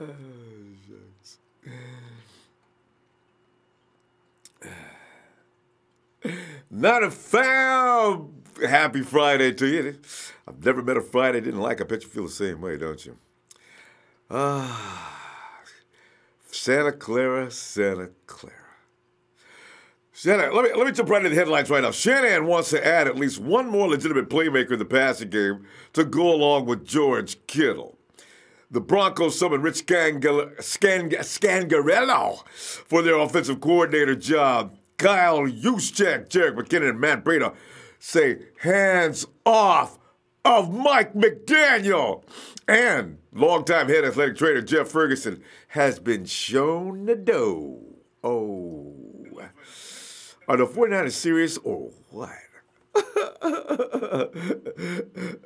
Oh, shucks. Not a fan. Happy Friday to you. I've never met a Friday I didn't like. I bet you feel the same way, don't you? Santa Clara, Santa Clara. Let me jump right into the headlines right now. Shanahan wants to add at least one more legitimate playmaker in the passing game to go along with George Kittle. The Broncos summoned Rich Scangarello for their offensive coordinator job. Kyle Juszczyk, Jerick McKinnon, and Matt Breida say hands off of Mike McDaniel. And longtime head athletic trainer Jeff Ferguson has been shown the dough. Oh. Are the 49ers serious or what?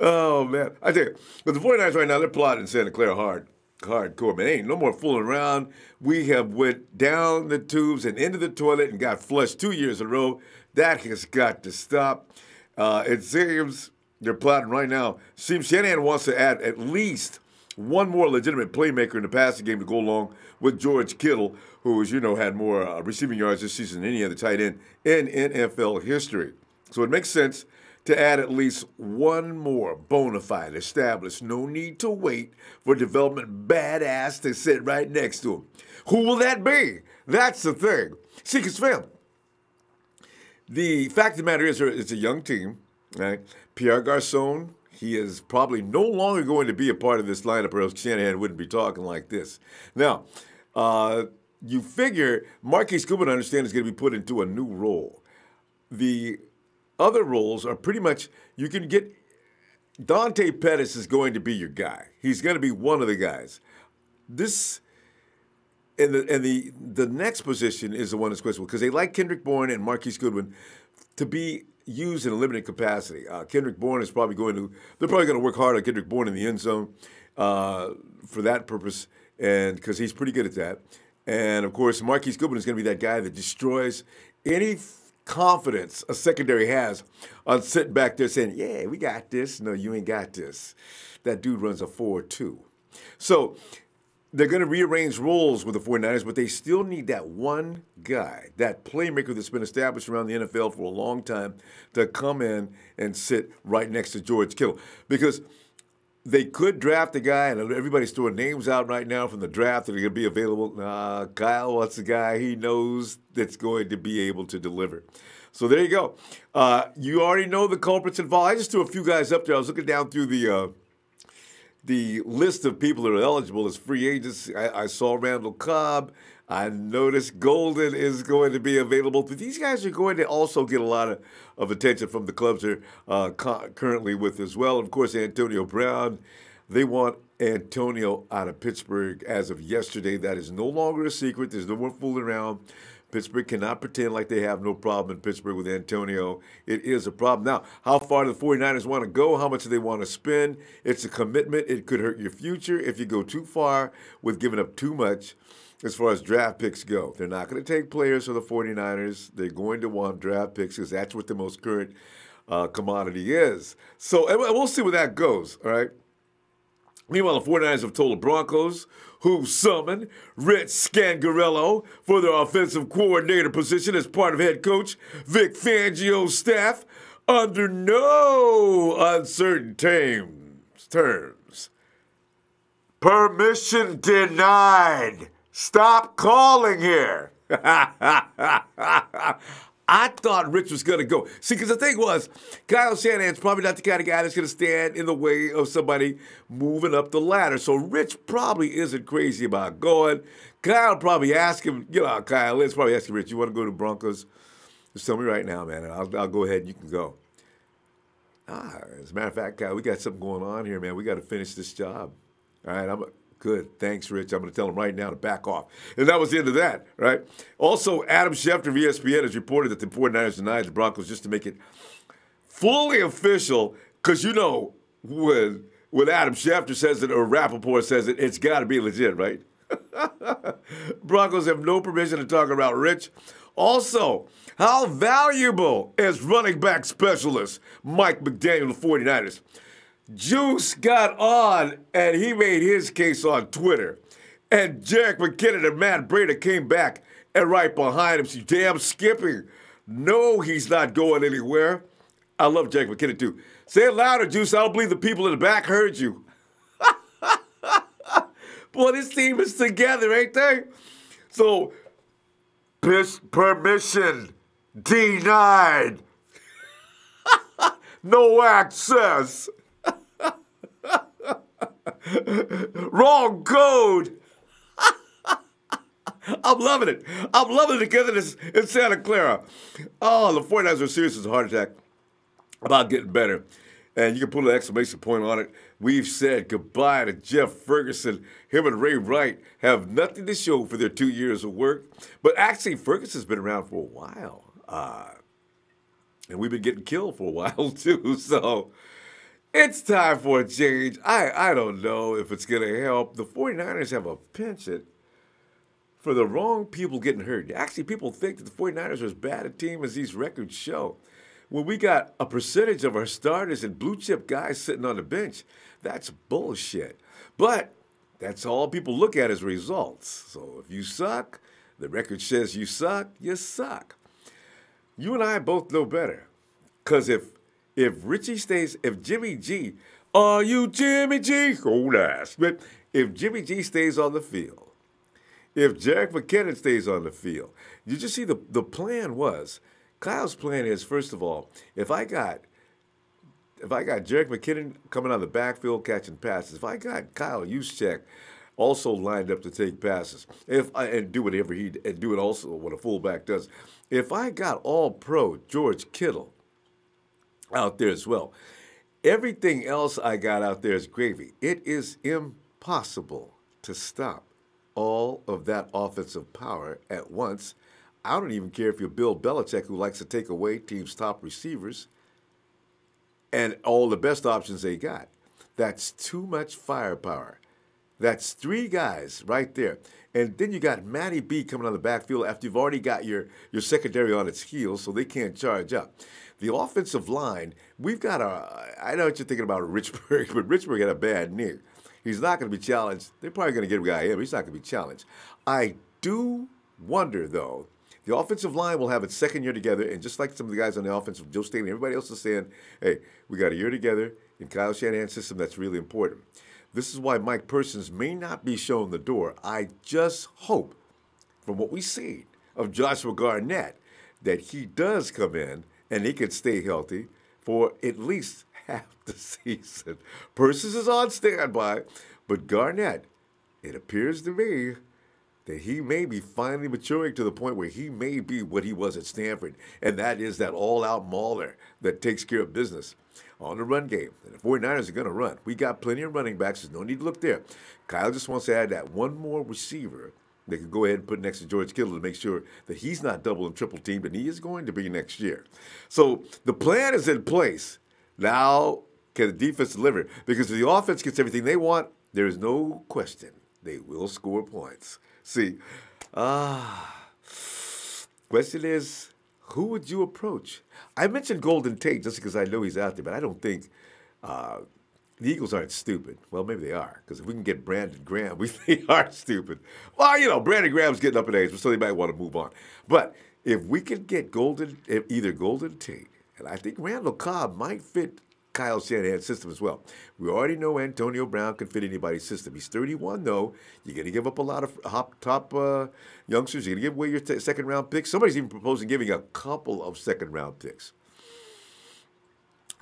Oh, man. I tell you, but the 49ers right now, they're plotting Santa Clara hardcore, man. Ain't no more fooling around. We have went down the tubes and into the toilet and got flushed 2 years in a row. That has got to stop. It seems they're plotting right now. Seems Shanahan wants to add at least one more legitimate playmaker in the passing game to go along with George Kittle, who, as you know, had more receiving yards this season than any other tight end in NFL history. So it makes sense to add at least one more bona fide, established, no need to wait for development badass to sit right next to him. Who will that be? That's the thing. See, because, fam, the fact of the matter is it's a young team, right? Pierre Garçon, he is probably no longer going to be a part of this lineup, or else Shanahan wouldn't be talking like this. Now, you figure Marquise Goodwin, I understand, is going to be put into a new role. The other roles are pretty much, you can get, Dante Pettis is going to be your guy. He's going to be one of the guys. This, and the next position is the one that's questionable, because they like Kendrick Bourne and Marquise Goodwin to be used in a limited capacity. Kendrick Bourne is probably they're probably going to work hard on Kendrick Bourne in the end zone for that purpose, and because he's pretty good at that. And, of course, Marquise Goodwin is going to be that guy that destroys any confidence a secondary has on sitting back there saying, yeah, we got this. No, you ain't got this. That dude runs a 4-2. So they're going to rearrange roles with the 49ers, but they still need that one guy, that playmaker that's been established around the NFL for a long time, to come in and sit right next to George Kittle. Because they could draft a guy, and everybody's throwing names out right now from the draft that are going to be available. Kyle wants a guy he knows that's going to be able to deliver. So there you go. You already know the culprits involved. I just threw a few guys up there. I was looking down through the list of people that are eligible as free agents. I saw Randall Cobb. I noticed Golden is going to be available. But these guys are going to also get a lot of attention from the clubs they're currently with as well. Of course, Antonio Brown. They want Antonio out of Pittsburgh as of yesterday. That is no longer a secret. There's no more fooling around. Pittsburgh cannot pretend like they have no problem in Pittsburgh with Antonio. It is a problem. Now, how far do the 49ers want to go? How much do they want to spend? It's a commitment. It could hurt your future if you go too far with giving up too much as far as draft picks go. They're not going to take players for the 49ers. They're going to want draft picks because that's what the most current commodity is. So and we'll see where that goes, all right? Meanwhile, the 49ers have told the Broncos, who summoned Rich Scangarello for their offensive coordinator position as part of head coach Vic Fangio's staff, under no uncertain terms. Permission denied. Stop calling here. I thought Rich was going to go. See, because the thing was, Kyle Shanahan's probably not the kind of guy that's going to stand in the way of somebody moving up the ladder. So Rich probably isn't crazy about going. Kyle probably asked him, you know how Kyle is, probably asking Rich, you want to go to Broncos? Just tell me right now, man, and I'll go ahead and you can go. As a matter of fact, Kyle, we got something going on here, man. We got to finish this job. All right, good. Thanks, Rich. I'm going to tell him right now to back off. And that was the end of that, right? Also, Adam Schefter of ESPN has reported that the 49ers denied the Broncos just to make it fully official, because you know when Adam Schefter says it or Rappaport says it, it's got to be legit, right? Broncos have no permission to talk about Rich. Also, how valuable is running back specialist Mike McDaniel of the 49ers? Juice got on, and he made his case on Twitter. And Jerick McKinnon and Matt Breida came back and right behind him. See, damn Skippy. No, he's not going anywhere. I love Jerick McKinnon, too. Say it louder, Juice. I don't believe the people in the back heard you. Boy, this team is together, ain't they? So, permission denied. No access. Wrong code. I'm loving it. I'm loving the togetherness in Santa Clara. Oh, the 49ers are serious as a heart attack about getting better. And you can put an exclamation point on it. We've said goodbye to Jeff Ferguson. Him and Ray Wright have nothing to show for their 2 years of work. But actually, Ferguson's been around for a while. And we've been getting killed for a while, too. So it's time for a change. I don't know if it's going to help. The 49ers have a penchant for the wrong people getting hurt. Actually, people think that the 49ers are as bad a team as these records show. When we got a percentage of our starters and blue-chip guys sitting on the bench, that's bullshit. But that's all people look at as results. So if you suck, the record says you suck, you suck. You and I both know better. Because if Richie stays, if Jimmy G, are you Jimmy G? Old ass. But if Jimmy G stays on the field, if Jerick McKinnon stays on the field, you just see the plan was, Kyle's plan is, first of all, if I got Jerick McKinnon coming out of the backfield catching passes, if I got Kyle Juszczyk also lined up to take passes, and do it also what a fullback does. If I got all-pro George Kittle out there as well, everything else I got out there is gravy. It is impossible to stop all of that offensive power at once. I don't even care if you're Bill Belichick, who likes to take away teams' top receivers and all the best options they got. That's too much firepower. That's three guys right there. And then you got Matty B coming on the backfield after you've already got your secondary on its heels, so they can't charge up. The offensive line, we've got I know what you're thinking about Richburg, but Richburg had a bad knee. He's not going to be challenged. They're probably going to get a guy in, but he's not going to be challenged. I do wonder, though, the offensive line will have its second year together, and just like some of the guys on the offensive, Joe Staley and everybody else is saying, hey, we got a year together in Kyle Shanahan's system. That's really important. This is why Mike Persons may not be shown the door. I just hope, from what we see of Joshua Garnett, that he does come in and he can stay healthy for at least half the season. Persons is on standby, but Garnett, it appears to me that he may be finally maturing to the point where he may be what he was at Stanford, and that is that all-out mauler that takes care of business on the run game. And the 49ers are going to run. We got plenty of running backs. There's no need to look there. Kyle just wants to add that one more receiver they can go ahead and put next to George Kittle to make sure that he's not double and triple teamed, and he is going to be next year. So the plan is in place. Now, can the defense deliver? Because if the offense gets everything they want, there is no question they will score points. See, question is, who would you approach? I mentioned Golden Tate just because I know he's out there, but I don't think the Eagles aren't stupid. Well, maybe they are, because if we can get Brandon Graham, they are stupid. Well, you know, Brandon Graham's getting up in age, so they might want to move on. But if we could get either Golden Tate, and I think Randall Cobb might fit Kyle Shanahan's system as well. We already know Antonio Brown can fit anybody's system. He's 31, though. You're going to give up a lot of top youngsters. You're going to give away your second-round picks. Somebody's even proposing giving a couple of second-round picks.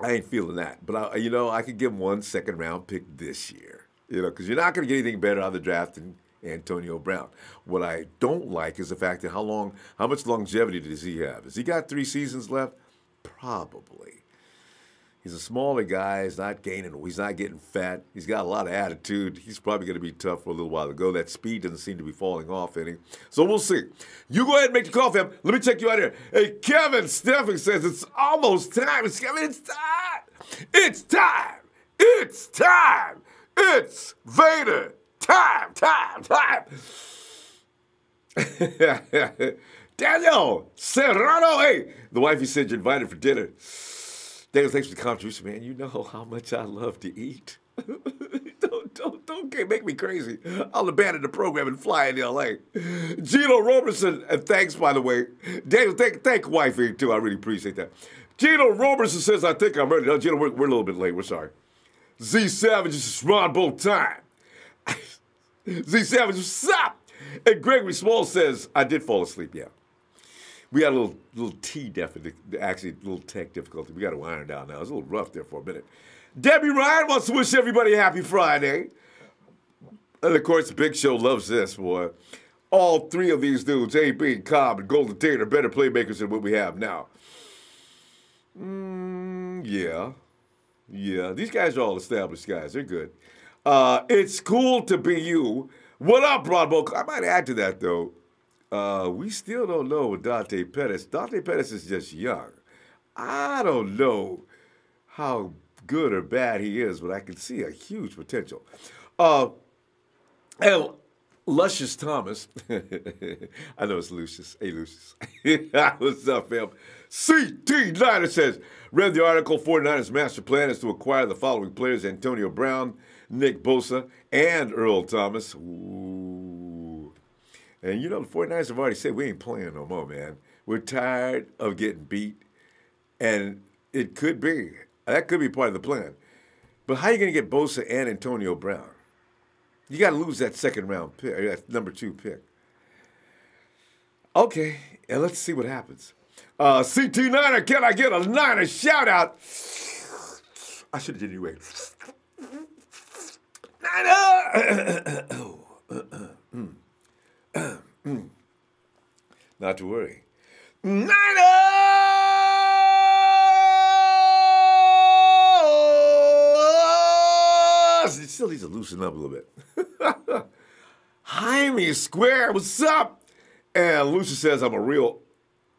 I ain't feeling that. But, I could give one second-round pick this year, because you're not going to get anything better out of the draft than Antonio Brown. What I don't like is the fact that how much longevity does he have? Has he got 3 seasons left? Probably. He's a smaller guy. He's not gaining. He's not getting fat. He's got a lot of attitude. He's probably going to be tough for a little while to go. That speed doesn't seem to be falling off any. So we'll see. You go ahead and make the call, fam. Let me check you out here. Hey, Kevin Steffing says it's almost time. It's time. It's time. It's time. It's Vader. Time. Daniel Serrano. Hey, the wifey said you're invited for dinner. Daniel, thanks for the contribution, man. You know how much I love to eat. Don't Okay, make me crazy. I'll abandon the program and fly into L.A. Gino Roberson, and thanks, by the way. Daniel, thank Wifey, too. I really appreciate that. Gino Roberson says, I think I'm ready. No, Gino, we're a little bit late. We're sorry. Z Savage is Ronbo time. Z Savage, what's up? And Gregory Small says, I did fall asleep, yeah. We had a little tech difficulty. We got to iron down now. It was a little rough there for a minute. Debbie Ryan wants to wish everybody a happy Friday. And, of course, the Big Show loves this, boy. All three of these dudes, A.B., Cobb, and Golden Tate, are better playmakers than what we have now. Yeah. These guys are all established guys. They're good. It's cool to be you. What up, Ronbo? I might add to that, though. We still don't know with Dante Pettis. Dante Pettis is just young. I don't know how good or bad he is, but I can see a huge potential. And Luscious Thomas. I know it's Lucius. Hey, Lucius. What's up, fam? CT Niner says, read the article, 49ers master plan is to acquire the following players: Antonio Brown, Nick Bosa, and Earl Thomas. Ooh. And, the 49ers have already said we ain't playing no more, man. We're tired of getting beat. And it could be. That could be part of the plan. But how are you going to get Bosa and Antonio Brown? You got to lose that second-round pick, or that number 2 pick. Okay, and let's see what happens. CT Niner, can I get a Niner shout-out? I should have did it anyway. Niner! Not to worry. Niner! It still needs to loosen up a little bit. Jaime Square, what's up? And Lucy says, I'm a real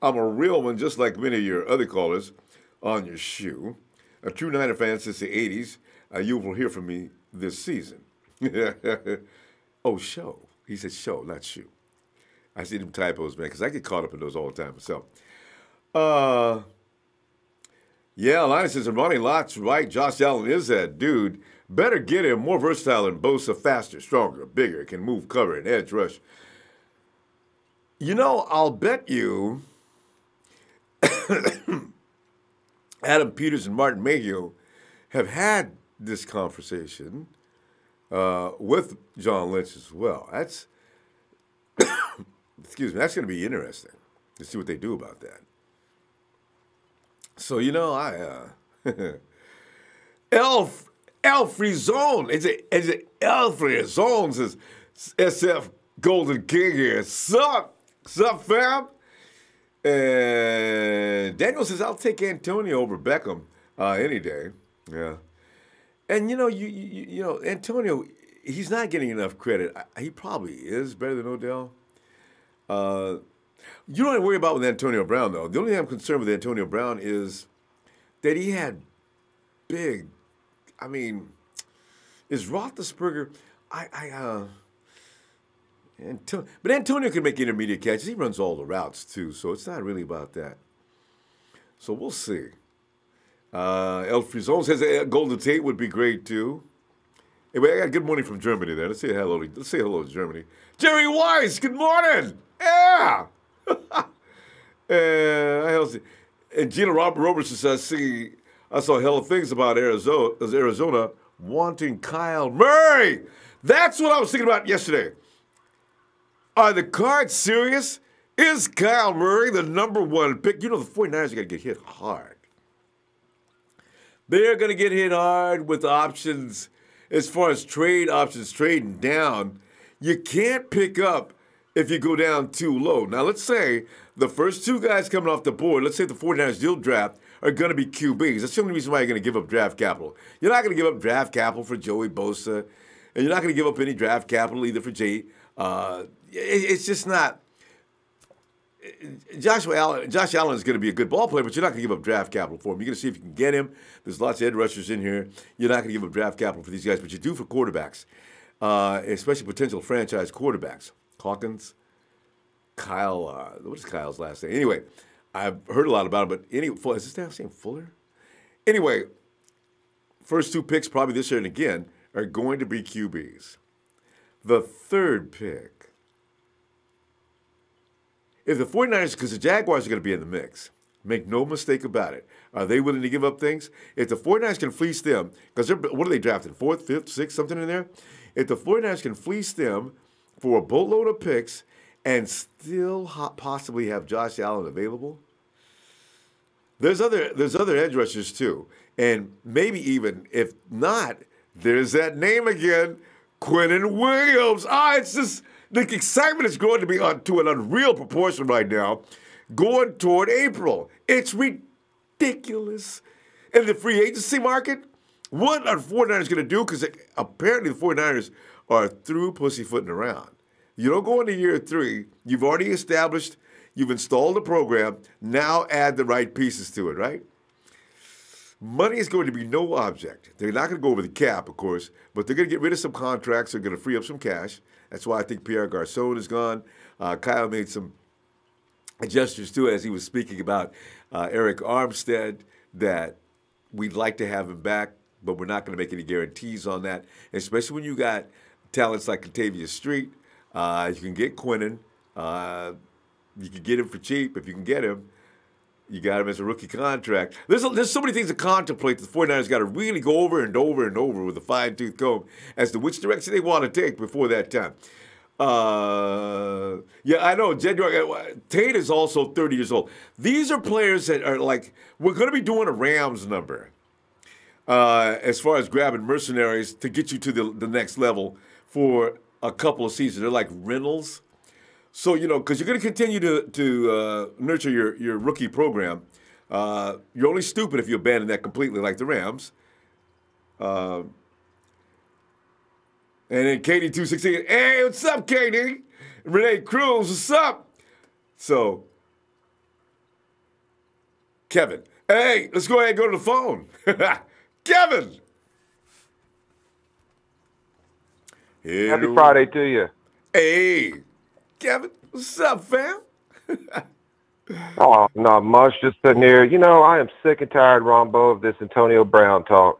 one, just like many of your other callers on your shoe. A true Niner fan since the 80s. You will hear from me this season. Oh, show. He said show, not shoe. I see them typos, man, because I get caught up in those all the time myself. Yeah, Linus says, Ronnie Lott's right. Josh Allen is that dude. Better get him. More versatile than Bosa. Faster, stronger, bigger. Can move, cover, and edge rush. I'll bet you Adam Peters and Martin Mayhew have had this conversation with John Lynch as well. That's, excuse me, that's going to be interesting to see what they do about that. So, Alfred Zone. Is it Alfred Zone says SF Golden King here. Sup, fam? And Daniel says, I'll take Antonio over Beckham any day. Yeah. And, Antonio, he's not getting enough credit. He probably is better than Odell. You don't have to worry about with Antonio Brown, though. The only thing I'm concerned with Antonio Brown is that he had big, is Roethlisberger, but Antonio can make intermediate catches. He runs all the routes, too, so it's not really about that. So we'll see. El Frizon says Golden Tate would be great, too. Anyway, I got good morning from Germany there. Let's say hello to Germany. Jerry Weiss, good morning. Yeah. And Gina Robertson says, I saw hell of things about Arizona wanting Kyle Murray. That's what I was thinking about yesterday. Are the Cards serious? Is Kyle Murray the number 1 pick? The 49ers are going to get hit hard. They're going to get hit hard with options as far as trade options, trading down. You can't pick up if you go down too low. Now, let's say the first 2 guys coming off the board, let's say the 49ers deal draft, are going to be QBs. That's the only reason why you're going to give up draft capital. You're not going to give up draft capital for Joey Bosa, and you're not going to give up any draft capital either for Jay. It's just not. Josh Allen is going to be a good ball player, but you're not going to give up draft capital for him. You're going to see if you can get him. There's lots of edge rushers in here. You're not going to give up draft capital for these guys, but you do for quarterbacks, especially potential franchise quarterbacks. Hawkins, Kyle, what is Kyle's last name? Anyway, I've heard a lot about him, but is this name Fuller? Anyway, first 2 picks probably this year and again are going to be QBs. The third pick, if the 49ers, because the Jaguars are going to be in the mix, make no mistake about it. Are they willing to give up things? If the 49ers can fleece them, because what are they drafting? 4th, 5th, 6th, something in there? If the 49ers can fleece them for a boatload of picks and still possibly have Josh Allen available, there's other edge rushers too. And maybe even, if not, there's that name again, Quinnen Williams. It's just, the excitement is growing to an unreal proportion right now, going toward April. It's ridiculous. In the free agency market, what are the 49ers going to do? Because apparently the 49ers are through pussyfooting around. You don't go into year 3. You've already established, you've installed the program. Now add the right pieces to it, right? Money is going to be no object. They're not going to go over the cap, of course, but they're going to get rid of some contracts. They're going to free up some cash. That's why I think Pierre Garçon is gone. Kyle made some gestures, too, as he was speaking about Eric Armstead, that we'd like to have him back, but we're not going to make any guarantees on that, especially when you got talents like Latavius Street. You can get Quinnen. You can get him for cheap if you can get him. You got him as a rookie contract. There's so many things to contemplate that the 49ers got to really go over and over and over with a fine-tooth comb as to which direction they want to take before that time. Yeah, I know. Tate is also 30 years old. These are players that are like, we're going to be doing a Rams number as far as grabbing mercenaries to get you to the next level for a couple of seasons. They're like rentals. So, because you're going to continue to nurture your rookie program. You're only stupid if you abandon that completely like the Rams. And then KD216, hey, what's up, KD? Renee Cruz, what's up? So, Kevin, hey, let's go ahead and go to the phone. Kevin! Happy Friday to you. Hey, Kevin, what's up, fam? Oh, not much. Just sitting here. I am sick and tired, Ronbo, of this Antonio Brown talk.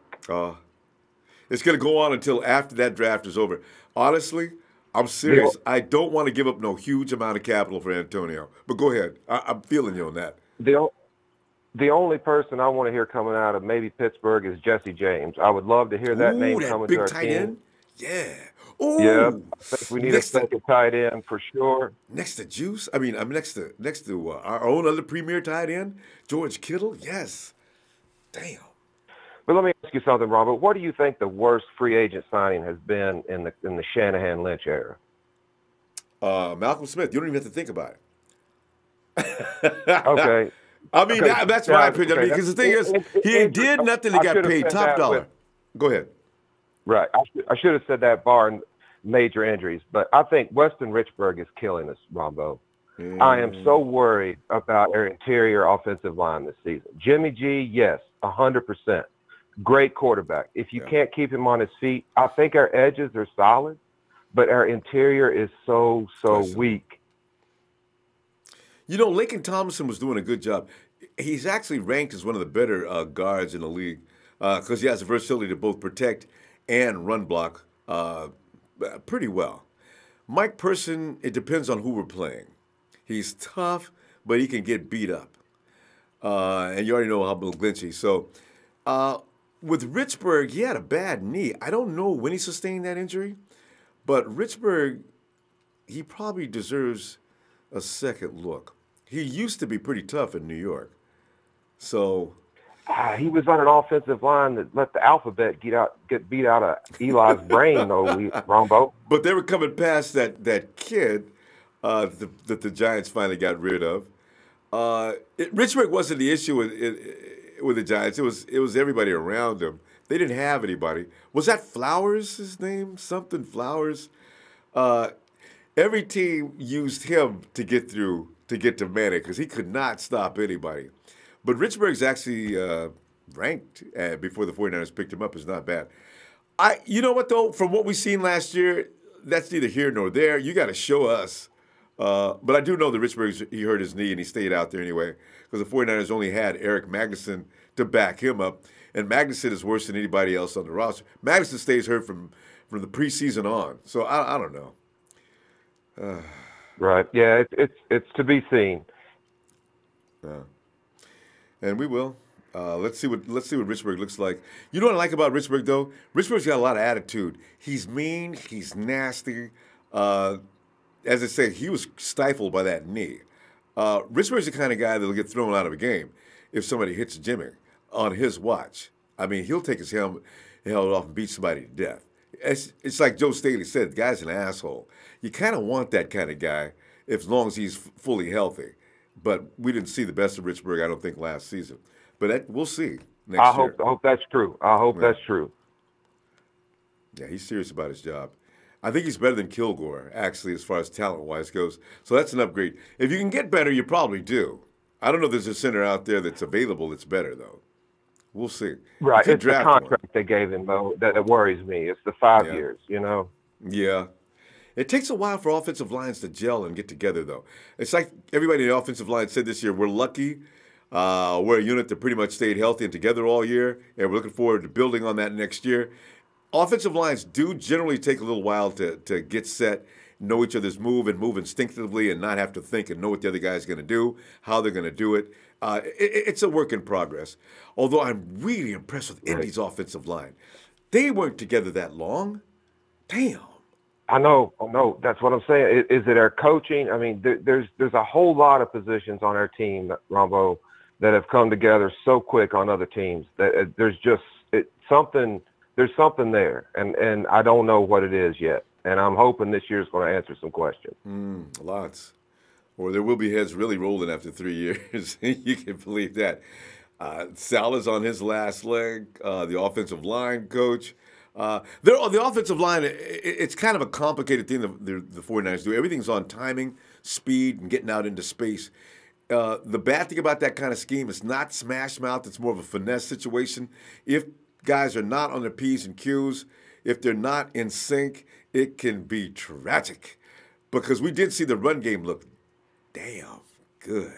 It's going to go on until after that draft is over. Honestly, I'm serious. I don't want to give up no huge amount of capital for Antonio. But go ahead. I'm feeling you on that. The only person I want to hear coming out of maybe Pittsburgh is Jesse James. I would love to hear that name coming to our team. End? Yeah. Ooh. Yeah, I think we need a second tight end for sure. Next to Juice? I'm next to our own other premier tight end, George Kittle? Yes. Damn. But let me ask you something, Robert. What do you think the worst free agent signing has been in the Shanahan Lynch era? Malcolm Smith. You don't even have to think about it. Okay. That's my opinion. Because the thing is, he did nothing to get paid top dollar. Go ahead. Right. I should have said that barring major injuries. But I think Weston Richburg is killing us, Ronbo. I am so worried about our interior offensive line this season. Jimmy G, yes, 100%. Great quarterback. If you can't keep him on his feet, I think our edges are solid, but our interior is so weak. Laken Tomlinson was doing a good job. He's actually ranked as one of the better guards in the league because he has the versatility to both protect and run block pretty well. Mike Person, it depends on who we're playing. He's tough, but he can get beat up. And you already know how Glinchy. So with Richburg, he had a bad knee. I don't know when he sustained that injury, but Richburg, he probably deserves a second look. He used to be pretty tough in New York. So he was on an offensive line that let the alphabet get beat out of Eli's brain, though, Rombo. But they were coming past that kid that the Giants finally got rid of. Richburg wasn't the issue with the Giants. It was everybody around him. They didn't have anybody. Was that Flowers, his name? Something Flowers? Every team used him to get to Manning because he could not stop anybody. But Richburg's actually ranked before the 49ers picked him up is not bad. You know what, though? From what we've seen last year, that's neither here nor there. You got to show us. But I do know that Richburg, he hurt his knee and he stayed out there anyway because the 49ers only had Eric Magnuson to back him up. And Magnuson is worse than anybody else on the roster. Magnuson stays hurt from the preseason on. So I don't know. Right. Yeah, it's to be seen. And we will. Let's see what Richburg looks like. You know what I like about Richburg though? Richburg's got a lot of attitude. He's mean. He's nasty. As I say, he was stifled by that knee. Richburg's the kind of guy that'll get thrown out of a game if somebody hits Jimmy on his watch. I mean, he'll take his helmet off and beat somebody to death. It's like Joe Staley said, the guy's an asshole. You kind of want that kind of guy as long as he's fully healthy. But we didn't see the best of Richburg, I don't think, last season. But we'll see next year. I hope that's true. I hope that's true. Yeah, he's serious about his job. I think he's better than Kilgore, actually, as far as talent-wise goes. So that's an upgrade. If you can get better, you probably do. I don't know if there's a center out there that's available that's better, though. We'll see. Right. It's the contract they gave him, though, that worries me. It's the 5 years, you know? Yeah. It takes a while for offensive lines to gel and get together, though. It's like everybody in the offensive line said this year, we're lucky. We're a unit that pretty much stayed healthy and together all year, and we're looking forward to building on that next year. Offensive lines do generally take a little while to get set, know each other's move and move instinctively and not have to think and know what the other guy's going to do, how they're going to do it. It's a work in progress. Although I'm really impressed with Indy's offensive line. They weren't together that long. Damn. I know. That's what I'm saying. Is it our coaching? I mean, there's a whole lot of positions on our team, Ronbo, that have come together so quick on other teams that there's just something. There's something there, and I don't know what it is yet. And I'm hoping this year's going to answer some questions. Lots. Or there will be heads really rolling after 3 years. You can believe that. Salah's on his last leg. The offensive line coach. The offensive line, it's kind of a complicated thing the 49ers do. Everything's on timing, speed, and getting out into space. The bad thing about that kind of scheme is not smash mouth. It's more of a finesse situation. If guys are not on their P's and Q's, if they're not in sync, it can be tragic. Because we did see the run game look damn good.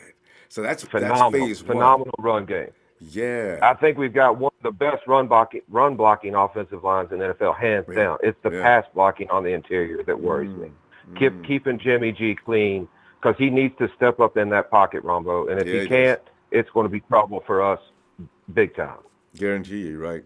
So that's phase one. Phenomenal run game. Yeah. I think we've got one of the best run blocking offensive lines in the NFL, hands down. It's the pass blocking on the interior that worries me. Keeping Jimmy G clean, because he needs to step up in that pocket, Ronbo. And if he can't, it's going to be trouble for us big time. Guarantee you, right?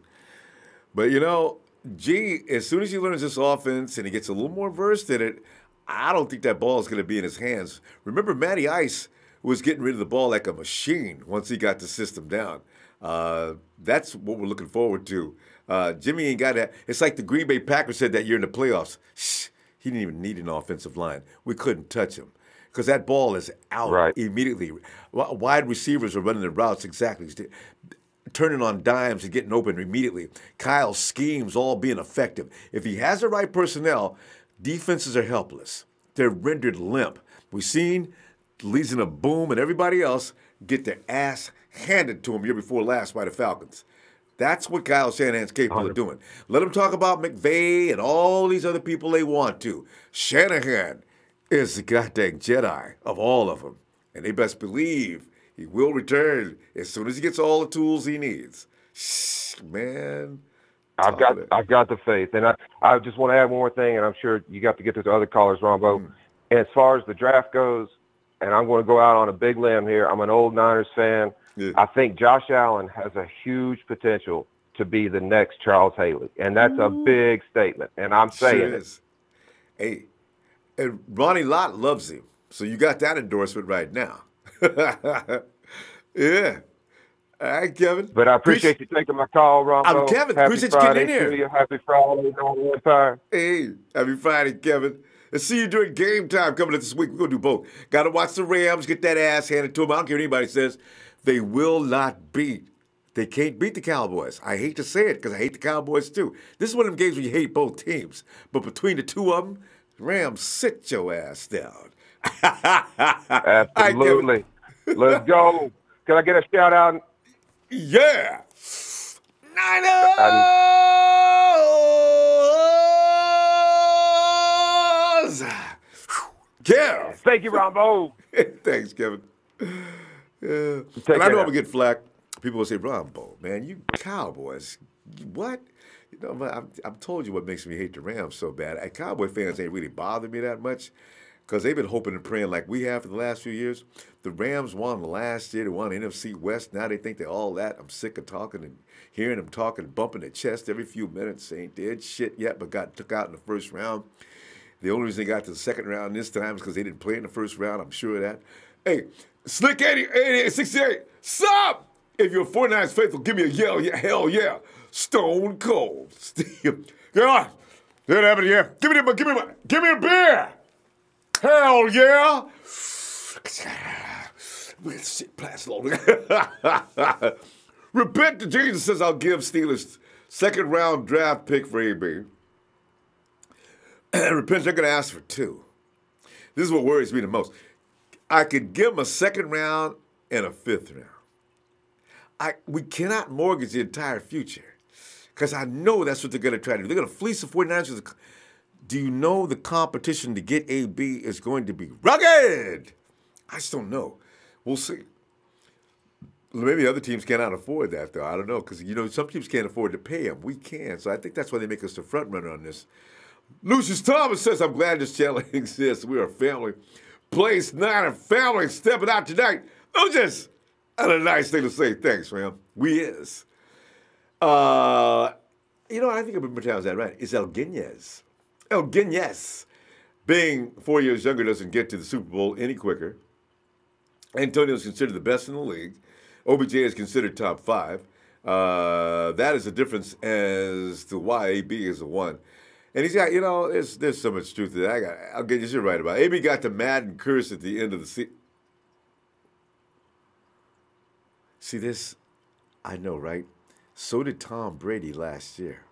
But, you know, G, as soon as he learns this offense and he gets a little more versed in it, I don't think that ball is going to be in his hands. Remember, Matty Ice was getting rid of the ball like a machine once he got the system down. That's what we're looking forward to. Jimmy ain't got that. It's like the Green Bay Packers said that year in the playoffs. He didn't even need an offensive line. We couldn't touch him because that ball is out immediately. Wide receivers are running the routes exactly, turning on dimes and getting open immediately. Kyle's schemes all being effective. If he has the right personnel, defenses are helpless. They're rendered limp. We've seen Legion of Boom and everybody else get their ass handed to them year before last by the Falcons. That's what Kyle Shanahan's capable of doing. Let them talk about McVay and all these other people they want to. Shanahan is the goddamn Jedi of all of them. And they best believe he will return as soon as he gets all the tools he needs. Man. I've got the faith. And I just want to add one more thing, and I'm sure you got to get to the other callers, Ronbo. And as far as the draft goes, and I'm going to go out on a big limb here, I'm an old Niners fan. Yeah. I think Josh Allen has a huge potential to be the next Charles Haley. And that's a big statement. And I'm saying it. Hey, and Ronnie Lott loves him. So you got that endorsement right now. Yeah. All right, Kevin. But I appreciate you taking my call, Ronbo. I'm Kevin. Happy Appreciate Friday you getting in here. Happy Friday on the Empire. Hey, happy Friday, Kevin. Let's see you during game time coming up this week. We're going to do both. Got to watch the Rams, get that ass handed to them. I don't care what anybody says. They will not beat. They can't beat the Cowboys. I hate to say it because I hate the Cowboys too. This is one of them games where you hate both teams. But between the two of them, Rams, sit your ass down. Absolutely. Let's go. Can I get a shout out? Yeah. Niners! Yeah. Thank you, Ronbo. Thanks, Kevin. Yeah. And I know I'm going to get flack. people will say, Ronbo, man, you Cowboys, what? You know, I've told you what makes me hate the Rams so bad. Cowboy fans ain't really bothered me that much because they've been hoping and praying like we have for the last few years. The Rams won last year. They won NFC West. Now they think they're all that. I'm sick of talking and hearing them talking, bumping their chest every few minutes. They ain't did shit yet, but got took out in the first round. The only reason they got to the second round this time is because they didn't play in the first round. I'm sure of that. Hey, Slick 88, 68, sup? If you're 49ers faithful, give me a yell, yeah, hell yeah. Stone Cold. Steve, come on. That happened here. Give me a beer. Hell yeah. Shit, pass long. Repent to Jesus says I'll give Steelers second round draft pick for AB. Repent, they're going to ask for 2. This is what worries me the most. I could give them a second round and a 5th round. We cannot mortgage the entire future because I know that's what they're going to try to do. They're going to fleece the 49ers. Do you know the competition to get AB is going to be rugged? I just don't know. We'll see. Maybe other teams cannot afford that, though. I don't know because, you know, some teams can't afford to pay him. We can. So I think that's why they make us the front runner on this. Lucius Thomas says, I'm glad this channel exists. We are a family. Place 9 and family stepping out tonight. Lucius, that's a nice thing to say. Thanks, man. We is. You know, I think I've been times that right. It's El Guiñez. El Guiñez. Being 4 years younger doesn't get to the Super Bowl any quicker. Antonio is considered the best in the league. OBJ is considered top 5. That is the difference as to why AB is the 1. And he's got, you know, there's so much truth to that. I'll get you right about it. AB got the Madden curse at the end of the season. See this? I know, right? So did Tom Brady last year.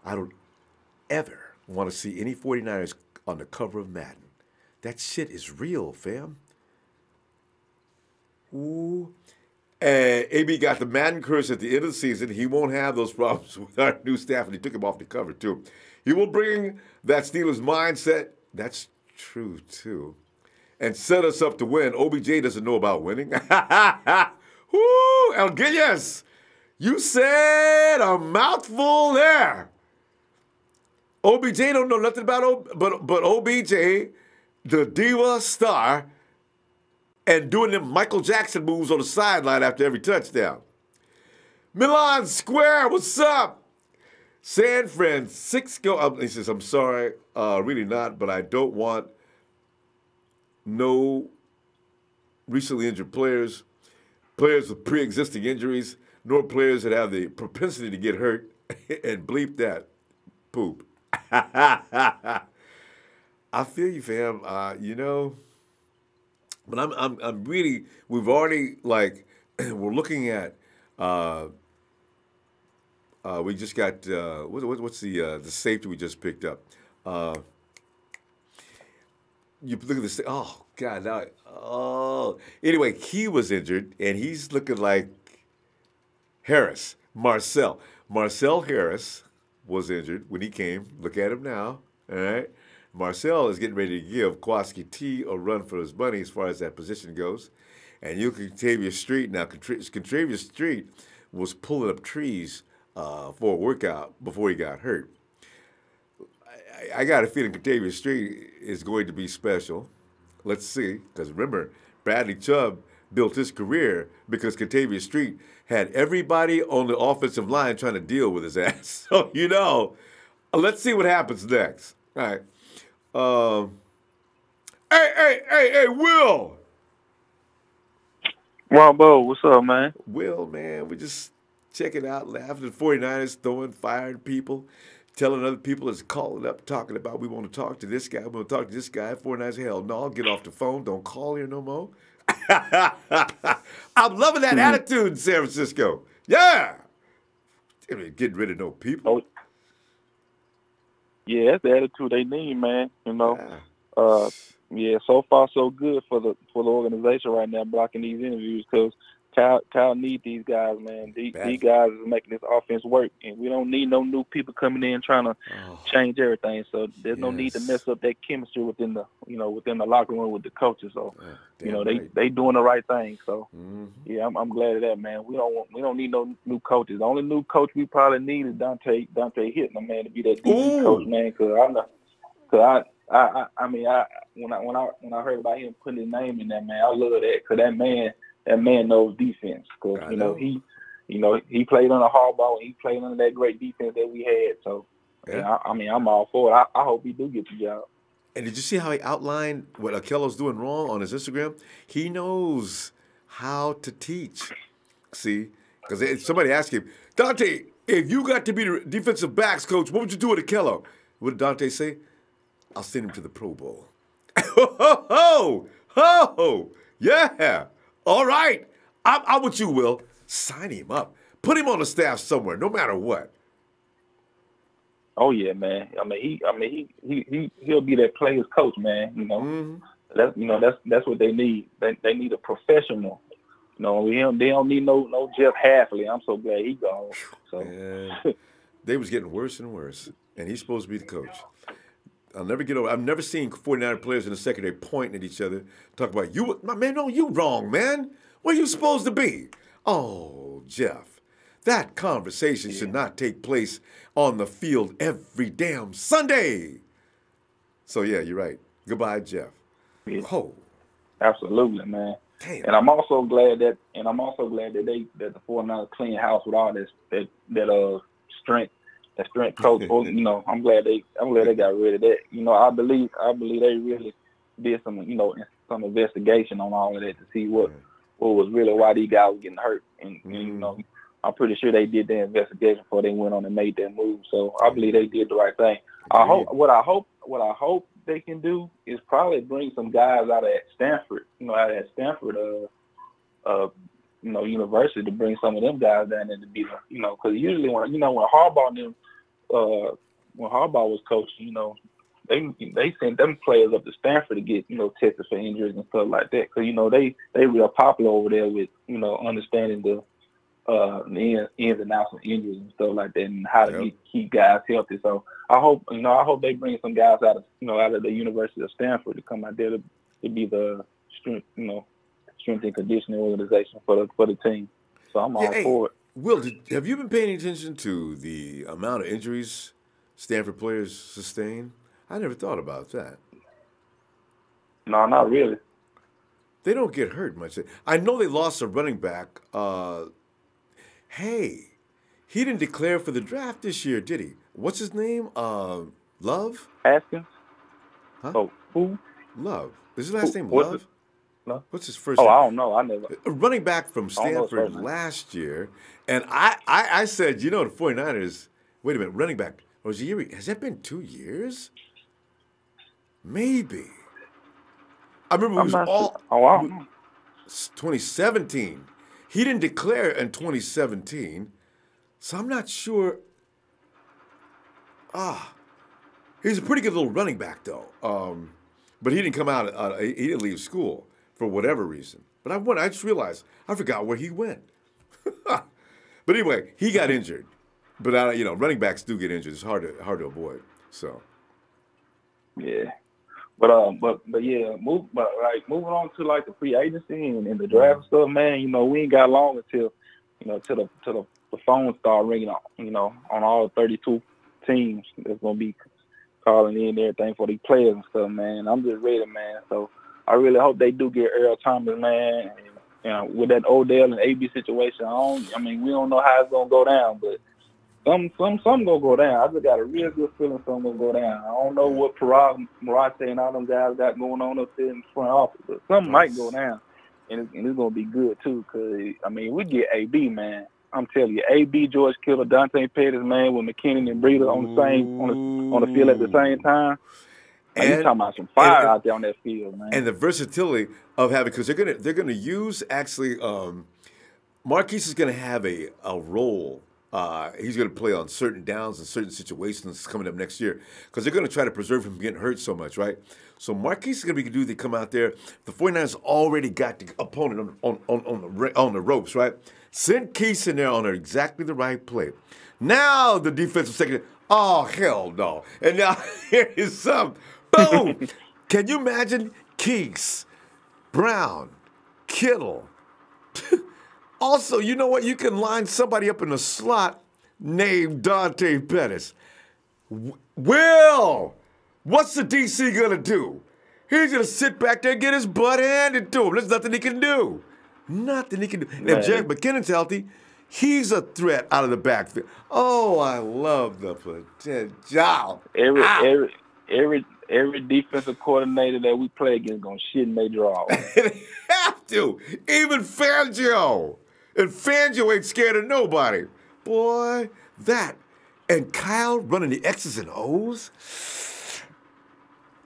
I don't ever want to see any 49ers on the cover of Madden. That shit is real, fam. Ooh. And AB got the Madden curse at the end of the season. He won't have those problems with our new staff, and he took him off the cover, too. He will bring that Steelers mindset. That's true, too. And set us up to win. OBJ doesn't know about winning. Woo! El Guiñez, you said a mouthful there. OBJ don't know nothing about but OBJ, the diva star, and doing them Michael Jackson moves on the sideline after every touchdown. Milan Square, what's up? San Francisco, he says, I'm sorry, really not, but I don't want no recently injured players with pre-existing injuries, nor players that have the propensity to get hurt, and bleep that, poop. I feel you, fam. You know, but I'm really. We've already we're looking at. We just got what's the safety we just picked up? You look at this. Oh God! Now, anyway, he was injured, and he's looking like Harris, Marcel Harris was injured when he came. Look at him now. All right. Marcel is getting ready to give Kowalski T a run for his money as far as that position goes. And you Contavious Street. Now, Contavious Street was pulling up trees for a workout before he got hurt. I got a feeling Contavious Street is going to be special. Let's see. Because remember, Bradley Chubb built his career because Contavious Street had everybody on the offensive line trying to deal with his ass. So, you know, let's see what happens next. All right. Hey, Will. Ronbo, what's up, man? Will, man, we just checking out, laughing at 49ers, throwing fire at people, telling other people it's calling up, talking about we want to talk to this guy, we want to talk to this guy. 49ers, hell no, get off the phone, don't call here no more. I'm loving that attitude in San Francisco. Yeah. Getting rid of no people. Oh, yeah, that's the attitude they need, man. You know. Yeah. So far so good for the organization right now, blocking these interviews because Kyle need these guys, man. These guys is making this offense work, and we don't need no new people coming in trying to change everything. So there's no need to mess up that chemistry within the locker room with the coaches. So they doing the right thing. So yeah, I'm glad of that, man. We don't need no new coaches. The only new coach we probably need is Dante Hitman, man, to be that defense coach, man. Because when I heard about him putting his name in that, man, I love that, because that man knows defense. Because he played under Harbaugh, and he played under that great defense that we had. So I'm all for it. I hope he do get the job. And did you see how he outlined what Akello's doing wrong on his Instagram? He knows how to teach. See, because somebody asked him, Dante, if you got to be the defensive backs coach, what would you do with Akello? What did Dante say? I'll send him to the Pro Bowl. Yeah. All right. I'm with you, Will. Sign him up. Put him on the staff somewhere, no matter what. Oh yeah, man. He'll be that player's coach, man. That's what they need. They need a professional. They don't need no Jeff Halfley. I'm so glad he gone. So they was getting worse and worse, and he's supposed to be the coach. I'll never get over. I've never seen 49er players in the secondary pointing at each other, talk about you. My man, no, you wrong, man. Where you supposed to be? Oh, Jeff, that conversation should not take place on the field every damn Sunday. So yeah, you're right. Goodbye, Jeff. Yeah. Oh, absolutely, man. Damn. And I'm also glad that the 49ers clean house with all that strength. That strength coach, I'm glad they got rid of that. I believe they really did some investigation on all of that to see what was really why these guys were getting hurt. And I'm pretty sure they did their investigation before they went on and made that move. So I believe they did the right thing. What I hope they can do is probably bring some guys out of Stanford, university, to bring some of them guys down there to be, because usually when Harbaugh was coaching, they sent them players up to Stanford to get, tested for injuries and stuff like that. Because, they real popular over there with, understanding the ins and outs of injuries and stuff like that, and how to keep guys healthy. So I hope they bring some guys out of the University of Stanford to come out there to be the strength and conditioning organization for the team. So I'm all for it. Will, have you been paying attention to the amount of injuries Stanford players sustain? I never thought about that. No, not really. They don't get hurt much. I know they lost a running back. He didn't declare for the draft this year, did he? What's his name? Love? Haskins? Huh? Oh, who? Love. Is his last name Love? No. What's his first name? I don't know. I never. A running back from Stanford last year. And I said, the 49ers, wait a minute, running back. Has that been 2 years? Maybe. I remember it was 2017. He didn't declare in 2017, so I'm not sure. He's a pretty good little running back, though. But he didn't come out. He didn't leave school for whatever reason. But I just realized I forgot where he went. But anyway, he got injured. But running backs do get injured. It's hard to avoid. So. Yeah. But yeah, moving on to like the free agency and the draft stuff, man. We ain't got long until till the phone start ringing on all 32 teams that's gonna be calling in everything for these players and stuff, man. I'm just ready, man. So I really hope they do get Earl Thomas, man. And with that Odell and AB situation, we don't know how it's gonna go down, but some gonna go down. I just got a real good feeling some gonna go down. I don't know what Marate and all them guys got going on up there in the front office, but something might go down, and it's gonna be good too. Cause we get AB, man. I'm telling you, AB, George Kittle, Dante Pettis, man, with McKinnon and Breida on the field at the same time. And you're talking about some fire out there on that field, man. And the versatility of having, because they're gonna use actually, Marquise is gonna have a role he's going to play on certain downs and certain situations coming up next year because they're going to try to preserve him from getting hurt so much, right? So Marquise is going to be dude that come out there. The 49ers already got the opponent on the ropes, right? Send Keese in there on exactly the right play. Now the defensive secondary, oh, hell no. And now here is some, boom. Can you imagine Keese, Brown, Kittle? Also, you know what? You can line somebody up in the slot named Dante Pettis. Will, what's the DC going to do? He's going to sit back there and get his butt handed to him. There's nothing he can do. Nothing he can do. And if Jerick McKinnon's healthy, he's a threat out of the backfield. Oh, I love the potential. Every defensive coordinator that we play against gonna shit in their draw. They have to. Even Fangio. And Fangio ain't scared of nobody. Boy, that. And Kyle running the X's and O's.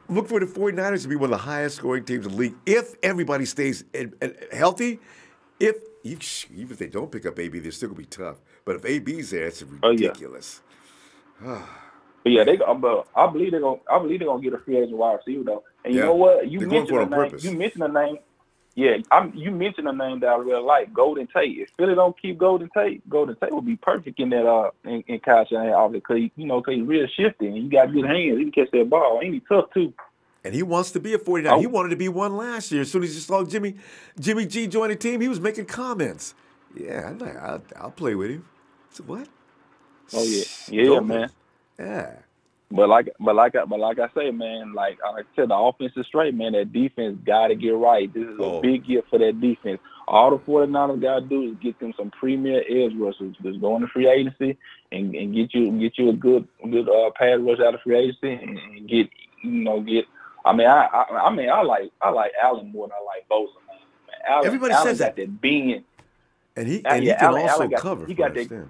Look for the 49ers to be one of the highest scoring teams in the league if everybody stays healthy. Even if they don't pick up AB, they're still going to be tough. But if AB's there, it's ridiculous. But yeah, I believe they're gonna get a free agent wide receiver though. And you know what? You mentioned a name. Yeah, you mentioned a name that I really like, Golden Tate. If Philly don't keep Golden Tate will be perfect in that in Kyle Shanahan office because he's real shifty and he got good hands. He can catch that ball. And he's tough too. And he wants to be a 49. Oh. He wanted to be one last year. As soon as he saw Jimmy G join the team, he was making comments. Yeah, I'll play with him. So what? Oh yeah, man. Yeah. But like I say, man, like I said, the offense is straight, man. That defense got to get right. This is a big year for that defense. All the 49ers got to do is get them some premier edge rushers. Just go into free agency and get you a good pass rush out of free agency and get. I like Allen more than I like Bosa, man. Everybody says that. That being. And he can also cover. He got that.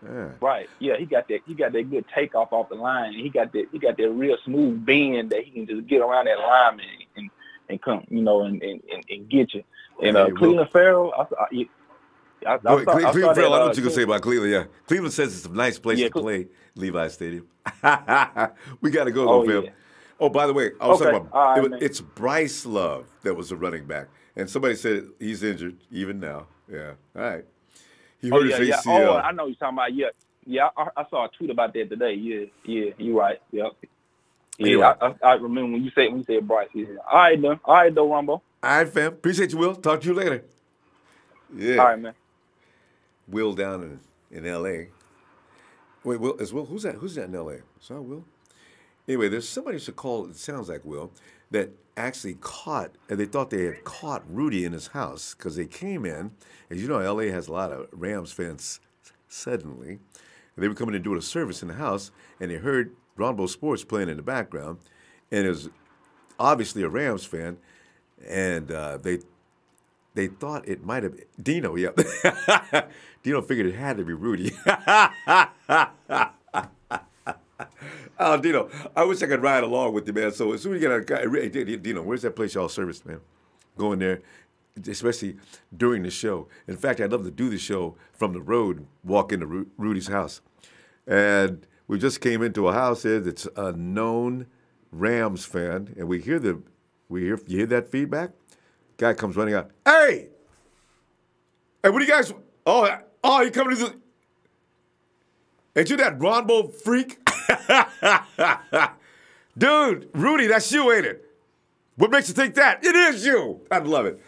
Yeah. Right. Yeah, he got that good takeoff off the line. He got that real smooth bend that he can just get around that lineman and come, and get you. And Cleveland Farrell, Cleveland Farrell, I know what you're gonna say about Cleveland. Yeah, Cleveland says it's a nice place to play, Levi Stadium. We got to go though, Phil. Yeah. Oh, by the way, I was talking about it's Bryce Love that was the running back, and somebody said he's injured even now. Yeah. All right. He hurt his ACL. Oh, I know you're talking about. Yeah. I saw a tweet about that today. Yeah, you're right. Yep. Yeah, I remember when you said Bryce. Yeah. All right, though, Ronbo. All right, fam. Appreciate you, Will. Talk to you later. Yeah. All right, man. Will down in L.A. Wait, Will is Will? Who's that? Who's that in L.A.? Is that Will? Anyway, there's somebody who called. It sounds like Will that actually caught, and they thought they had caught Rudy in his house because they came in. As you know, L.A. has a lot of Rams fans suddenly. And they were coming in doing a service in the house, and they heard Ronbo Sports playing in the background, and it was obviously a Rams fan, and they thought it might have Dino. Yeah, Dino figured it had to be Rudy. Oh, Dino, I wish I could ride along with you, man. So as soon as you get a guy, Dino, where's that place y'all service, man? Go in there, especially during the show. In fact, I'd love to do the show from the road, walk into Rudy's house. And we just came into a house here that's a known Rams fan, and you hear that feedback? Guy comes running out. Hey, what do you guys? Oh, you coming to the? Ain't you that Ronbo freak? Dude, Rudy, that's you, ain't it? What makes you think that? It is you. I love it.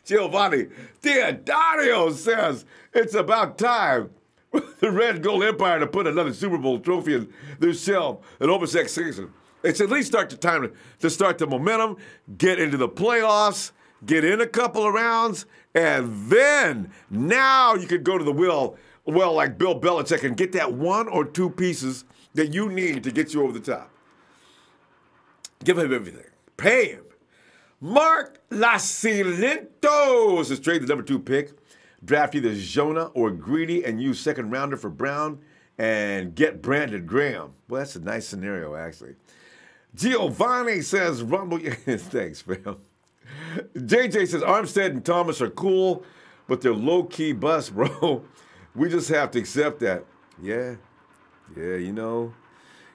Giovanni D'Addario says it's about time the Red Gold Empire to put another Super Bowl trophy in their shelf an oversexed season. It's at least start the momentum, get into the playoffs, get in a couple of rounds, and then now you could go to the well like Bill Belichick and get that one or two pieces that you need to get you over the top. Give him everything. Pay him. Mark Lacilentos is traded the number 2 pick. Draft either Jonah or Greedy and use second rounder for Brown and get Brandon Graham. Well, that's a nice scenario, actually. Giovanni says, Rumble. Thanks, Phil. JJ says, Armstead and Thomas are cool, but they're low-key bust, bro. We just have to accept that. Yeah, you know.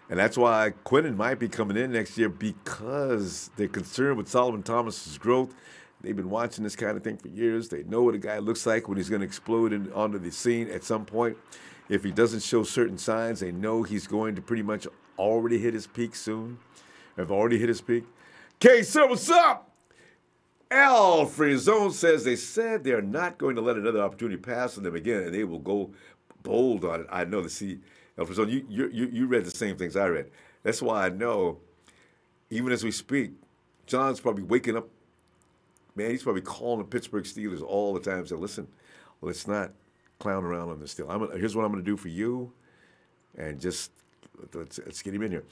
And that's why Quinnen might be coming in next year because they're concerned with Solomon Thomas's growth. They've been watching this kind of thing for years. They know what a guy looks like when he's going to explode onto the scene at some point. If he doesn't show certain signs, they know he's going to pretty much already hit his peak soon. Have already hit his peak. K-Sir, what's up? Al Frizone says they said they're not going to let another opportunity pass on them again, and they will go bold on it. I know the see. So you read the same things I read. That's why I know, even as we speak, John's probably waking up. Man, he's probably calling the Pittsburgh Steelers all the time. Saying, "Listen, let's not clown around on this deal. Here's what I'm going to do for you, and just let's get him in here."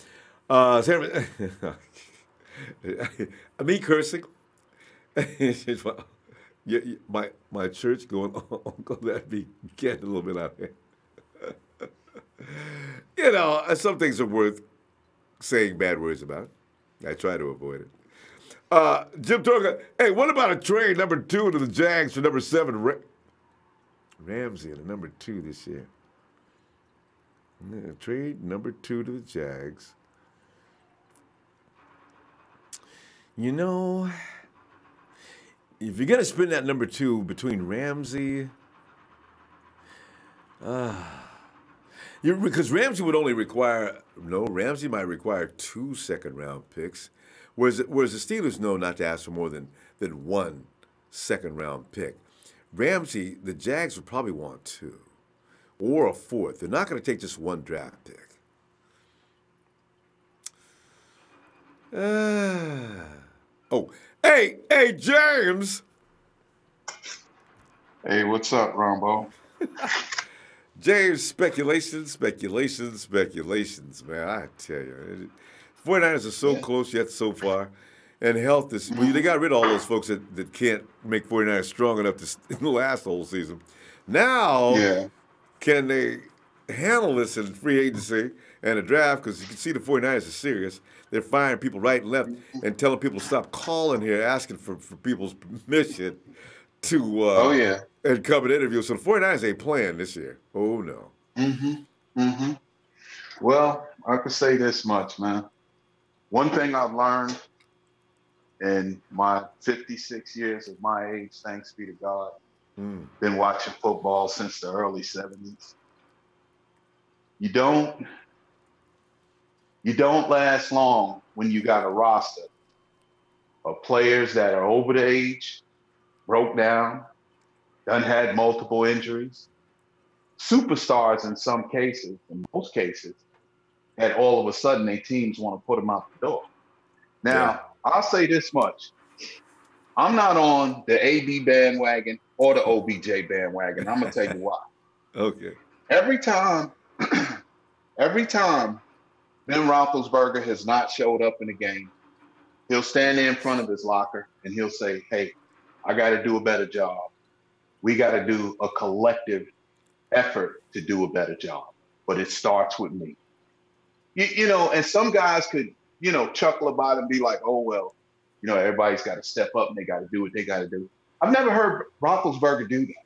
Me cursing. My church going, Uncle, that'd be getting a little bit out here. You know, some things are worth saying bad words about. I try to avoid it. Jim Torka, hey, what about a trade number 2 to the Jags for number 7, Ramsey, and a number 2 this year? Yeah, trade number 2 to the Jags. You know, if you're going to spend that number 2 between Ramsey, because Ramsey would only Ramsey might require 2 second-round picks, whereas the Steelers know not to ask for more than 1 second-round pick. Ramsey, the Jags would probably want 2 or a 4th. They're not going to take just 1 draft pick. Hey, James. Hey, what's up, Ronbo? James, speculations, man. I tell you. 49ers are so close yet so far. And health is, they got rid of all those folks that can't make 49ers strong enough to last the whole season. Now, can they handle this in free agency and a draft? Because you can see the 49ers are serious. They're firing people right and left and telling people to stop calling here, asking for people's permission to and come and interview. So the 49ers ain't playing this year. Oh, no. Well, I could say this much, man. One thing I've learned in my 56 years of my age, thanks be to God, been watching football since the early 70s. You don't last long when you got a roster of players that are over the age, broke down, done had multiple injuries, superstars in some cases, in most cases, that all of a sudden their teams want to put them out the door. Now, I'll say this much. I'm not on the AB bandwagon or the OBJ bandwagon. I'm going to tell you why. Okay. Every time Ben Roethlisberger has not showed up in a game, he'll stand there in front of his locker and he'll say, hey, I got to do a better job. We got to do a collective effort to do a better job. But it starts with me. You know, and some guys could, chuckle about it and be like, oh, well, everybody's got to step up and they got to do what they got to do. I've never heard Roethlisberger do that.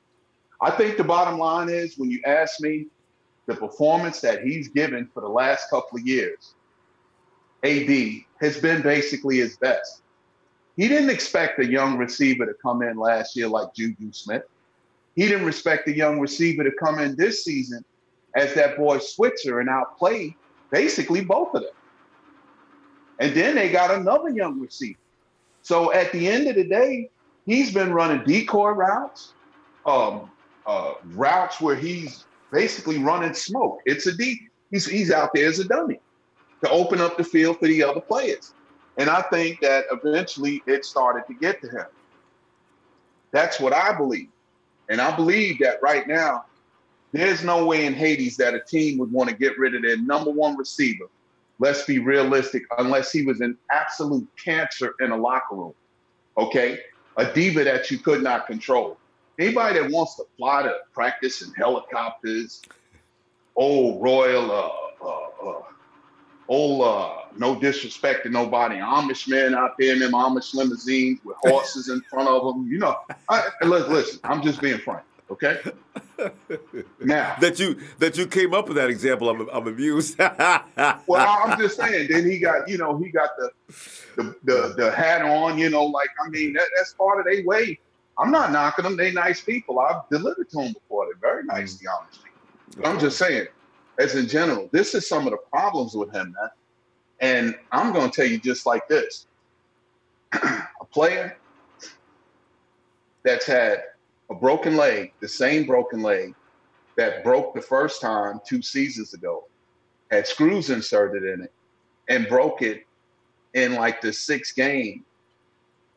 I think the bottom line is, when you ask me, the performance that he's given for the last couple of years, AD, has been basically his best. He didn't expect a young receiver to come in last year like Juju Smith. He didn't expect a young receiver to come in this season as that boy Switzer and outplay basically both of them. And then they got another young receiver. So at the end of the day, he's been running decoy routes, routes where he's basically running smoke. He's out there as a dummy to open up the field for the other players. And I think that eventually it started to get to him. That's what I believe. And I believe that right now, there's no way in Hades that a team would want to get rid of their number 1 receiver. Let's be realistic, unless he was an absolute cancer in a locker room, okay? A diva that you could not control. Anybody that wants to fly to practice in helicopters, no disrespect to nobody, Amish men out there in them Amish limousines with horses in front of them. Listen, I'm just being frank, okay? Now that you came up with that example, I'm amused. well, I'm just saying. Then he got the hat on. Like I mean that's part of their way. I'm not knocking them. They nice people. I've delivered to them before. They're very nice, to be honest with you. But I'm just saying, as in general, this is some of the problems with him, man. And I'm going to tell you just like this. A player that's had a broken leg, the same broken leg that broke the first time 2 seasons ago, had screws inserted in it, and broke it in like the 6th game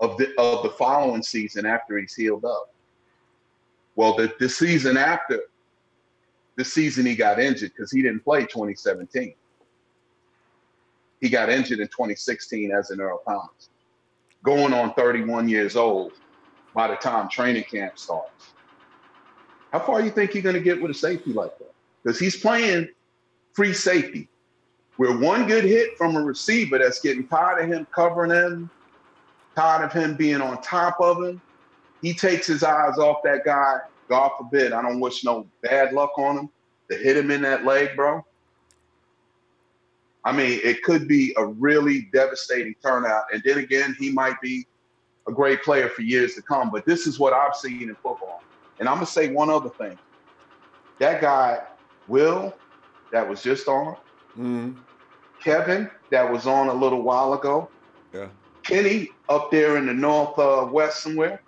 of the following season after he's healed up. Well, the season after, the season he got injured because he didn't play 2017. He got injured in 2016 as an Earl Thomas, going on 31 years old by the time training camp starts. How far do you think you're going to get with a safety like that? Because he's playing free safety, where one good hit from a receiver that's getting tired of him covering him, tired of him being on top of him, he takes his eyes off that guy. God forbid, I don't wish no bad luck on him, to hit him in that leg, bro. I mean, it could be a really devastating turnout. And then again, he might be a great player for years to come. But this is what I've seen in football. And I'm going to say one other thing. That guy, Will, that was just on, Kevin, that was on a little while ago, Kenny up there in the northwest somewhere,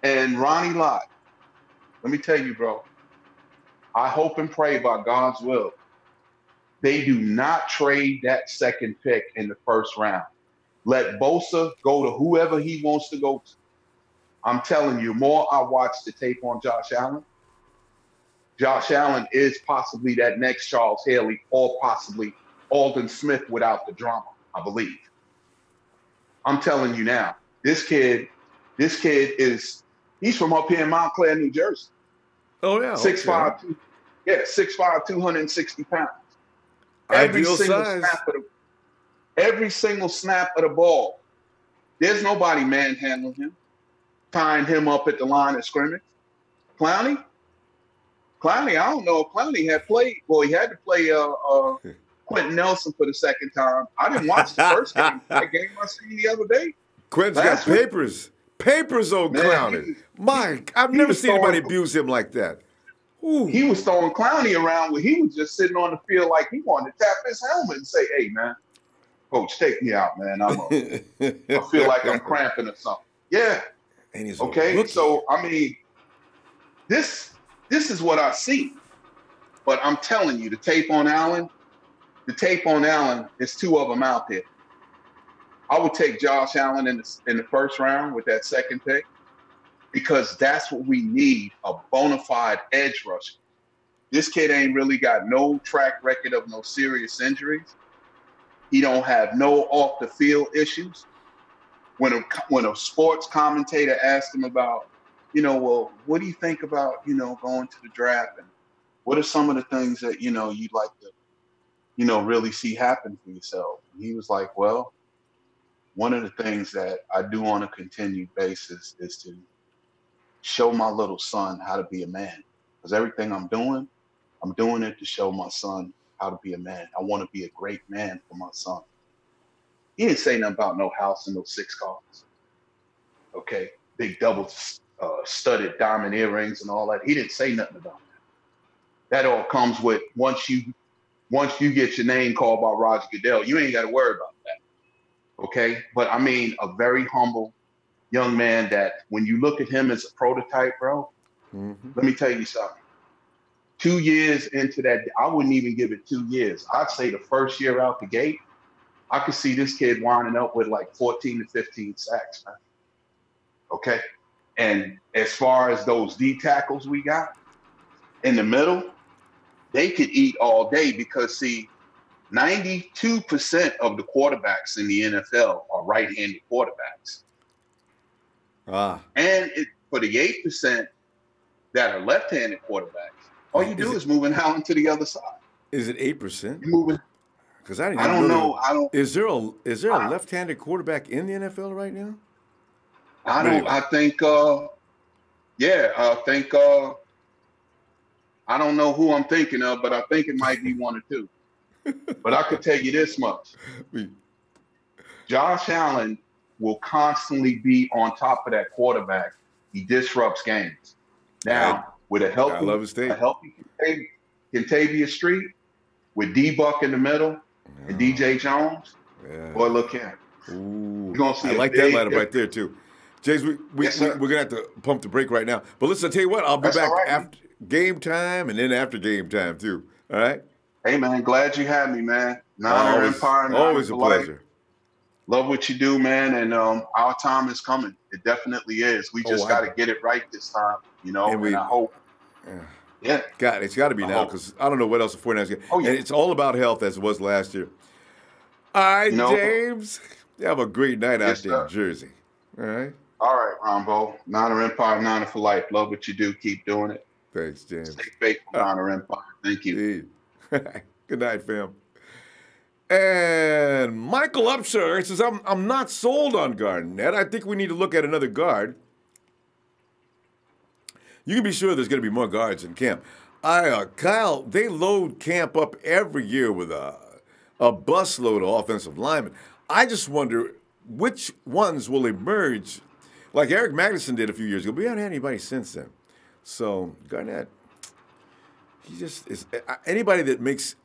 and Ronnie Lott. Let me tell you, bro, I hope and pray by God's will, they do not trade that second pick in the first round. Let Bosa go to whoever he wants to go to. I'm telling you, more I watch the tape on Josh Allen is possibly that next Charles Haley or possibly Aldon Smith without the drama, I believe. I'm telling you now, this kid is, he's from up here in Montclair, New Jersey. Oh, yeah. 6'5", 6'5", 260 pounds. Ideal size. Every single snap of the ball, there's nobody manhandling him, tying him up at the line of scrimmage. Clowney, I don't know if Clowney had played. Well, he had to play Quentin Nelson for the second time. I didn't watch the first game. That game I seen the other day. Quentin's got papers. Papers on Clowney. Mike, I've never seen anybody abuse him like that. Ooh. He was throwing Clowney around where he was just sitting on the field like he wanted to tap his helmet and say, "Hey, man, coach, take me out, man. I feel like I'm cramping or something." Yeah. And he's okay. So, I mean, this is what I see. But I'm telling you, the tape on Allen is 2 of them out there. I would take Josh Allen in the first round with that second pick, because that's what we need, a bona fide edge rusher. This kid ain't really got no track record of no serious injuries. He don't have no off the field issues. When a sports commentator asked him about, well, what do you think about, going to the draft, and what are some of the things that, you'd like to, really see happen for yourself? And he was like, well, one of the things that I do on a continued basis is to show my little son how to be a man. Because everything I'm doing it to show my son how to be a man. I want to be a great man for my son. He didn't say nothing about no house and no 6 cars. Okay, big double studded diamond earrings and all that. He didn't say nothing about that. That all comes with once you get your name called by Roger Goodell, you ain't got to worry about that. Okay, but I mean, a very humble young man that when you look at him as a prototype, bro, let me tell you something. 2 years into that, I wouldn't even give it 2 years. I'd say the first year out the gate, I could see this kid winding up with like 14 to 15 sacks, man. Okay? And as far as those D tackles we got in the middle, they could eat all day because, see, 92% of the quarterbacks in the NFL are right-handed quarterbacks. And for the 8% that are left-handed quarterbacks, all you do is move Allen to the other side. Is it 8%? You're moving. Because I don't know. Is there a left-handed quarterback in the NFL right now? I think I don't know who I'm thinking of, but I think it might be one or two. But I could tell you this much. Josh Allen will constantly be on top of that quarterback. He disrupts games. Now, with a healthy Kentavious Street, with D-Buck in the middle and DJ Jones, boy, look here. Ooh, I like that lineup right there, too. James, we're going to have to pump the break right now. But listen, I'll tell you what, I'll be back after game time and then after game time, too. All right? Hey, man, glad you had me, man. Niner Empire. Always a pleasure. Love what you do, man, and our time is coming. It definitely is. We just got to get it right this time, and I hope. God, it's got to be now because I don't know what else the 49ers get. And it's all about health as it was last year. All right, James. You have a great night out there in Jersey. All right? All right, Ronbo. Niner Empire, Niner for life. Love what you do. Keep doing it. Thanks, James. Stay faithful, Niner Empire. Thank you. Good night, fam. And Michael Upshur says, I'm not sold on Garnett. I think we need to look at another guard. You can be sure there's going to be more guards in camp. Kyle, they load camp up every year with a busload of offensive linemen. I just wonder which ones will emerge, like Eric Magnuson did a few years ago. We haven't had anybody since then. So Garnett, he just is. Anybody that makes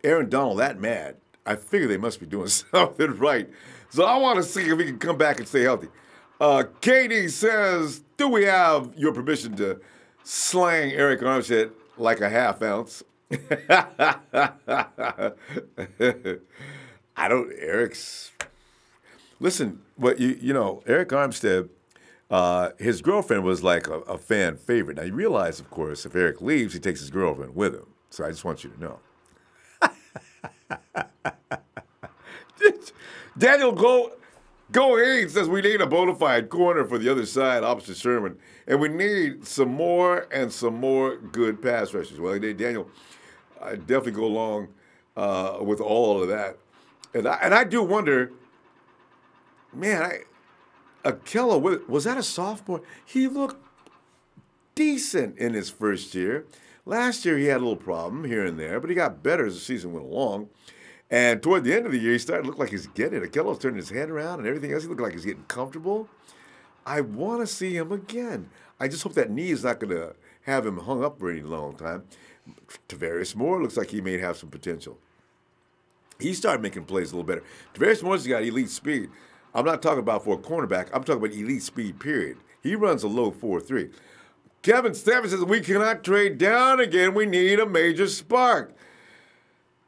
Aaron Donald that mad, I figure they must be doing something right. So I want to see if he can come back and stay healthy. Katie says, do we have your permission to slang Eric Armstead like a half ounce? Listen, Eric Armstead, his girlfriend was like a fan favorite. Now, you realize, of course, if Eric leaves, he takes his girlfriend with him. So I just want you to know. Daniel Haynes says we need a bona fide corner for the other side opposite Sherman, and we need some more good pass rushers. Well, Daniel, I definitely go along with all of that, and I do wonder, man, Akella, was that a sophomore? He looked decent in his first year. Last year he had a little problem here and there, but he got better as the season went along. And toward the end of the year, he started to look like he's getting it. Akello's turning his head around and everything else. He looked like he's getting comfortable. I want to see him again. I just hope that knee is not going to have him hung up for any long time. Tavarius Moore looks like he may have some potential. He started making plays a little better. Tavarius Moore's got elite speed. I'm not talking about for a cornerback. I'm talking about elite speed, period. He runs a low 4.3. Kevin Stafford says, we cannot trade down again. We need a major spark.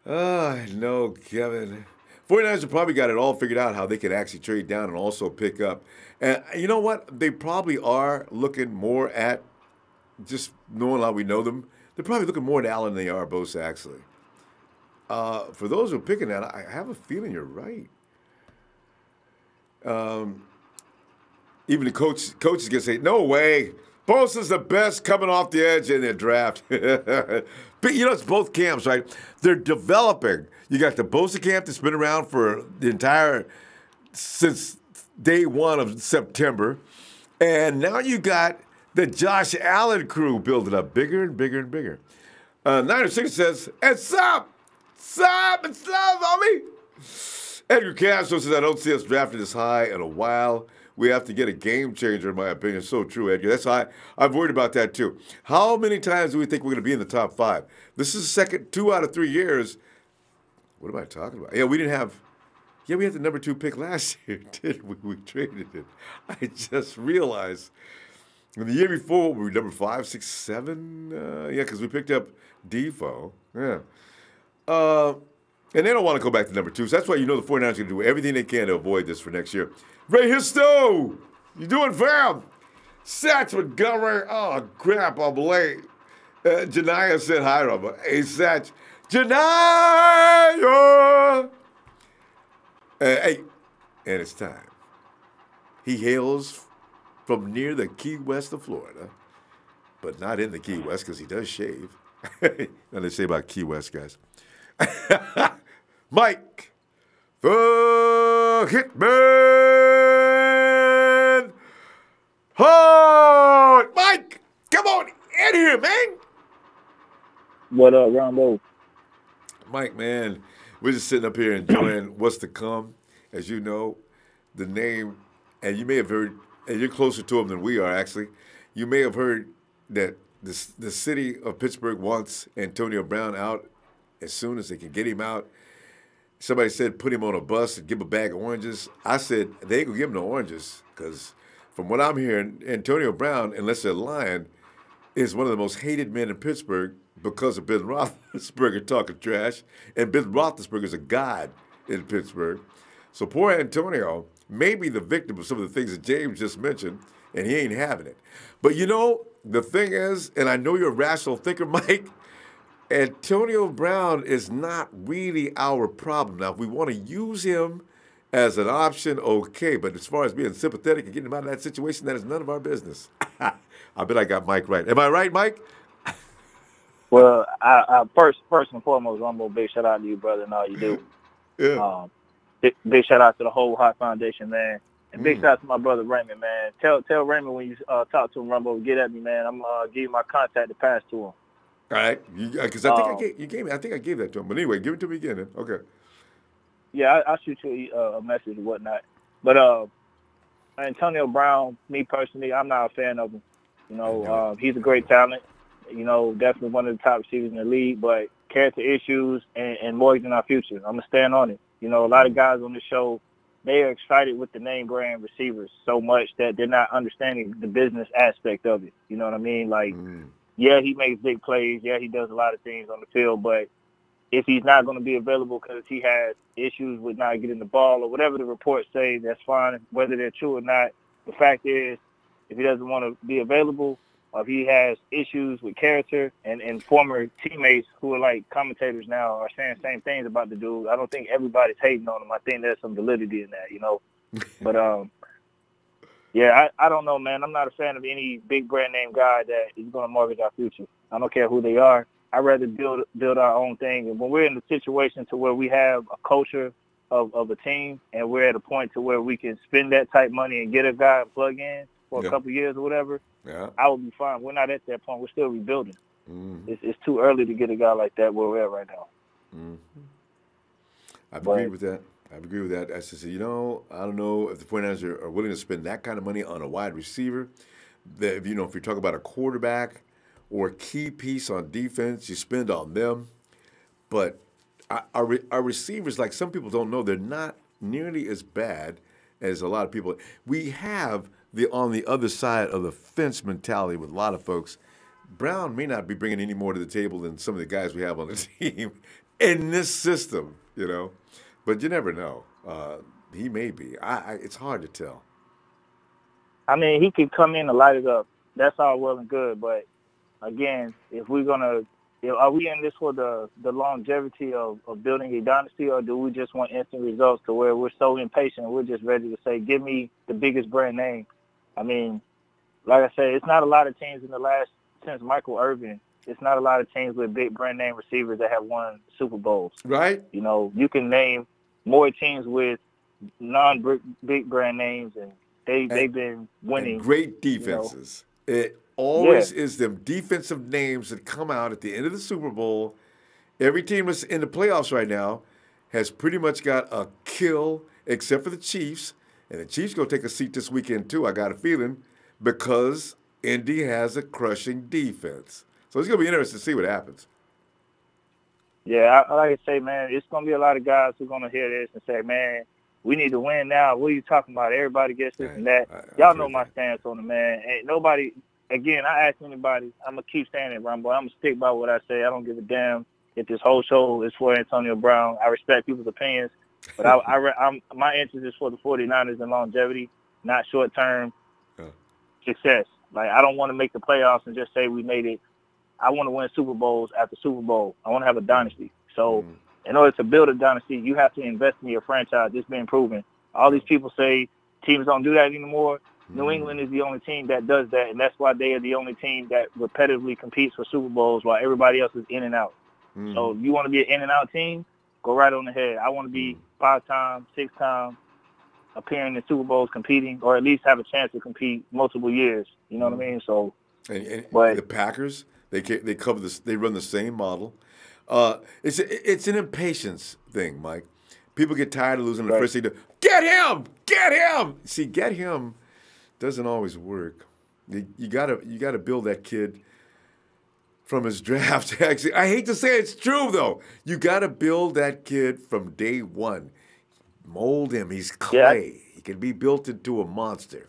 No, Kevin. 49ers have probably got it all figured out how they could actually trade down and also pick up. And you know what? They probably are looking more at, just knowing how we know them, they're probably looking more at Allen than they are Bosa, actually. For those who are picking that, I have a feeling you're right. Even the coaches can say, no way. Bosa's the best coming off the edge in their draft. But, it's both camps, right? They're developing. You got the Bosa camp that's been around for since day one of September. And now you got the Josh Allen crew building up bigger and bigger and bigger. 96 says, it's up, homie. Edgar Castro says, I don't see us drafting this high in a while. We have to get a game changer, in my opinion. So true, Edgar. That's high. I've worried about that, too. How many times do we think we're going to be in the top 5? This is the second 2 out of 3 years. What am I talking about? Yeah, we had the number 2 pick last year, didn't we? We traded it. I just realized. And the year before, we were number 5, 6, 7. Because we picked up Defoe. Yeah. And they don't want to go back to number 2. So that's why the 49ers are going to do everything they can to avoid this for next year. Ray Histo, you doing, fam? Satch Montgomery. Oh, crap, I'm late. Janiyah said hi, Robert. Hey, Satch. Janiyah! Hey, and it's time. He hails from near the Key West of Florida, but not in the Key West because he does shave. Nothing to say about Key West, guys. Mike, the Hitman Hard. Mike, come on in here, man. What up, Ronbo? Mike, man, we're just sitting up here enjoying what's to come. As you know, the name, and you may have heard, and you're closer to him than we are, actually. You may have heard that the city of Pittsburgh wants Antonio Brown out as soon as they can get him out. Somebody said put him on a bus and give him a bag of oranges. I said they ain't gonna give him no oranges because from what I'm hearing, Antonio Brown, unless they're lying, is one of the most hated men in Pittsburgh because of Ben Roethlisberger talking trash, and Ben Roethlisberger's a god in Pittsburgh. So poor Antonio may be the victim of some of the things that James just mentioned, and he ain't having it. But you know, the thing is, and I know you're a rational thinker, Mike, Antonio Brown is not really our problem. Now, if we want to use him as an option, okay. But as far as being sympathetic and getting him out of that situation, that is none of our business. I bet I got Mike right. Am I right, Mike? Well, I first and foremost, Ronbo, big shout out to you, brother, and all you do. Yeah. Big shout out to the whole Hot Foundation, man. And big shout out to my brother Raymond, man. Tell Raymond when you talk to him, Ronbo, get at me, man. I'm give you my contact to pass to him. All right, because I think I think I gave that to him. But anyway, give it to me again. Then. Okay. Yeah, I'll shoot you a message or whatnot. But Antonio Brown, me personally, I'm not a fan of him. You know, he's a great talent. You know, definitely one of the top receivers in the league. But character issues and mortgaging our future. I'm gonna stand on it. You know, a lot of guys on the show, they are excited with the name brand receivers so much that they're not understanding the business aspect of it. You know what I mean? Like. Yeah, he makes big plays. Yeah, he does a lot of things on the field. But if he's not going to be available because he has issues with not getting the ball or whatever the reports say, that's fine, whether they're true or not. The fact is, if he doesn't want to be available, or if he has issues with character and former teammates who are like commentators now are saying the same things about the dude, I don't think everybody's hating on him. I think there's some validity in that, you know. But, yeah, I don't know, man. I'm not a fan of any big brand name guy that is going to mortgage our future. I don't care who they are. I'd rather build our own thing. And when we're in the situation to where we have a culture of a team and we're at a point to where we can spend that type money and get a guy and plug in for a couple of years or whatever, I would be fine. We're not at that point. We're still rebuilding. It's too early to get a guy like that where we're at right now. I agree with that. I agree with that. I said, you know, I don't know if the 49ers are willing to spend that kind of money on a wide receiver. That, you know, if you talk about a quarterback or a key piece on defense, you spend on them. But our receivers, like some people don't know, they're not nearly as bad as a lot of people. We have on the other side of the fence mentality with a lot of folks. Brown may not be bringing any more to the table than some of the guys we have on the team in this system, you know. But you never know. He may be. It's hard to tell. I mean, he could come in and light it up. That's all well and good. But, again, if we're going to are we in this for the longevity of building a dynasty, or do we just want instant results to where we're so impatient we're just ready to say, give me the biggest brand name? I mean, like I said, it's not a lot of teams since Michael Irvin, it's not a lot of teams with big brand name receivers that have won Super Bowls. Right. You know, you can name more teams with non-big brand names, and they've been winning. And great defenses. You know? It always is them defensive names that come out at the end of the Super Bowl. Every team that's in the playoffs right now has pretty much got a kill, except for the Chiefs. And the Chiefs going to take a seat this weekend, too, I got a feeling, because Indy has a crushing defense. So it's going to be interesting to see what happens. Yeah, I like to say, man, it's going to be a lot of guys who are going to hear this and say, man, we need to win now. What are you talking about? Everybody gets this and that. Y'all know my stance on it, man. Ain't nobody, again, I ask anybody, I'm going to keep saying it, Ronbo. I'm going to stick by what I say. I don't give a damn if this whole show is for Antonio Brown. I respect people's opinions, but my interest is for the 49ers and longevity, not short-term success. Like, I don't want to make the playoffs and just say we made it. I want to win Super Bowls after Super Bowl. I want to have a dynasty. So in order to build a dynasty, you have to invest in your franchise. It's been proven. All these people say teams don't do that anymore. New England is the only team that does that, and that's why they are the only team that repetitively competes for Super Bowls while everybody else is in and out. So if you want to be an in and out team, go right on ahead. I want to be 5-time, 6-time, appearing in Super Bowls, competing, or at least have a chance to compete multiple years. You know what I mean? So, but the They cover this. They run the same model. It's an impatience thing, Mike. People get tired of losing the first thing. Get him! Get him! See, get him doesn't always work. You gotta build that kid from his draft. Actually, I hate to say it's true though. You gotta build that kid from day one. Mold him. He's clay. Yeah. He can be built into a monster.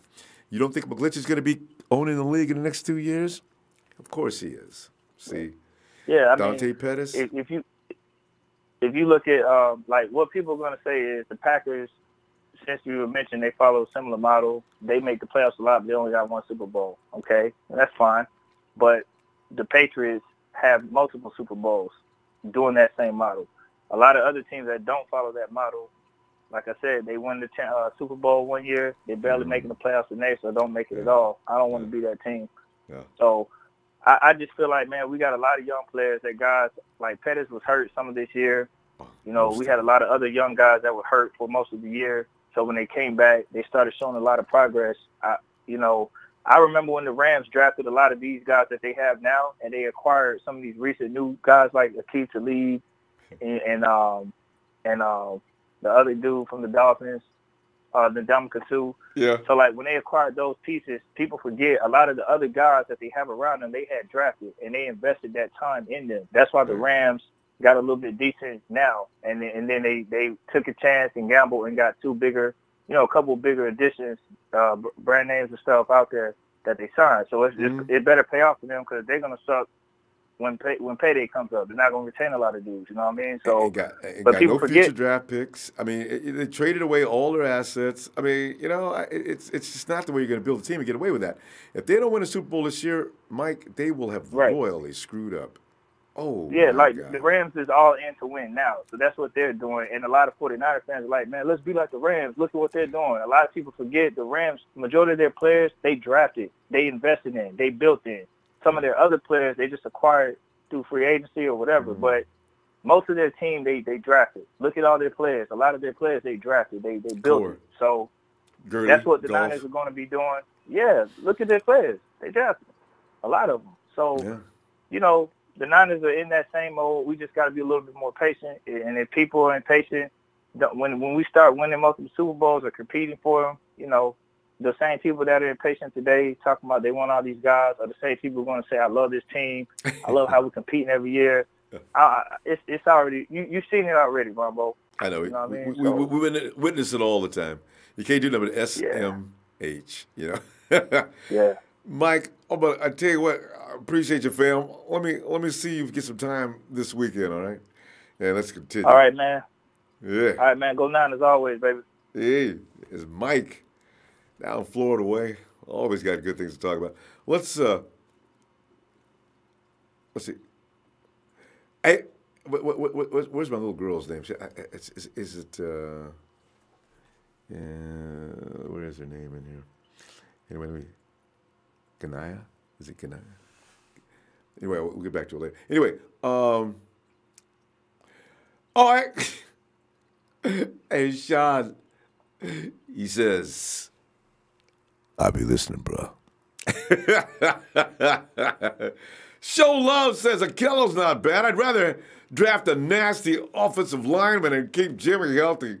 You don't think McGlinchey is going to be owning the league in the next 2 years? Of course he is. See? Yeah, I Dante mean, Pettis? If you look at, like, what people are going to say is the Packers, since you mentioned they follow a similar model, they make the playoffs a lot, but they only got one Super Bowl, okay? And that's fine. But the Patriots have multiple Super Bowls doing that same model. A lot of other teams that don't follow that model, like I said, they won the Super Bowl one year. They're barely making the playoffs the next, or don't make it at all. I don't want to be that team. Yeah. So I just feel like, man, we got a lot of young players that guys, like Pettis was hurt some of this year. You know, we had a lot of other young guys that were hurt for most of the year. So when they came back, they started showing a lot of progress. I remember when the Rams drafted a lot of these guys that they have now, and they acquired some of these recent new guys like Akeem Talib and the other dude from the Dolphins, the Ndamukong Suh. Yeah. So, like, when they acquired those pieces, people forget a lot of the other guys that they have around them, they had drafted, and they invested that time in them. That's why the Rams got a little bit decent now. And then they took a chance and gambled and got a couple bigger additions, brand names and stuff out there that they signed. So it better pay off for them because they're going to suck when payday comes up. They're not going to retain a lot of dudes, you know what I mean? So, but people forget future draft picks. I mean, they traded away all their assets. I mean, it's just not the way you're going to build a team and get away with that. If they don't win a Super Bowl this year, Mike, they will have royally screwed up. Oh, yeah, like God. The Rams is all in to win now. So that's what they're doing. And a lot of 49er fans are like, man, let's be like the Rams. Look at what they're doing. A lot of people forget the Rams, majority of their players, they drafted, they invested in, they built in. Some of their other players, they just acquired through free agency or whatever. But most of their team, they drafted. Look at all their players. A lot of their players, they drafted. They built it. So that's what the Niners are going to be doing. Yeah, look at their players. They drafted a lot of them. So, the Niners are in that same mode. We just got to be a little bit more patient. And if people are impatient, when we start winning multiple Super Bowls or competing for them, the same people that are impatient today talking about they want all these guys are the same people who are going to say, I love this team. I love how we're competing every year. It's already – you've seen it already, Ronbo. I know. You know what I mean? We witness it all the time. You can't do nothing but SMH, Yeah. Mike, but I tell you what, I appreciate your fam. Let me see you get some time this weekend, all right? Yeah, let's continue. All right, man. Yeah. All right, man. Go Niners always, baby. Hey, it's Mike down Florida way. Always got good things to talk about. Let's see. Hey, where's my little girl's name? Is it? Where is her name in here? Anyway, Kanaya? Is it Kanaya? Anyway, we'll get back to it later. Anyway, all right. Hey, Sean, he says, I'll be listening, bro. Show love says Akello's not bad. I'd rather draft a nasty offensive lineman and keep Jimmy healthy.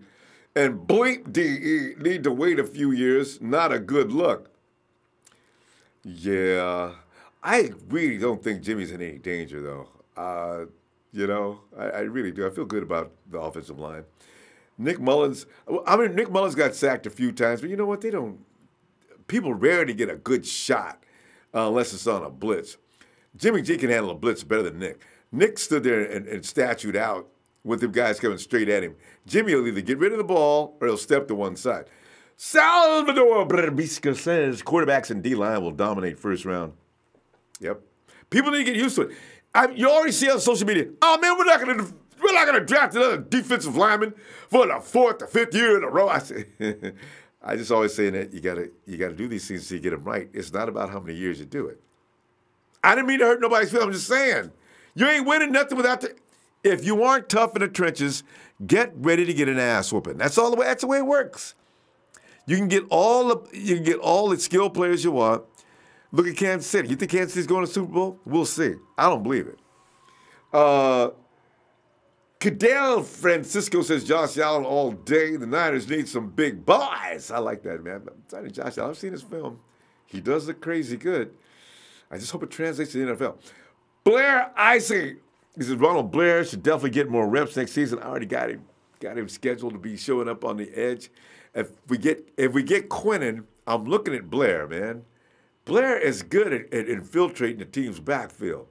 And bleep DE need to wait a few years. Not a good look. Yeah, I really don't think Jimmy's in any danger, though. I really do. I feel good about the offensive line. Nick Mullins got sacked a few times, but you know what? People rarely get a good shot unless it's on a blitz. Jimmy G can handle a blitz better than Nick. Nick stood there and statued out with the guys coming straight at him. Jimmy will either get rid of the ball or he'll step to one side. Salvador Brerbisca says quarterbacks and D-line will dominate first round. Yep. People need to get used to it. You already see on social media, oh, man, we're not going to draft another defensive lineman for the fourth or fifth year in a row. I just always say that you gotta do these things so you get them right. It's not about how many years you do it. I didn't mean to hurt nobody's feelings. I'm just saying, you ain't winning nothing without if you aren't tough in the trenches, get ready to get an ass whooping. That's the way it works. You can get all the skilled players you want. Look at Kansas City. You think Kansas City's going to the Super Bowl? We'll see. I don't believe it. Cadell Francisco says Josh Allen all day. The Niners need some big boys. I like that, man. I'm telling you, Josh Allen, I've seen his film. He does look crazy good. I just hope it translates to the NFL. Blair Isaac. He says Ronald Blair should definitely get more reps next season. I already got him scheduled to be showing up on the edge. If we get Quinnen, I'm looking at Blair, man. Blair is good at infiltrating the team's backfield.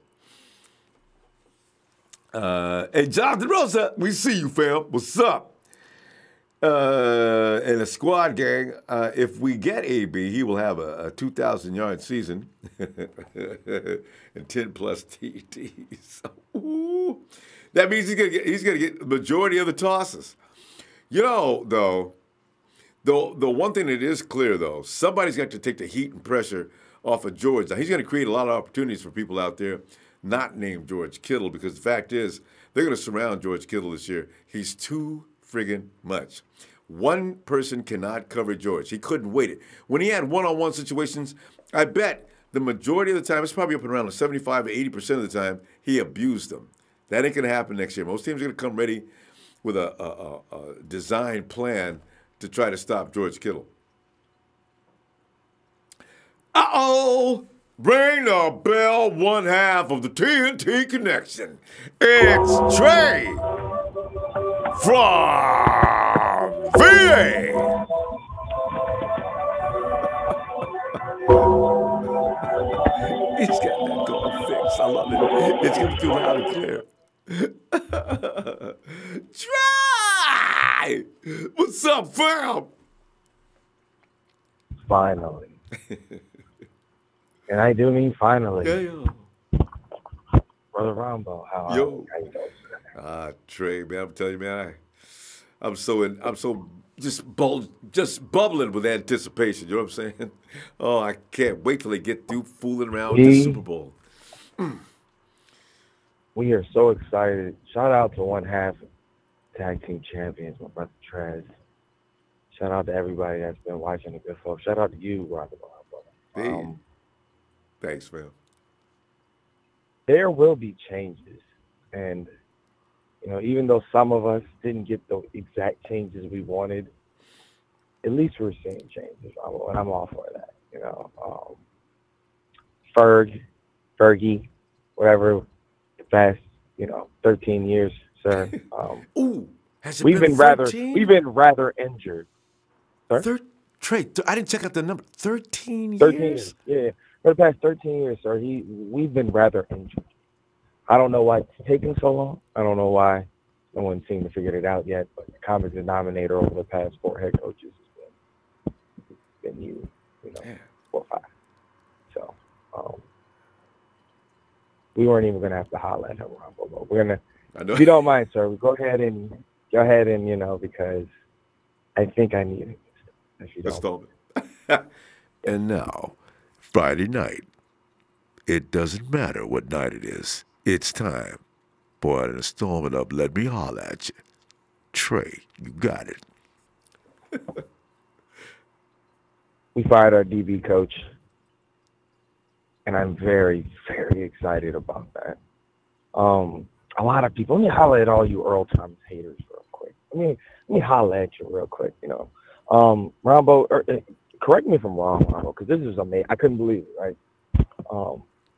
And Jonathan Rosa, we see you, fam. What's up? And the squad gang, if we get AB, he will have a 2,000-yard season and 10-plus TDs. Ooh. That means he's gonna get the majority of the tosses. You know, though, the one thing that is clear, though, somebody's got to take the heat and pressure off of George. Now, he's going to create a lot of opportunities for people out there not named George Kittle, because the fact is they're going to surround George Kittle this year. He's too friggin' much. One person cannot cover George. He couldn't wait it. When he had one-on-one situations, I bet the majority of the time, it's probably up and around 75 to 80% of the time, he abused them. That ain't going to happen next year. Most teams are going to come ready with a design plan to try to stop George Kittle. Uh-oh! Ring the bell, one half of the TNT Connection. It's Trey from VA. He's got that going fixed. I love it. It's going to be loud and clear. Trey! What's up, fam? Finally. And I do mean finally. Yeah. Brother Ronbo, how are you? Trey, man, I'm telling you, man, I'm so just bubbling with anticipation. You know what I'm saying? Oh, I can't wait till they get through fooling around with the Super Bowl. We are so excited. Shout out to one half tag team champions, my brother Trez. Shout out to everybody that's been watching the good folks. Shout out to you, Robert. Thanks, man. There will be changes, and even though some of us didn't get the exact changes we wanted, at least we're seeing changes, and I'm all for that. Fergie, whatever, the past 13 years, sir. Ooh, has it we've been been rather injured. Trey, I didn't check out the number. 13 years? 13 years, yeah. For the past 13 years, sir, we've been rather injured. I don't know why it's taking so long. I don't know why no one seemed to figure it out yet. But the common denominator over the past 4 head coaches has been you, 4 or 5. So we weren't even gonna have to holler at him, Ronbo. We're gonna, if you don't mind, sir, go ahead and because I think I need it. If you don't. And now, Friday night. It doesn't matter what night it is. It's time for an installment of Let Me Holler at You. Trey, you got it. We fired our DB coach, and I'm very, very excited about that. A lot of people, let me holler at all you Earl Thomas haters real quick. Let me holler at you real quick, Ronbo, correct me if I'm wrong, Ronbo, because this is amazing. I couldn't believe it, right?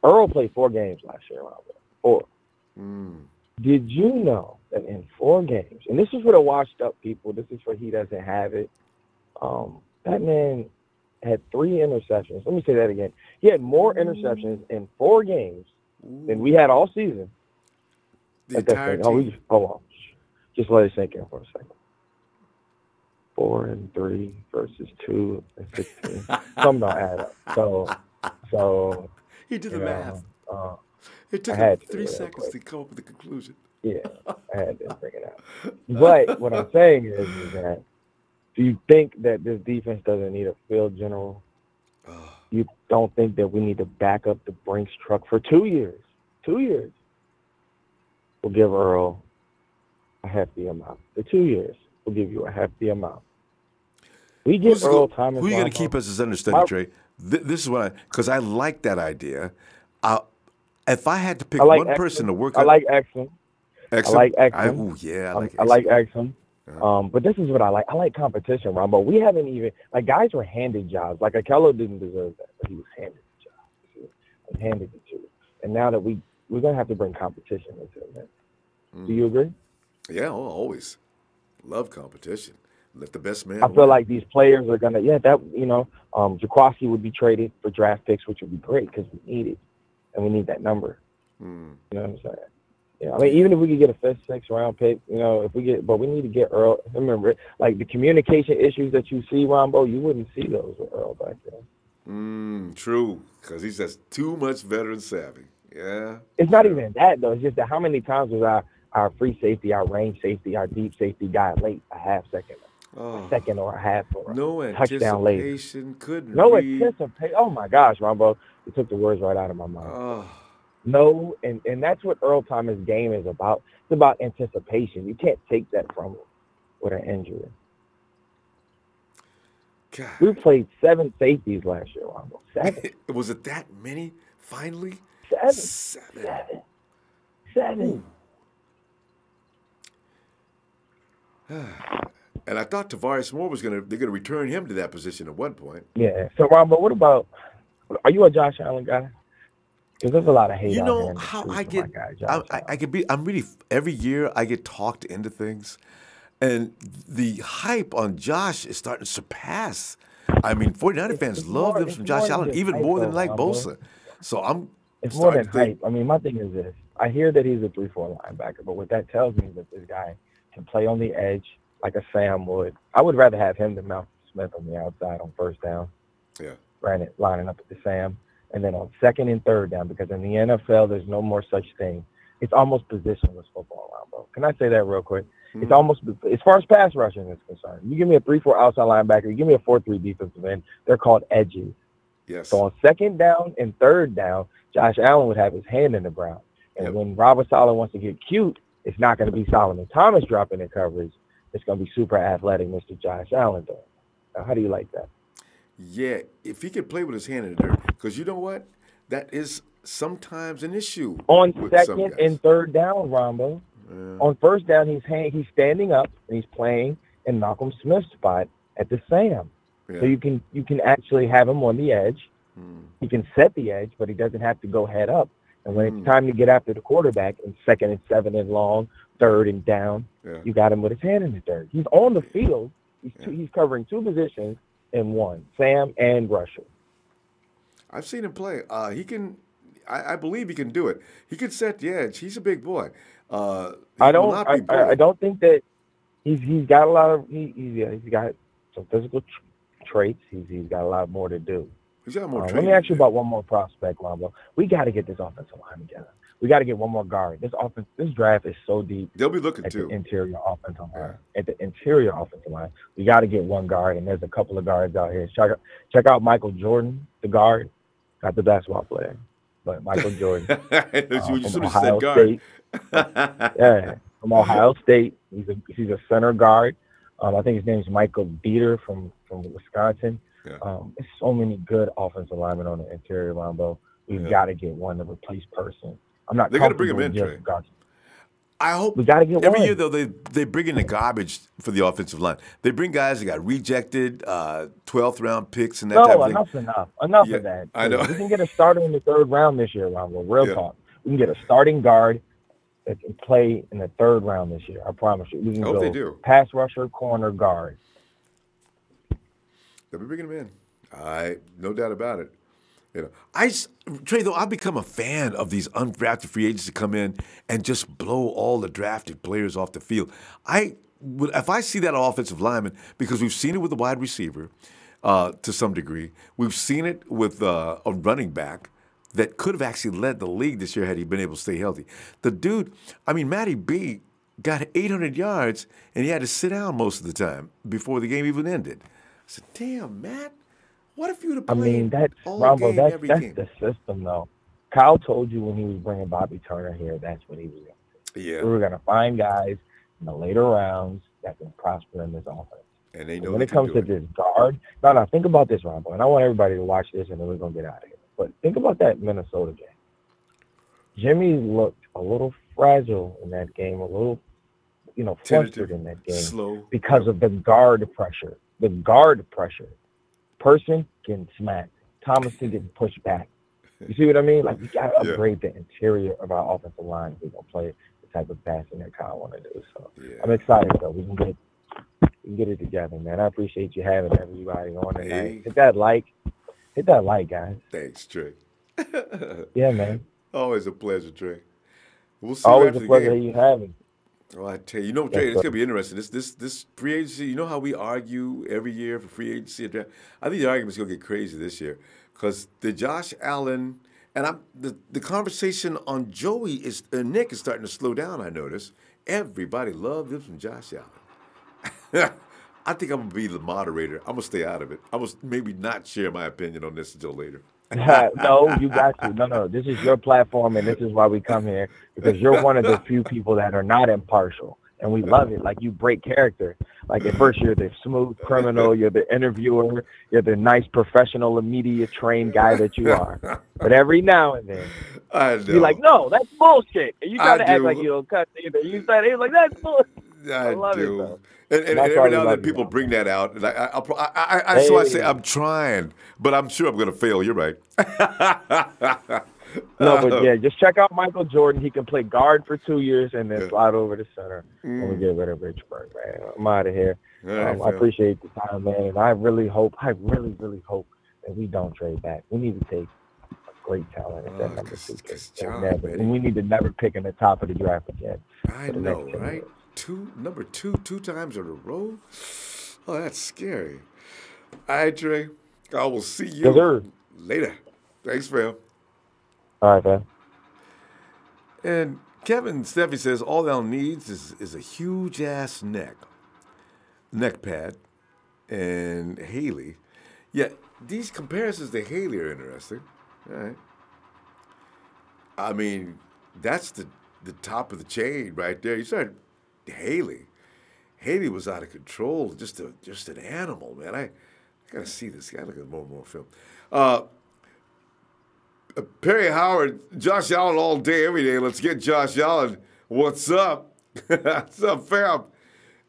Earl played 4 games last year, Ronbo. 4. Did you know that in 4 games, and this is for the washed up people, this is for he doesn't have it, that man had 3 interceptions. Let me say that again. He had more interceptions in 4 games than we had all season. The entire team. Hold on. Just let it sink in for a second. 4 and 3 versus 2 and 16. Some don't add up. So he did the math. It took him 3 seconds to come up with the conclusion. Yeah, I had to bring it out. But what I'm saying is that, do you think that this defense doesn't need a field general? You don't think that we need to back up the Brinks truck for 2 years? 2 years. We'll give Earl a hefty amount. For 2 years, we'll give you a hefty amount. We give Earl Thomas. Who are you going to keep as his understudy, Trey? This is what because I like that idea. If I had to pick like one person to work I on, like Exum. Exum? I like Exum. Oh yeah, I like Exum. But this is what I like. I like competition, Rombo. We haven't even guys were handed jobs. Like Akello didn't deserve that, but he was handed the job. He was handed it to. And now that we're gonna have to bring competition into it. Do you agree? Yeah, always love competition. Let the best man. I feel like these players are gonna. Jaquaski would be traded for draft picks, which would be great because we need it, and we need that number. You know what I'm saying? Yeah, I mean, even if we could get a 5th, 6th round pick, but we need to get Earl. Remember, like the communication issues that you see, Rombo, you wouldn't see those with Earl back then. True, because he's just too much veteran savvy. Yeah. It's not even that though. It's just that how many times was our free safety, our range safety, our deep safety guy late a half second, a second or a half, or a touchdown late. Anticipation. Oh my gosh, Rombo, you took the words right out of my mouth. No, and that's what Earl Thomas' game is about. It's about anticipation. You can't take that from him with an injury. God. We played 7 safeties last year, Ronbo. 7. Was it that many? Finally, 7. 7. And I thought Tavares Moore they're gonna return him to that position at one point. Yeah. So Ronbo, what about? Are you a Josh Allen guy? Because there's a lot of hate. You know out how I get? I could be. I'm really every year I get talked into things, and the hype on Josh is starting to surpass. I mean, 49er fans love them from Josh Allen even more than like Bosa. So It's more than hype. I mean, my thing is this: I hear that he's a 3-4 linebacker, but what that tells me is that this guy can play on the edge like a Sam would. I would rather have him than Malcolm Smith on the outside on first down. Yeah. Lining up at the Sam. And then on second and third down, because in the NFL, there's no more such thing. It's almost positionless football, Ronbo. Can I say that real quick? It's almost, as far as pass rushing is concerned, you give me a 3-4 outside linebacker, you give me a 4-3 defensive end, they're called edges. Yes. So on second down and third down, Josh Allen would have his hand in the ground. And when Robert Saleh wants to get cute, it's not going to be Solomon Thomas dropping in coverage. It's going to be super athletic Mr. Josh Allen doing. Now, how do you like that? Yeah, if he could play with his hand in the dirt, because you know what? That is sometimes an issue. On second and third down, Ronbo. On first down, he's standing up and he's playing in Malcolm Smith's spot at the Sam. Yeah. So you can actually have him on the edge. He can set the edge, but he doesn't have to go head up. And when it's time to get after the quarterback in 2nd and 7 and long, 3rd and down, you got him with his hand in the dirt. He's on the field. He's covering 2 positions in 1, Sam and rusher. I've seen him play. He can. I believe he can do it. He can set the edge. He's a big boy. I don't think that he's got a lot of he's got some physical traits. He's got a lot more to do. He's got more. Let me ask you about one more prospect, Ronbo. We got to get this offensive line together. We got to get one more guard. This draft is so deep. They'll be looking at too. The interior offensive line. At the interior offensive line, we got to get one guard, and there's a couple of guards out here. Check out Michael Jordan, the guard, not the basketball player, but Michael Jordan. From Ohio State. From Ohio State. He's a center guard. I think his name is Michael Beater from Wisconsin. Yeah. There's so many good offensive linemen on the interior, Ronbo. We've got to get one to replace Person. I'm not. They're going to bring him in, Trey. I hope we got to get every one. year though they bring in the garbage for the offensive line. They bring guys that got rejected, 12th round picks and that type of thing. Enough's enough. Enough of that. I know. We can get a starter in the 3rd round this year, Ronbo. Real talk. We can get a starting guard that can play in the 3rd round this year. I promise you. We can hope they do. Pass rusher, corner, guard. They'll be bringing him in. No doubt about it. Trey, though, I've become a fan of these undrafted free agents to come in and just blow all the drafted players off the field. If I see that offensive lineman, because we've seen it with the wide receiver to some degree, we've seen it with a running back that could have actually led the league this year had he been able to stay healthy. The dude, Matty B got 800 yards and he had to sit down most of the time before the game even ended. I said, "Damn, Matt. What if you would have played that's the system, though. Kyle told you when he was bringing Bobby Turner here, that's what he was going to do. Yeah. We were going to find guys in the later rounds that can prosper in this offense. And they know when it comes to this guard, no, think about this, Ronbo, and I want everybody to watch this, and then we're going to get out of here. But think about that Minnesota game. Jimmy looked a little fragile in that game, a little, flustered in that game. Slow. Because of the guard pressure. The guard pressure. Person getting smacked. Thomason getting pushed back. You see what I mean? Like, we got to upgrade the interior of our offensive line if we're going to play the type of passing that Kyle want to do. So I'm excited, though. We can get it together, man. I appreciate you having everybody on tonight. Hey. Hit that like, guys. Thanks, Trey. Yeah, man. Always a pleasure, Trey. We'll see. Always a pleasure you having. Oh, I tell you, Trey, it's gonna be interesting. This free agency. You know how we argue every year for free agency and draft? I think the argument's gonna get crazy this year because the Josh Allen and the conversation on Joey Nick is starting to slow down. I notice everybody loves him from Josh Allen. I think I'm gonna be the moderator. I'm gonna stay out of it. I must maybe not share my opinion on this until later. No, you got to. No. This is your platform, and this is why we come here, because you're one of the few people that are not impartial, and we love it. Like, you break character. Like, at first you're the smooth criminal, you're the interviewer, you're the nice professional, immediate trained guy that you are. But every now and then, you're like, no, that's bullshit. And you try to act like you don't cut either. You start, you're like, that's bullshit. I love it, though. And every now and then people bring that out. And I say I'm trying, but I'm sure I'm going to fail. You're right. No, but yeah, just check out Michael Jordan. He can play guard for 2 years and then slide over to center when we get rid of Richburg, man. I'm out of here. Right, I appreciate the time, man. And I really hope that we don't trade back. We need to take a great talent at that number 2 pick. And we need to never pick in the top of the draft again. I know, right? Number two times in a row? Oh, that's scary. All right, Trey. I will see you later. Thanks, fam. All right, man. And Kevin Steffi says all Al needs is a huge-ass neck pad, and Haley. Yeah, these comparisons to Haley are interesting. All right. I mean, that's the top of the chain right there. You started Haley. Haley was out of control, just an animal, man. I gotta see this guy. Look at more and more film. Perry Howard, Josh Allen all day, every day. Let's get Josh Allen. What's up? What's up, fam?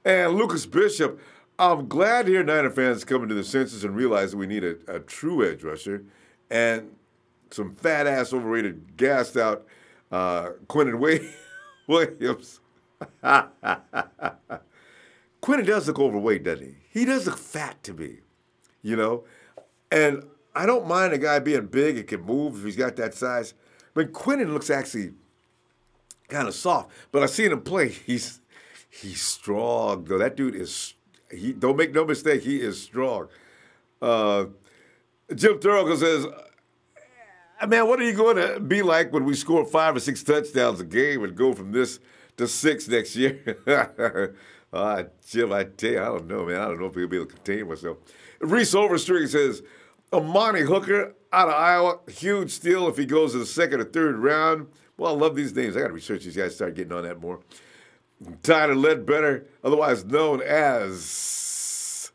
And Lucas Bishop. I'm glad to hear Niner fans coming to the senses and realize that we need a true edge rusher and some fat ass, overrated, gassed out Quentin Williams. Quentin does look overweight, doesn't he? He does look fat to me, And I don't mind a guy being big and can move if he's got that size. But Quentin looks actually kind of soft. But I've seen him play. He's strong, though. That dude is. Don't make no mistake. He is strong. Jim Thorogood says, "Man, what are you going to be like when we score 5 or 6 touchdowns a game and go from this to 6 next year?" Jim, I tell you, I don't know, man. I don't know if we'll be able to contain myself. Reese Overstreet says, Amani Hooker out of Iowa, huge steal if he goes to the 2nd or 3rd round. Well, I love these names. I got to research these guys, start getting on that more. Tyler Ledbetter, otherwise known as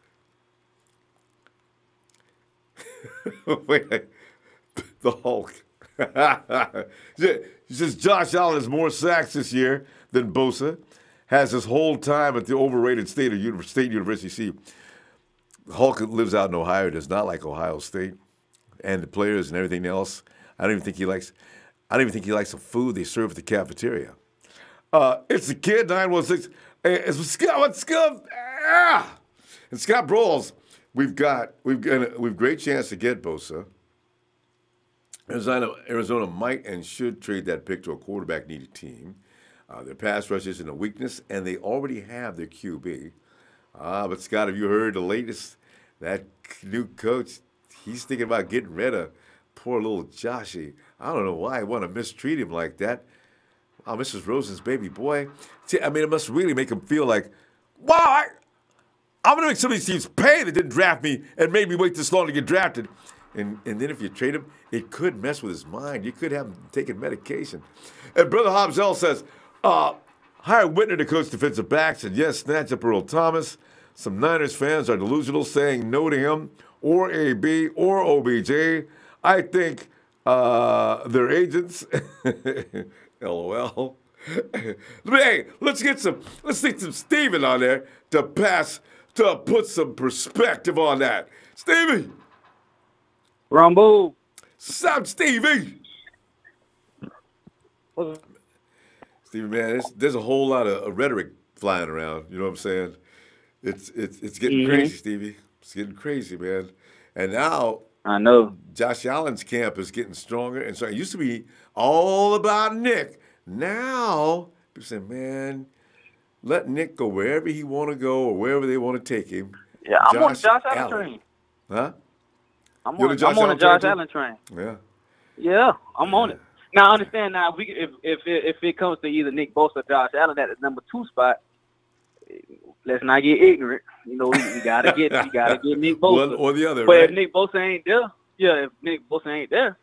the Hulk. He says Josh Allen has more sacks this year than Bosa. Has his whole time at the overrated State University. See, Hulk lives out in Ohio, does not like Ohio State and the players and everything else. I don't even think he likes the food they serve at the cafeteria. It's the kid 916. It's Scott. And Scott Brawls. We've great chance to get Bosa. Arizona might and should trade that pick to a quarterback needed team. Their pass rush isn't a weakness, and they already have their QB. But Scott, have you heard the latest? That new coach, he's thinking about getting rid of poor little Joshy. I don't know why I want to mistreat him like that. Oh, Mrs. Rosen's baby boy. See, I mean, it must really make him feel like, wow, I'm going to make some of these teams pay that didn't draft me and made me wait this long to get drafted. And then if you trade him, it could mess with his mind. You could have him taking medication. And Brother Hobbs L says, hire Whitner to coach defensive backs, and yes, snatch up Earl Thomas. some Niners fans are delusional, saying no to him or AB or OBJ. I think their agents, LOL. Hey, let's get some Steven on there to put some perspective on that. Stevie. Ronbo. Sup, Stevie? Stevie, man, there's a whole lot of rhetoric flying around. You know what I'm saying? It's getting crazy, Stevie. It's getting crazy, man. And now I know Josh Allen's camp is getting stronger. And so it used to be all about Nick. Now people say, man, let Nick go wherever he want to go or wherever they want to take him. Yeah, I'm on the Josh Allen train. Huh? I'm on the Josh Allen train. Yeah. Yeah, I'm on it. Now I understand. Now if it comes to either Nick Bosa or Josh Allen at the number 2 spot, let's not get ignorant. You know, you gotta get Nick Bosa. One or the other. But right? if Nick Bosa ain't there, if Nick Bosa ain't there,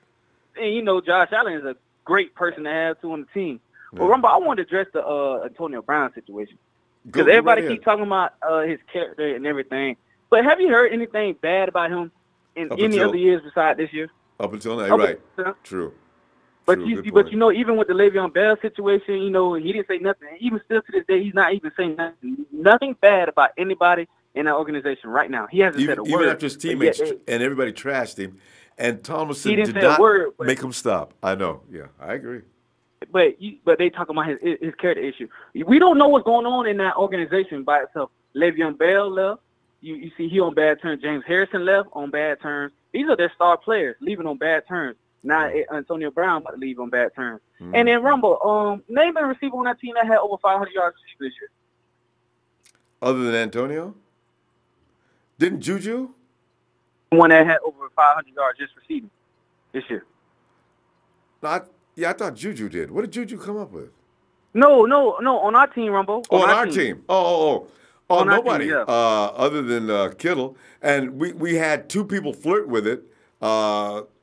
then you know Josh Allen is a great person to have too on the team. Yeah. Well, Rumba, I want to address the Antonio Brown situation because everybody keeps talking about his character and everything. But have you heard anything bad about him in any other years besides this year? Up until now, right? True. But you know, even with the Le'Veon Bell situation, you know, he didn't say nothing. Even still to this day, he's not even saying nothing bad about anybody in that organization right now. He hasn't said a word. Even after his teammates and everybody trashed him, and Tomlinson did not make him stop. I know. Yeah, I agree. But they talk about his character issue. We don't know what's going on in that organization by itself. Le'Veon Bell left. You see he on bad terms. James Harrison left on bad terms. These are their star players leaving on bad terms. Now Antonio Brown about to leave on bad terms. Mm-hmm. And then Rumble, name a receiver on that team that had over 500 yards this year. Other than Antonio? Didn't Juju? One that had over 500 yards just receiving this year. I thought Juju did. What did Juju come up with? No, on our team, Rumble. On our team. Oh, nobody. Team, yeah. Other than Kittle. And we had 2 people flirt with it.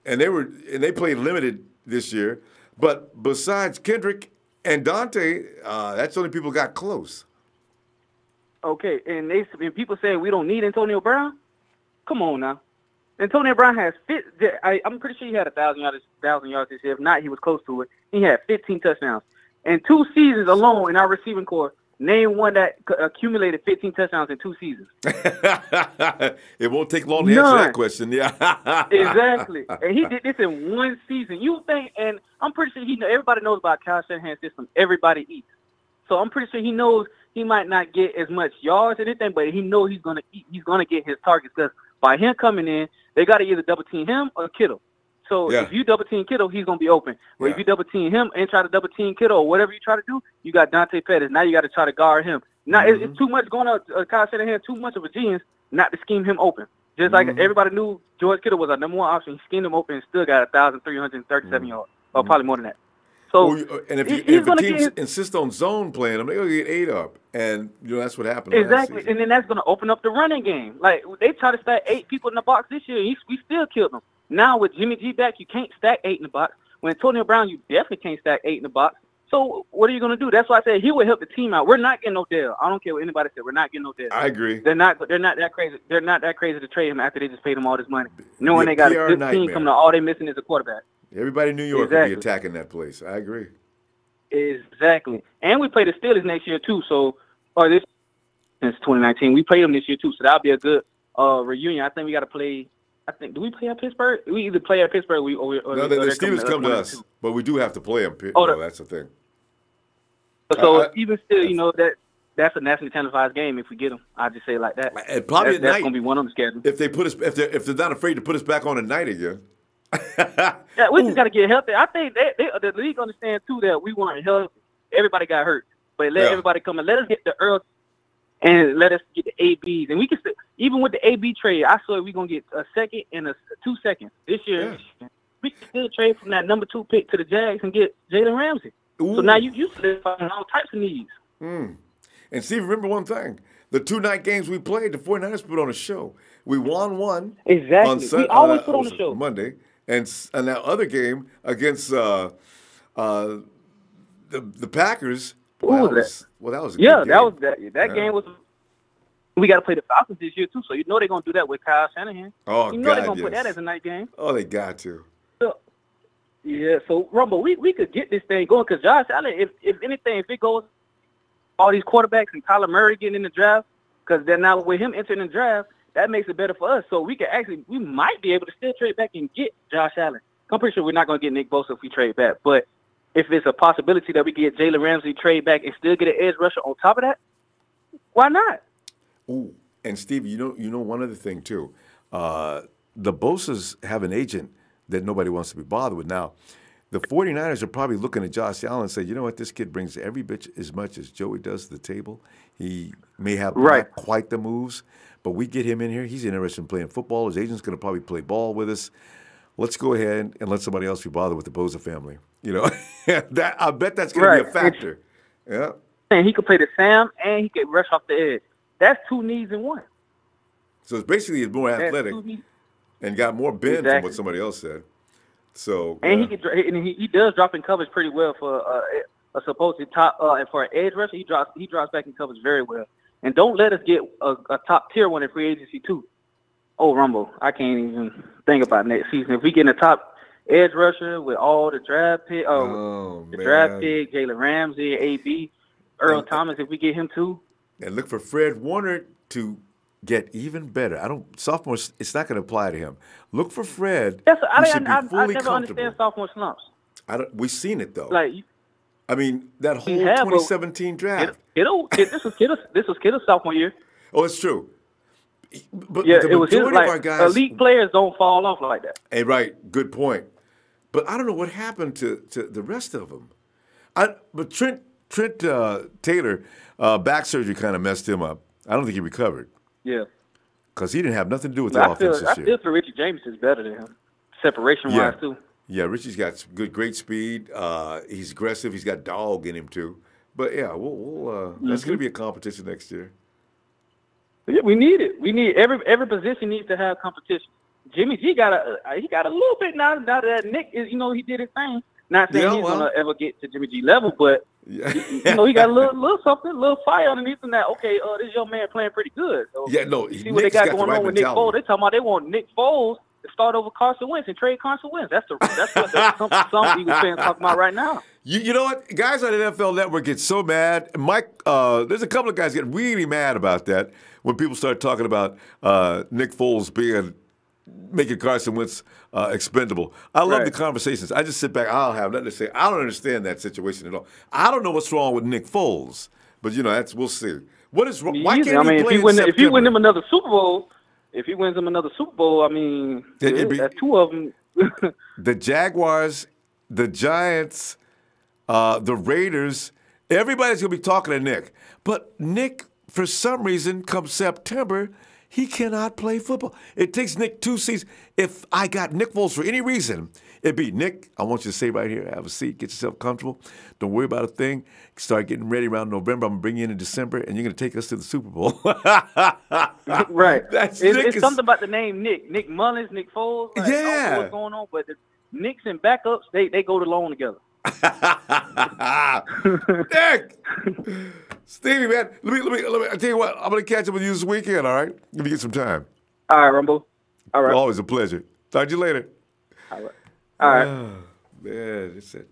And they played limited this year. But besides Kendrick and Dante, that's the only people got close. Okay, and people say we don't need Antonio Brown. Come on now, Antonio Brown has I'm pretty sure he had 1,000 yards this year. If not, he was close to it. He had 15 touchdowns. In 2 seasons alone in our receiving corps, name one that accumulated 15 touchdowns in 2 seasons. It won't take long to answer that question. Yeah, exactly. And he did this in 1 season. You think? And I'm pretty sure everybody knows about Kyle Shanahan's system. Everybody eats. So I'm pretty sure he knows he might not get as much yards or anything, but he knows he's gonna eat. He's gonna get his targets because by him coming in, they got to either double team him or Kittle. So if you double team Kittle, he's gonna be open. But if you double team him and try to double team Kittle or whatever you try to do, you got Dante Pettis. Now you got to try to guard him. Now it's too much going on. Kyle Shanahan too much of a genius not to scheme him open. Just like everybody knew George Kittle was our number 1 option. He schemed him open and still got 1,337 yards, or probably more than that. So and if the teams insist on zone playing them, they're gonna get 8 up, and that's what happened. Exactly, and then that's gonna open up the running game. Like they try to stack 8 people in the box this year, we still killed them. Now with Jimmy G back, you can't stack 8 in the box. With Antonio Brown, you definitely can't stack 8 in the box. So what are you gonna do? That's why I said he would help the team out. We're not getting Odell. I don't care what anybody said. We're not getting Odell. I agree. They're not that crazy. They're not that crazy to trade him after they just paid him all this money, knowing they got a good team coming. All they missing is a quarterback. Everybody in New York will be attacking that place. I agree. Exactly. And we play the Steelers next year too. So, since 2019, we played them this year too. So that'll be a good reunion. I think we got to play. Do we play at Pittsburgh? We either play at Pittsburgh or no, the Steelers come to us, but we do have to play them. That's the thing. So even still, that's a nationally televised game if we get them. I'll just say it like that. And probably that's going to be one on the schedule. If they put us, if they're not afraid to put us back on at night again. Yeah, we just got to get healthy. I think the league understands too that we want healthy. Everybody got hurt, but let everybody come and let us get the early and let us get the ABs. And we can even with the AB trade, I saw we're gonna get a second and 2 seconds this year. Yeah. We can still trade from that number 2 pick to the Jags and get Jalen Ramsey. Ooh. So now you solidifying all types of needs. And Steve, remember one thing: the 2-night games we played, the 49ers put on a show. We won one. Exactly. We always put on the show Monday. And that other game against the Packers. That was a good game. That game was. We got to play the Falcons this year, too, so you know they're going to do that with Kyle Shanahan. Oh, you know they're going to put that as a night game. Oh, they got to. So, yeah, so, Rumble, we could get this thing going because Josh Allen, if anything, if it goes all these quarterbacks and Kyler Murray getting in the draft, because then now with him entering the draft, that makes it better for us. So we might be able to still trade back and get Josh Allen. I'm pretty sure we're not going to get Nick Bosa if we trade back. But if it's a possibility that we get Jalen Ramsey, trade back, and still get an edge rusher on top of that, why not? Ooh, and Steve, you know one other thing too. The Bosas have an agent that nobody wants to be bothered with. Now, the 49ers are probably looking at Josh Allen and say, you know what, this kid brings every bit as much as Joey does to the table. He may have not quite the moves, but we get him in here. He's interested in playing football. His agent's going to probably play ball with us. Let's go ahead and let somebody else be bothered with the Bosa family. You know, I bet that's going to be a factor. Yeah. And he could play the Sam and he could rush off the edge. That's two needs in one. So it's basically he's more athletic and got more bend from what somebody else said. So and he does drop in coverage pretty well for a supposed top and for an edge rusher. He drops back in coverage very well. And don't let us get a top tier one in free agency too. Oh, Rumble, I can't even think about next season. If we get a top edge rusher with all the draft pick, draft pick, Jalen Ramsey, AB, Earl Thomas, if we get him too. And look for Fred Warner to get even better. Sophomore, it's not going to apply to him. Look for Fred. Yes, I never understand sophomore slumps. We've seen it though. I mean, that whole 2017 draft. This was Kittle's sophomore year. Oh, it's true. But yeah, the it was his, majority of our guys, elite players don't fall off like that. Hey, right, good point. But I don't know what happened to the rest of them. But Trent Taylor, back surgery kind of messed him up. I don't think he recovered. Yeah. Because he didn't have nothing to do with the offense this year. I feel for Richie James is better than him, separation-wise, too. Yeah, Richie's got some great speed. He's aggressive. He's got dog in him, too. But, yeah, that's going to be a competition next year. Yeah, we need it. We need every position needs to have competition. Jimmy G got a little bit now that Nick is, he did his thing. Not saying he's gonna ever get to Jimmy G level, but he got a little something, a little fire underneath him. That this young man playing pretty good. So see what they got going on with Nick Foles. They talking about they want Nick Foles to start over Carson Wentz and trade Carson Wentz. That's what some Eagles fans talking about right now. You know what? Guys on the NFL Network get so mad. Mike, there's a couple of guys get really mad about that when people start talking about Nick Foles making Carson Wentz expendable. I love the conversations. I just sit back. I don't have nothing to say. I don't understand that situation at all. I don't know what's wrong with Nick Foles, but we'll see. What is wrong? Why can't he play in September? If he wins him another Super Bowl, I mean, that's two of them. The Jaguars, the Giants, the Raiders, everybody's going to be talking to Nick. But Nick, for some reason, come September, he cannot play football. It takes Nick 2 seasons. If I got Nick Foles for any reason, it'd be, Nick, I want you to stay right here, have a seat, get yourself comfortable. Don't worry about a thing. Start getting ready around November. I'm going to bring you in December, and you're going to take us to the Super Bowl. Right. It's something about the name Nick. Nick Mullins, Nick Foles. I don't know what's going on, but the Knicks and backups, they go along together. Nick! Stevie, man, let me. I tell you what, I'm gonna catch up with you this weekend. All right, if you get some time. All right, Rumble. All right. Always a pleasure. Talk to you later. All right. Man, it's it.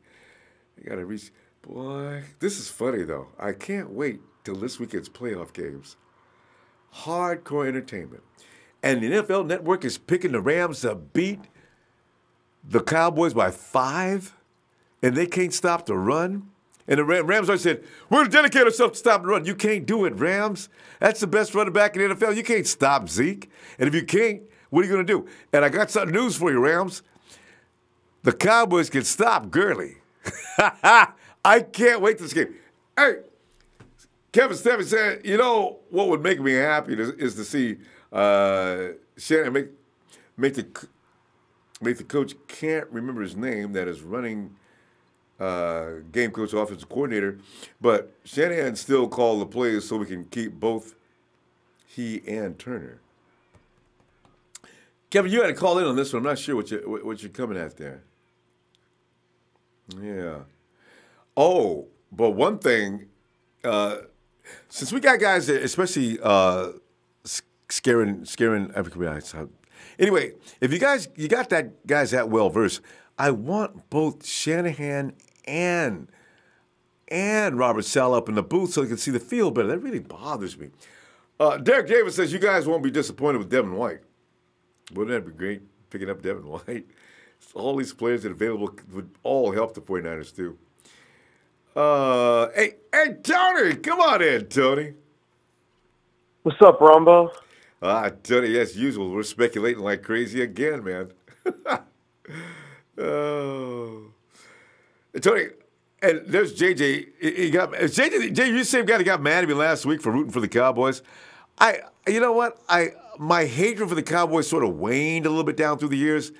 You gotta reach. Boy, this is funny though. I can't wait till this weekend's playoff games. Hardcore entertainment, and the NFL Network is picking the Rams to beat the Cowboys by 5, and they can't stop the run. And the Rams always said, we're going to dedicate ourselves to stop the run. You can't do it, Rams. That's the best running back in the NFL. You can't stop Zeke. And if you can't, what are you going to do? And I got some news for you, Rams. The Cowboys can stop Gurley. I can't wait to this game. Hey, Kevin Stevens said, what would make me happy is to see Shanahan make the coach, can't remember his name, that is running game coach, offensive coordinator, but Shanahan still called the plays so we can keep both he and Turner. Kevin, you had to call in on this one. I'm not sure what you're coming at there. Yeah. Oh, but one thing, since we got guys that, especially scaring. Anyway, if you got that guys that well versed, I want both Shanahan and Robert Saleh up in the booth so they can see the field better. That really bothers me. Derek Davis says you guys won't be disappointed with Devin White. Wouldn't that be great, picking up Devin White? All these players that are available would all help the 49ers, too. Hey, Tony, come on in, Tony. What's up, Ronbo? Tony, as usual, we're speculating like crazy again, man. Oh. Tony, and there's JJ. JJ, you the same guy that got mad at me last week for rooting for the Cowboys. You know what? My hatred for the Cowboys sort of waned a little bit down through the years.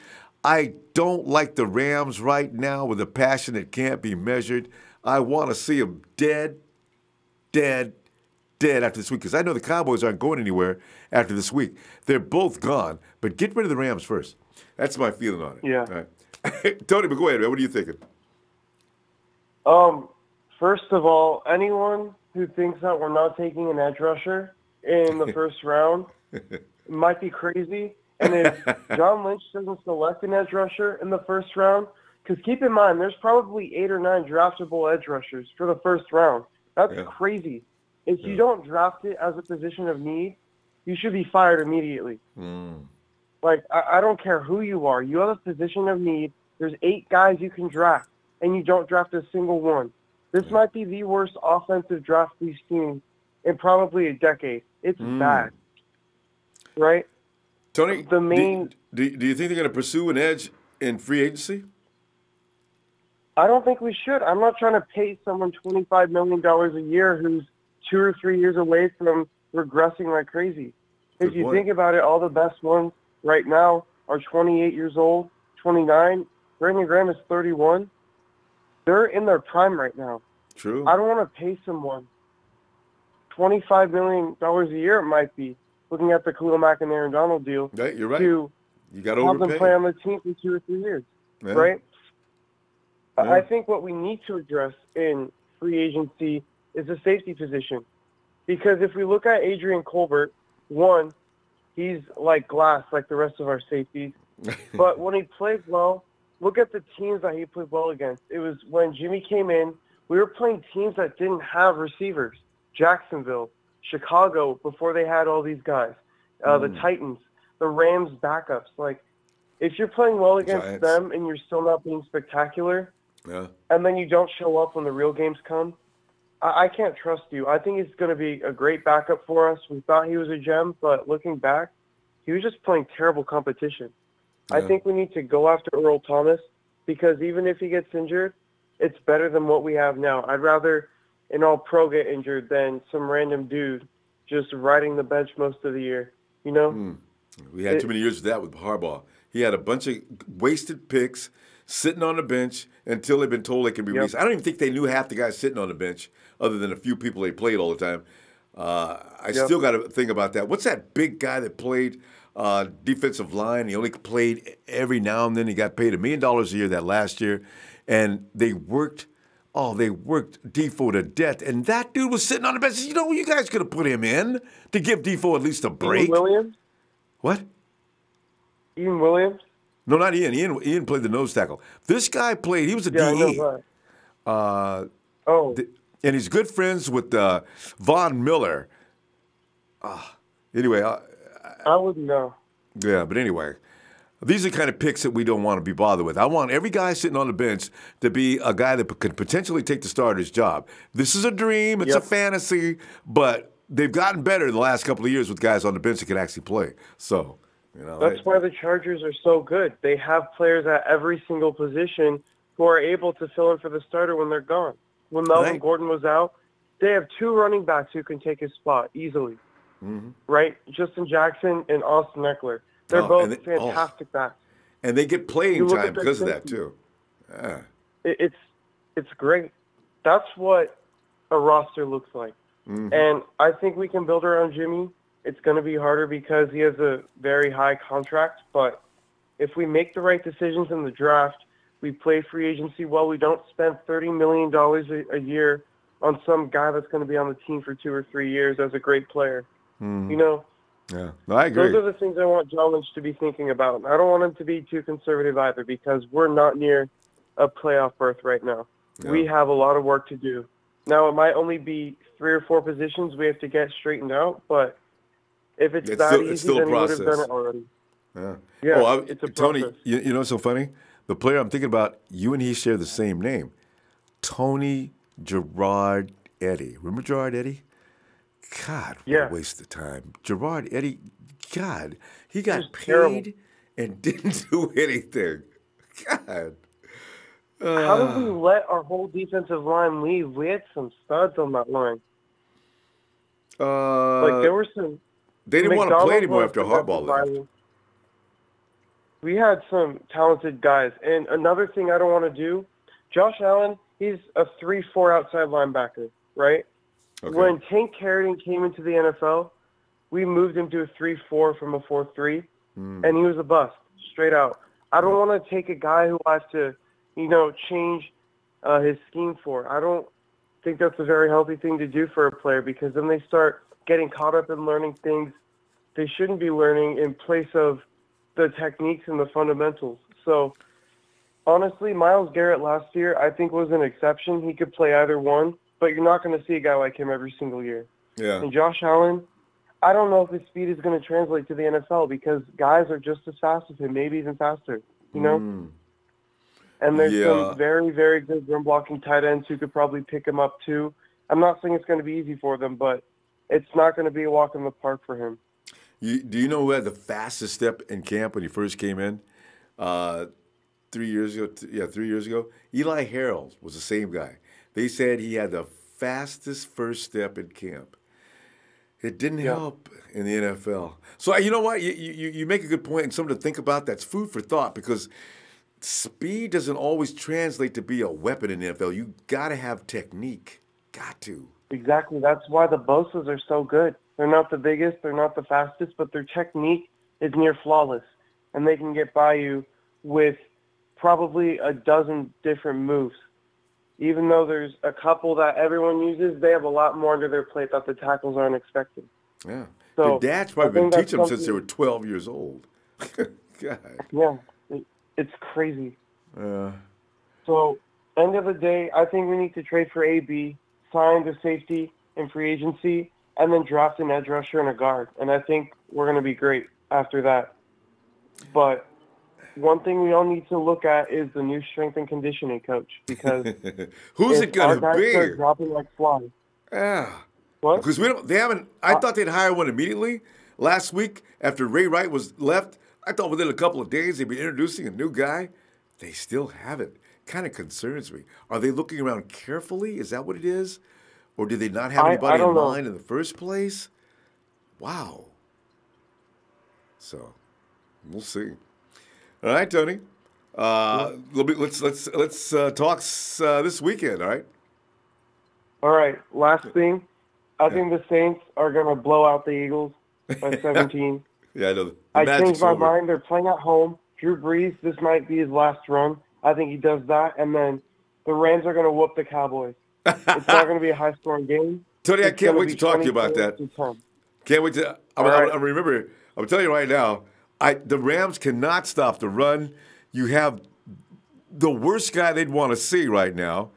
I don't like the Rams right now with a passion that can't be measured. I want to see them dead after this week because I know the Cowboys aren't going anywhere after this week. They're both gone, but get rid of the Rams first. That's my feeling on it. Yeah. All right. Tony, but go ahead, man. What are you thinking? First of all, anyone who thinks that we're not taking an edge rusher in the first round might be crazy. And if John Lynch doesn't select an edge rusher in the first round, because keep in mind, there's probably 8 or 9 draftable edge rushers for the first round. That's crazy. If you don't draft it as a position of need, you should be fired immediately. Like, I don't care who you are. You have a position of need. There's 8 guys you can draft, and you don't draft a single one. This might be the worst offensive draft we've seen in probably a decade. It's bad. Right? Tony, do you think they're going to pursue an edge in free agency? I don't think we should. I'm not trying to pay someone $25 million a year who's 2 or 3 years away from regressing like crazy. If you think about it, all the best ones right now are 28 years old, 29. Brandon Graham is 31. They're in their prime right now. True. I don't want to pay someone $25 million a year, it might be, looking at the Khalil Mack and Aaron Donald deal. Right, you're right. To you got to have them overpay. play on the team for 2 or 3 years, right? Yeah. I think what we need to address in free agency is the safety position. Because if we look at Adrian Colbert, one, he's like glass like the rest of our safeties. But when he plays well, look at the teams that he played well against. It was when Jimmy came in, we were playing teams that didn't have receivers. Jacksonville, Chicago, before they had all these guys. The Titans, the Rams backups. Like, if you're playing well against them and you're still not being spectacular, and then you don't show up when the real games come, I can't trust you. I think he's going to be a great backup for us. We thought he was a gem, but looking back, he was just playing terrible competition. I think we need to go after Earl Thomas because even if he gets injured, it's better than what we have now. I'd rather an all-pro get injured than some random dude just riding the bench most of the year, you know? We had too many years of that with Harbaugh. He had a bunch of wasted picks sitting on the bench until they've been told they can be released. I don't even think they knew half the guys sitting on the bench other than a few people they played all the time. I still got to think about that. What's that big guy that played defensive line? He only played every now and then. He got paid $1 million a year that last year. And they worked Defoe to death. And that dude was sitting on the bench. You know, you guys could have put him in to give Defoe at least a break. Ian Williams? What? Ian Williams? No, not Ian. Ian played the nose tackle. This guy played. He was a DE. And he's good friends with Von Miller. Anyway. I wouldn't know. Yeah, but anyway. These are the kind of picks that we don't want to be bothered with. I want every guy sitting on the bench to be a guy that could potentially take the starter's job. This is a dream. It's a fantasy. But they've gotten better in the last couple of years with guys on the bench that can actually play. So, you know. That's why the Chargers are so good. They have players at every single position who are able to fill in for the starter when they're gone. When Melvin Gordon was out, they have 2 running backs who can take his spot easily. Right? Justin Jackson and Austin Eckler. They're both fantastic backs. And they get playing time because of that, too. Yeah. It's great. That's what a roster looks like. And I think we can build around Jimmy. It's going to be harder because he has a very high contract. But if we make the right decisions in the draft, we play free agency well, we don't spend $30 million a year on some guy that's going to be on the team for 2 or 3 years as a great player. You know, Yeah, no, I agree. Those are the things I want John Lynch to be thinking about. I don't want him to be too conservative either because we're not near a playoff berth right now. Yeah. We have a lot of work to do. Now, it might only be 3 or 4 positions we have to get straightened out, but if it's that easy, then we would have done it already. Yeah. Yeah, it's a Tony, process. you know what's so funny? The player I'm thinking about, you and he share the same name. Tony Gerard Eddy. Remember Gerard Eddy? God, what a waste of time. Gerard Eddy, God, he got paid and didn't do anything. God. How did we let our whole defensive line leave? We had some studs on that line. There were some. They didn't want to play anymore after Harbaugh left. We had some talented guys. And another thing I don't want to do, Josh Allen, he's a 3-4 outside linebacker, right? Okay. When Tank Carradine came into the NFL, we moved him to a 3-4 from a 4-3, and he was a bust, straight out. I don't want to take a guy who has to, change his scheme for. I don't think that's a very healthy thing to do for a player because then they start getting caught up in learning things they shouldn't be learning in place of the techniques and the fundamentals. So, honestly, Myles Garrett last year I think was an exception. He could play either one, but you're not going to see a guy like him every single year. Yeah. And Josh Allen, I don't know if his speed is going to translate to the NFL because guys are just as fast as him, maybe even faster, And there's some very, very good run-blocking tight ends who could probably pick him up too. I'm not saying it's going to be easy for them, but it's not going to be a walk in the park for him. Do you know who had the fastest step in camp when he first came in? 3 years ago. 3 years ago. Eli Harold was the same guy. They said he had the fastest first step in camp. It didn't help in the NFL. So you know what? You make a good point and something to think about. That's food for thought because speed doesn't always translate to be a weapon in the NFL. You got to have technique. Got to. Exactly. That's why the Bosa's are so good. They're not the biggest, they're not the fastest, but their technique is near flawless, and they can get by you with probably a dozen different moves. Even though there's a couple that everyone uses, they have a lot more under their plate that the tackles aren't expecting. Yeah. So their dad's probably been teaching them since they were 12 years old. God. Yeah. It's crazy. So, end of the day, I think we need to trade for AB, sign the safety in free agency, and then draft an edge rusher and a guard. And I think we're going to be great after that. But one thing we all need to look at is the new strength and conditioning coach because who's it going to be? Start dropping like flies. Yeah. What? Because they haven't. I thought they'd hire one immediately. Last week, after Ray Wright was left, I thought within a couple of days they'd be introducing a new guy. They still haven't. Kind of concerns me. Are they looking around carefully? Is that what it is? Or did they not have anybody in mind in the first place? Wow. So, we'll see. All right, Tony. Let's talk this weekend. All right. All right. Last thing, I think the Saints are going to blow out the Eagles by 17. Yeah, I know. I changed my mind. They're playing at home. Drew Brees, this might be his last run. I think he does that, and then the Rams are going to whoop the Cowboys. It's not going to be a high-scoring game. Tony, I can't wait to talk to you about that. Can't wait to. I remember. I'm telling you right now. The Rams cannot stop the run. You have the worst guy they'd want to see right now.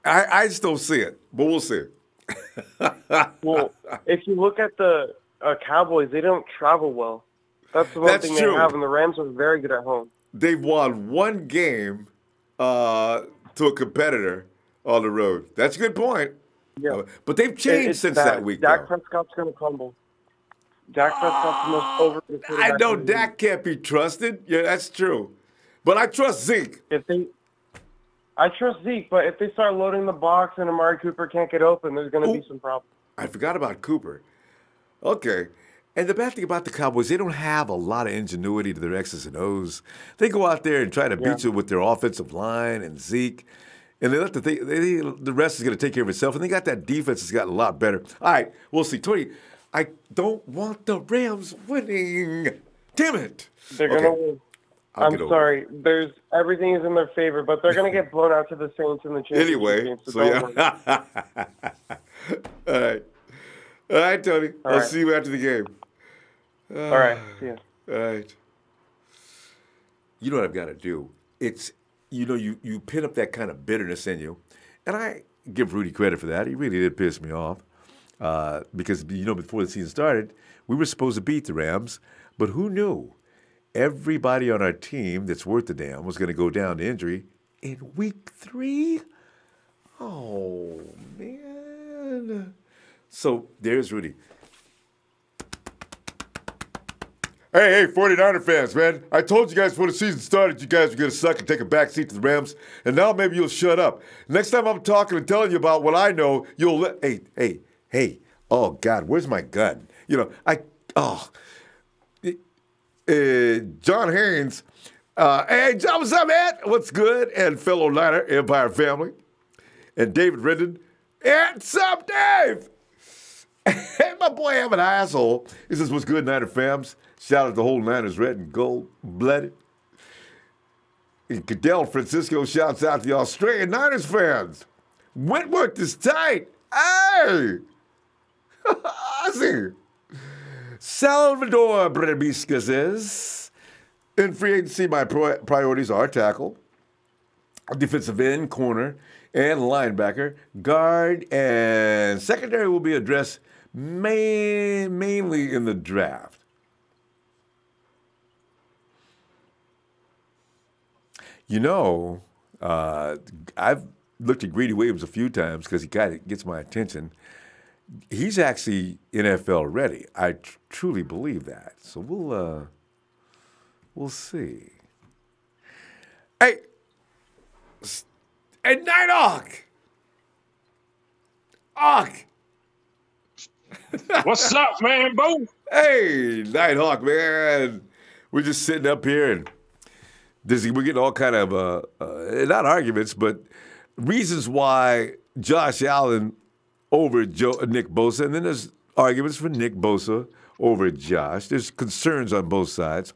I just don't see it, but we'll see. Well, if you look at the Cowboys, they don't travel well. That's the one thing they have, and the Rams are very good at home. They've won one game to a competitor on the road. That's a good point. Yeah. But they've changed since that week, Dak Prescott's going to crumble. Dak Prescott's the most overrated. I know Dak can't be trusted. Yeah, that's true. But I trust Zeke. I trust Zeke, but if they start loading the box and Amari Cooper can't get open, there's going to be some problems. I forgot about Cooper. Okay. And the bad thing about the Cowboys, they don't have a lot of ingenuity to their X's and O's. They go out there and try to beat you with their offensive line and Zeke. And they let the rest is going to take care of itself. And they got that defense that's gotten a lot better. All right, we'll see. Tony, I don't want the Rams winning. Damn it. They're going to win. I'm sorry. Everything is in their favor, but they're going to get blown out to the Saints in the championship game. So yeah. All right. All right, Tony. I'll see you after the game. All right. See ya. All right. You know what I've got to do? It's, you pin up that kind of bitterness in you. And I give Rudy credit for that. He really did piss me off. Because, before the season started, we were supposed to beat the Rams. But who knew? Everybody on our team that's worth a damn was going to go down to injury in week 3. Oh, man. So there's Rudy. Hey, 49er fans, man. I told you guys before the season started you guys were going to suck and take a back seat to the Rams, and now maybe you'll shut up. Next time I'm talking and telling you about what I know, you'll let... Hey. Oh, God, where's my gun? John Haynes. Hey, John, what's up, man? What's good? And fellow Niner Empire family. And David Rendon. And what's up, Dave? Hey, my boy, I'm an asshole. He says, what's good, Niner fams? Shout out to the whole Niners red and gold blooded. And Cadell Francisco shouts out to the Australian Niners fans. Wentworth is tight. Hey! Ozzy. Salvador Bremisca says, in free agency, my priorities are tackle, defensive end, corner, and linebacker. Guard and secondary will be addressed mainly in the draft. I've looked at Greedy Williams a few times because he kind of gets my attention. He's actually NFL ready. I truly believe that. So we'll see. Hey, Nighthawk. What's up, man, Bo? Hey, Nighthawk, man. We're just sitting up here and we're getting all kind of not arguments, but reasons why Josh Allen over Nick Bosa, and then there's arguments for Nick Bosa over Josh. There's concerns on both sides.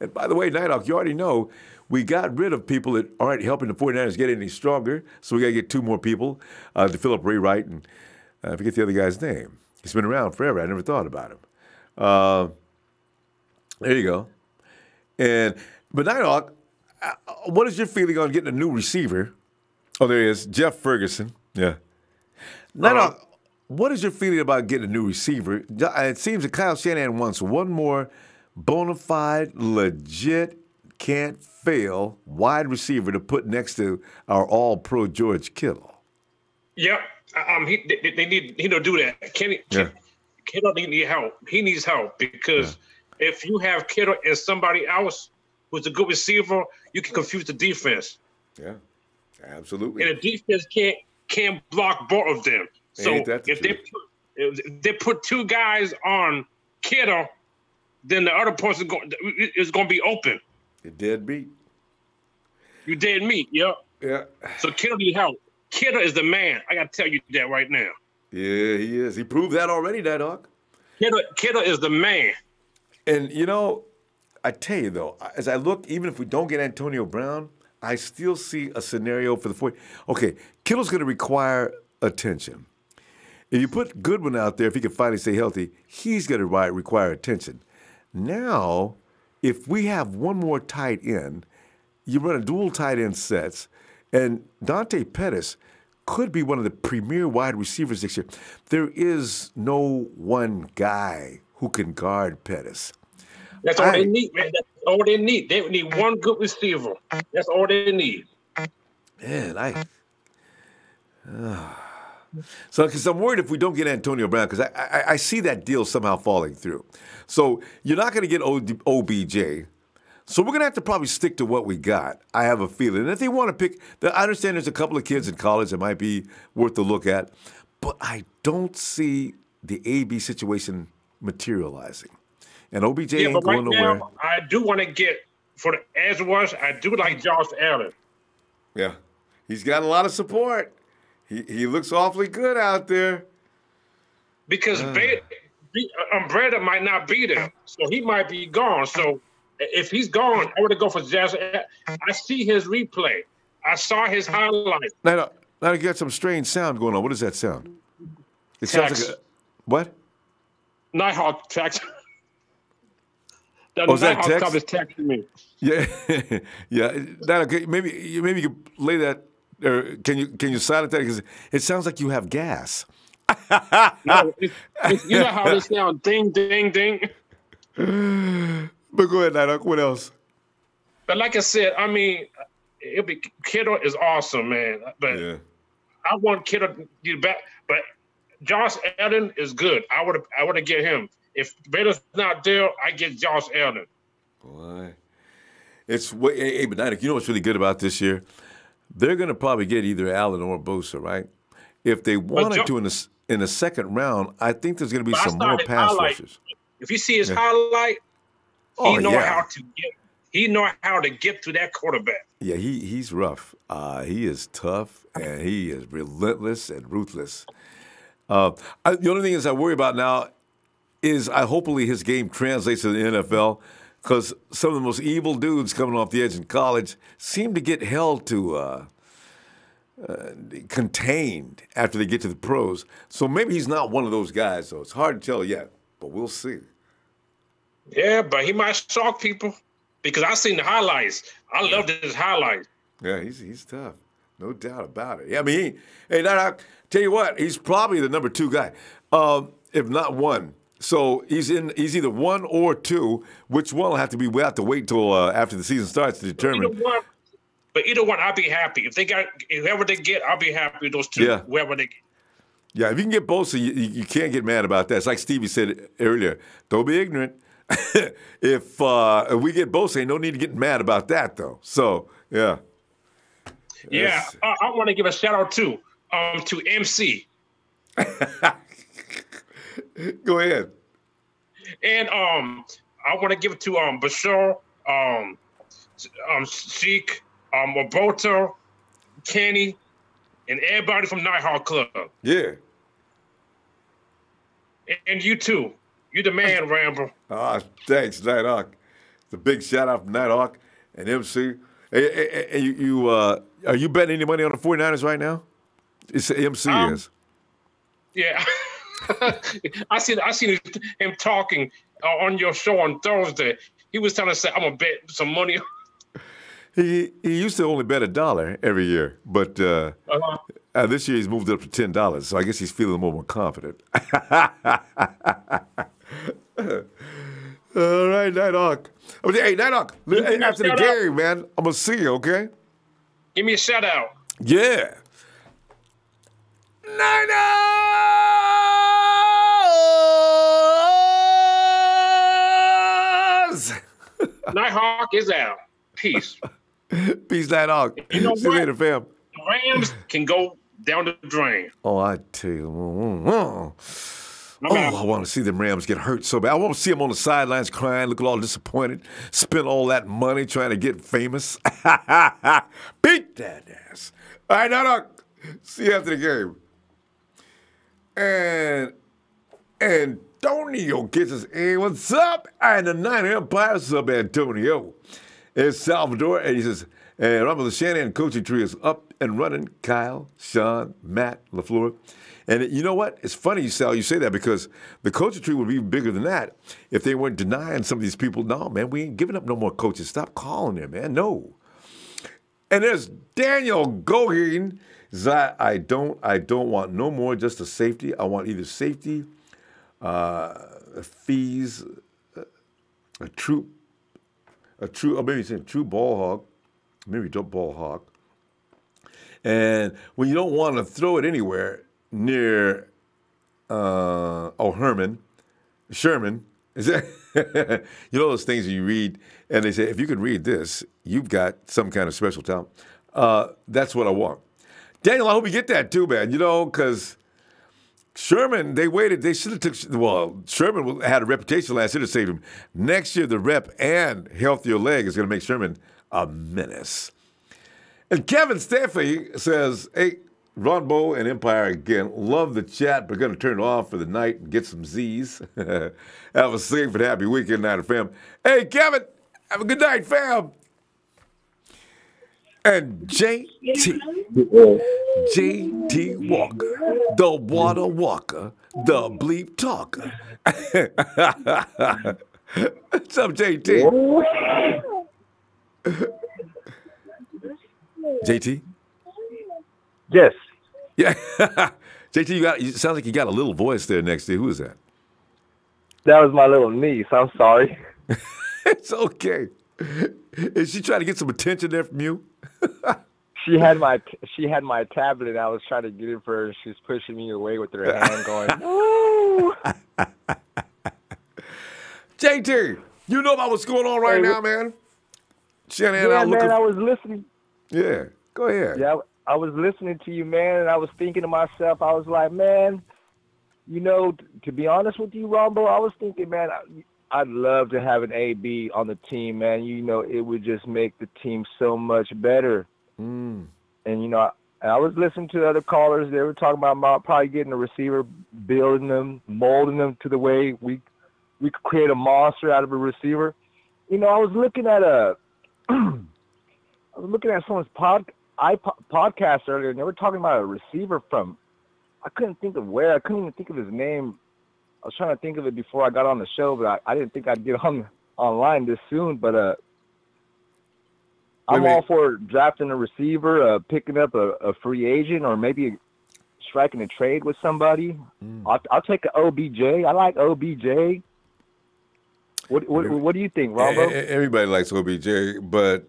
And by the way, Nighthawk, you already know we got rid of people that aren't helping the 49ers get any stronger, so we got to get 2 more people to fill up Ray Wright, and I forget the other guy's name. He's been around forever. I never thought about him. There you go. But Nighthawk, what is your feeling on getting a new receiver? Oh, there he is, Jeff Ferguson. Yeah. Nighthawk, what is your feeling about getting a new receiver? It seems that Kyle Shanahan wants one more bona fide, legit, can't fail wide receiver to put next to our all-pro George Kittle. Yep. They need to do that. Kittle need help. He needs help because if you have Kittle and somebody else who's a good receiver, you can confuse the defense. Yeah, absolutely. And the defense can't block both of them. So if they put 2 guys on Kittle, then the other person is going to be open. You dead beat. You dead meat, yep. Yeah. So Kittle need help. Kittle is the man. I got to tell you that right now. Yeah, he is. He proved that already, Nighthawk. Kittle is the man. And, I tell you, though, as I look, even if we don't get Antonio Brown, I still see a scenario for the 40. Okay, Kittle's going to require attention. If you put Goodwin out there, if he can finally stay healthy, he's going to require attention. Now, if we have one more tight end, you run a dual tight end sets, and Dante Pettis could be one of the premier wide receivers next year. There is no one guy who can guard Pettis. That's all they need, man. That's all they need. They need one good receiver. That's all they need. Man, so because I'm worried if we don't get Antonio Brown, because I see that deal somehow falling through. So you're not going to get OBJ. So we're going to have to probably stick to what we got. I have a feeling. And if they want to pick, I understand there's a couple of kids in college that might be worth a look at, but I don't see the AB situation materializing. And OBJ ain't going nowhere. Now, I do want to get, for the edge rush, I do like Josh Allen. Yeah. He's got a lot of support. He looks awfully good out there. Because Breida might not be there, so he might be gone. So if he's gone, I would go for Josh Allen. I see his replay. I saw his highlights. Now you got some strange sound going on. What does that sound? It sounds like what? Nighthawk tax. Is that text? Is texting me. Yeah, yeah. That okay? Maybe you could lay that. Or can you silence that? Because it sounds like you have gas. No, you know how this sounds? Ding, ding, ding. But go ahead, Night. What else? But like I said, I mean, Kittle is awesome, man. But I want Kittle to get back. But Josh Allen is good. I would get him. If Breida's not there, I get Josh Allen. Boy, but Night, you know what's really good about this year? They're going to probably get either Allen or Bosa, right? If they wanted to in the second round, I think there's going to be some more pass rushers. If you see his highlight, he know how to get to that quarterback. Yeah, he's rough. He is tough, and he is relentless and ruthless. The only thing is I worry about now is hopefully his game translates to the NFL, because some of the most evil dudes coming off the edge in college seem to get held to contained after they get to the pros. So maybe he's not one of those guys, so it's hard to tell yet, but we'll see. Yeah, but he might shock people because I've seen the highlights. I love his highlights. Yeah, he's tough. No doubt about it. Yeah, I mean, I'll tell you what, he's probably the number 2 guy, if not one. So he's either 1 or 2. Which one will have to be? We have to wait till after the season starts to determine. But either one, I'll be happy. If they got whoever they get, I'll be happy with those 2. Yeah. Whoever they get. Yeah, if you can get both, so you can't get mad about that. It's like Stevie said earlier. Don't be ignorant. If we get both, ain't no need to get mad about that though. So yeah. Yeah, I want to give a shout out to MC. Go ahead. And I want to give it to Bashar, Sheik, Roberto, Kenny, and everybody from Nighthawk Club. Yeah. And you too. You're the man, Rambo. Thanks, Nighthawk. It's a big shout out from Nighthawk and MC. Hey, you are you betting any money on the 49ers right now? It's MC is. Yeah. I seen him talking on your show on Thursday. He was trying to say, I'm going to bet some money. He used to only bet $1 every year, but this year he's moved up to $10, so I guess he's feeling more confident. All right, Nighthawk. Hey, Nighthawk, after the game, man, I'm going to see you, okay? Give me a shout out. Yeah. Nighthawk is out. Peace. Peace, Nighthawk. You know see you later, fam. The Rams can go down the drain. Oh, I tell you. I want to see them Rams get hurt so bad. I want to see them on the sidelines crying, looking all disappointed, spend all that money trying to get famous. Beat that ass. All right, Nighthawk. See you after the game. And Antonio gets us, hey, what's up? And the Niner Empire, sub Antonio. It's Salvador, and he says, and Ronbo, the Shanahan coaching tree is up and running. Kyle, Sean, Matt, LaFleur. And you know what? It's funny, Sal, you say that because the coaching tree would be even bigger than that if they weren't denying some of these people, no, man, we ain't giving up no more coaches. Stop calling them, man. No. And there's Daniel Goheen. I don't want no more just a safety. I want either safety, fees, a true, or maybe say true ball hawk, maybe don't ball hawk. And when you don't want to throw it anywhere near, Sherman, is that, you know those things you read and they say, if you could read this, you've got some kind of special talent. That's what I want. Daniel, I hope you get that too, man, you know, because Sherman, they should have took, Sherman had a reputation last year to save him. Next year, the rep and healthier leg is going to make Sherman a menace. And Kevin Steffi says, hey, Ronbo and Empire again, love the chat, but going to turn it off for the night and get some Z's. Have a safe and happy weekend, Niner fam. Hey, Kevin, have a good night, fam. And JT Walker, the water walker, the bleep talker. What's up, JT? JT? Yes. Yeah. JT, you sounds like you got a little voice there next to you. Who is that? That was my little niece. I'm sorry. It's okay. Is she trying to get some attention there from you? She had my tablet. I was trying to get it for her. She's pushing me away with her hand, going, "No." JT, you know about what's going on right now, man? Shanahan, yeah, man, I was listening. Yeah, go ahead. Yeah, I was listening to you, man, and I was thinking to myself, I was like, man, you know, to be honest with you, Ronbo, I was thinking, man, I'd love to have an AB on the team, man. You know, it would just make the team so much better. And, you know, I was listening to other callers. They were talking about probably getting a receiver, building them, molding them to the way we could create a monster out of a receiver. You know, I was looking at someone's podcast earlier, and they were talking about a receiver from, I couldn't think of where. I couldn't even think of his name. I was trying to think of it before I got on the show, but I didn't think I'd get online this soon. But I'm all for drafting a receiver, picking up a free agent, or maybe striking a trade with somebody. I'll take an OBJ. I like OBJ. What do you think, Ronbo? Everybody likes OBJ, but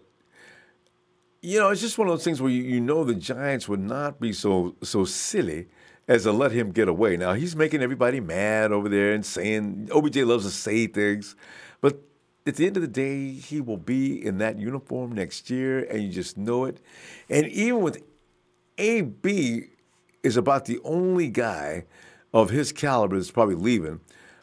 you know, it's just one of those things where you know the Giants would not be so silly as to let him get away. Now, he's making everybody mad over there and saying OBJ loves to say things, but at the end of the day, he will be in that uniform next year, and you just know it. And even with AB is about the only guy of his caliber that's probably leaving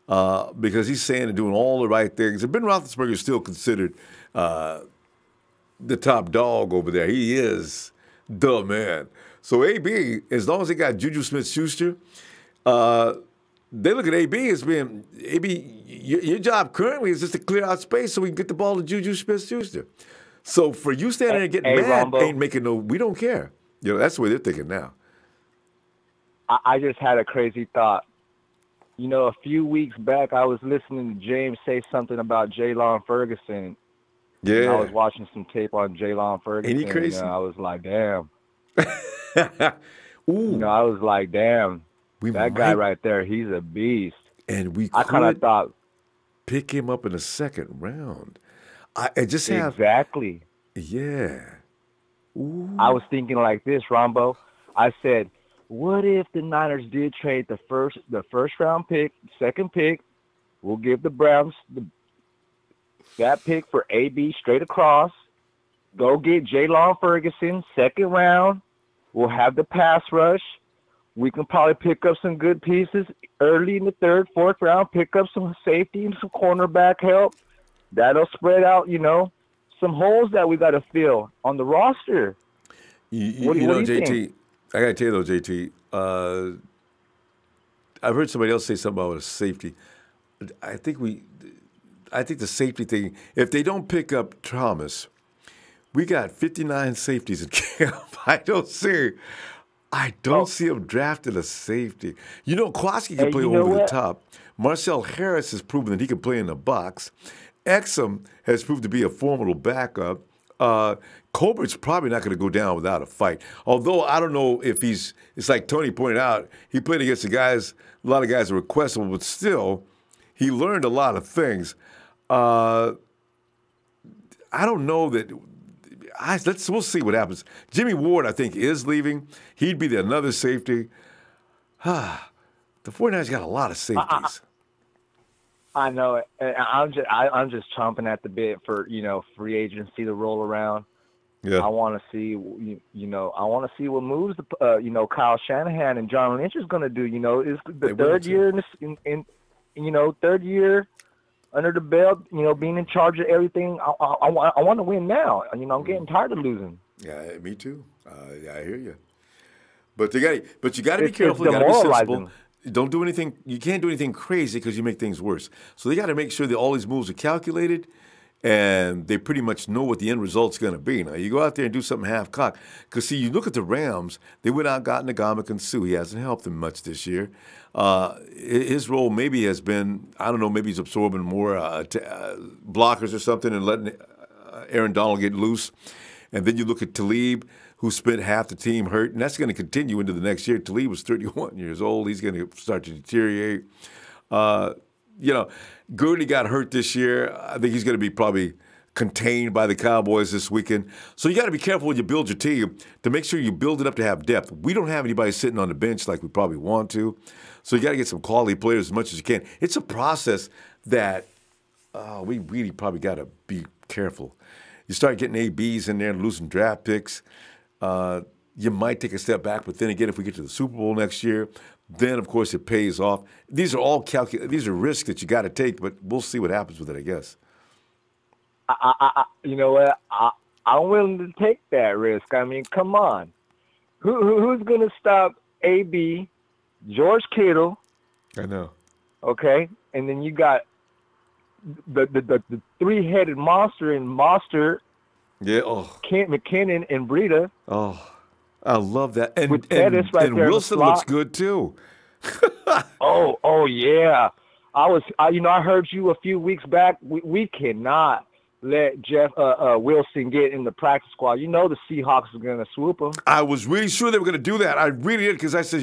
because he's saying and doing all the right things. And Ben Roethlisberger is still considered the top dog over there. He is the man. So AB, as long as they got Juju Smith-Schuster, they look at AB as being, AB, your job currently is just to clear out space so we can get the ball to Juju Smith-Schuster. So for you standing there and getting mad, Ronbo, ain't making no, we don't care. You know, that's the way they're thinking now. I just had a crazy thought. You know, a few weeks back, I was listening to James say something about Jaylon Ferguson. Yeah. And I was watching some tape on Jaylon Ferguson. Ain't he crazy? And I was like, damn. Ooh. You know, I was like, damn. That guy right there, he's a beast. And we I kind of thought, pick him up in the second round. I just have exactly. Yeah. Ooh. I was thinking like this, Ronbo. I said, what if the Niners did trade the first round pick, second pick? We'll give the Browns that pick for AB straight across. Go get Jaylon Ferguson, second round. We'll have the pass rush. We can probably pick up some good pieces early in the third, fourth round, pick up some safety and some cornerback help. That'll spread out, you know, some holes that we got to fill on the roster. You know, JT, think? I got to tell you, though, JT, I've heard somebody else say something about a safety. I think the safety thing, if they don't pick up Thomas, we got 59 safeties in camp. I don't see him drafting a safety. You know, Kowalski can play over the top. Marcel Harris has proven that he can play in the box. Exum has proved to be a formidable backup. Colbert's probably not going to go down without a fight. Although I don't know if it's like Tony pointed out, he played against a lot of guys that were questionable, but still, he learned a lot of things. I don't know that. We'll see what happens. Jimmy Ward, I think, is leaving. He'd be another safety. The 49ers got a lot of safeties. I know it. I'm just chomping at the bit for, you know, free agency to roll around. Yeah. I want to see, you know, what moves Kyle Shanahan and John Lynch is going to do. You know, it's the third year third year under the belt, you know, being in charge of everything. I want to win now. You know, I'm getting tired of losing. Yeah, me too. I hear you. But you got to be careful. You got to be sensible. Don't do anything. You can't do anything crazy because you make things worse. So they got to make sure that all these moves are calculated, and they pretty much know what the end result's going to be. Now, you go out there and do something half-cocked. Because, see, you look at the Rams, they went out and got Ndamukong Suh. He hasn't helped them much this year. His role maybe has been, I don't know, maybe he's absorbing more blockers or something and letting Aaron Donald get loose. And then you look at Talib, who spent half the team hurt, and that's going to continue into the next year. Talib was 31 years old. He's going to start to deteriorate. Gurley got hurt this year. I think he's going to be probably contained by the Cowboys this weekend. So you got to be careful when you build your team to make sure you build it up to have depth. We don't have anybody sitting on the bench like we probably want to. So you got to get some quality players as much as you can. It's a process that we really probably got to be careful. You start getting ABs in there and losing draft picks. You might take a step back, but then again, if we get to the Super Bowl next year, then of course it pays off. These are all these are risks that you got to take, but we'll see what happens with it, I guess. You know what? I'm willing to take that risk. I mean, come on. Who's going to stop AB, George Kittle? I know. Okay, and then you got the three-headed monster in Monster. Yeah. Oh. McKinnon and Breida. Oh, I love that. And and Wilson looks good too. oh yeah. I heard you a few weeks back. We cannot let Wilson get in the practice squad. You know the Seahawks are going to swoop him. I was really sure they were going to do that. I really did, because I said,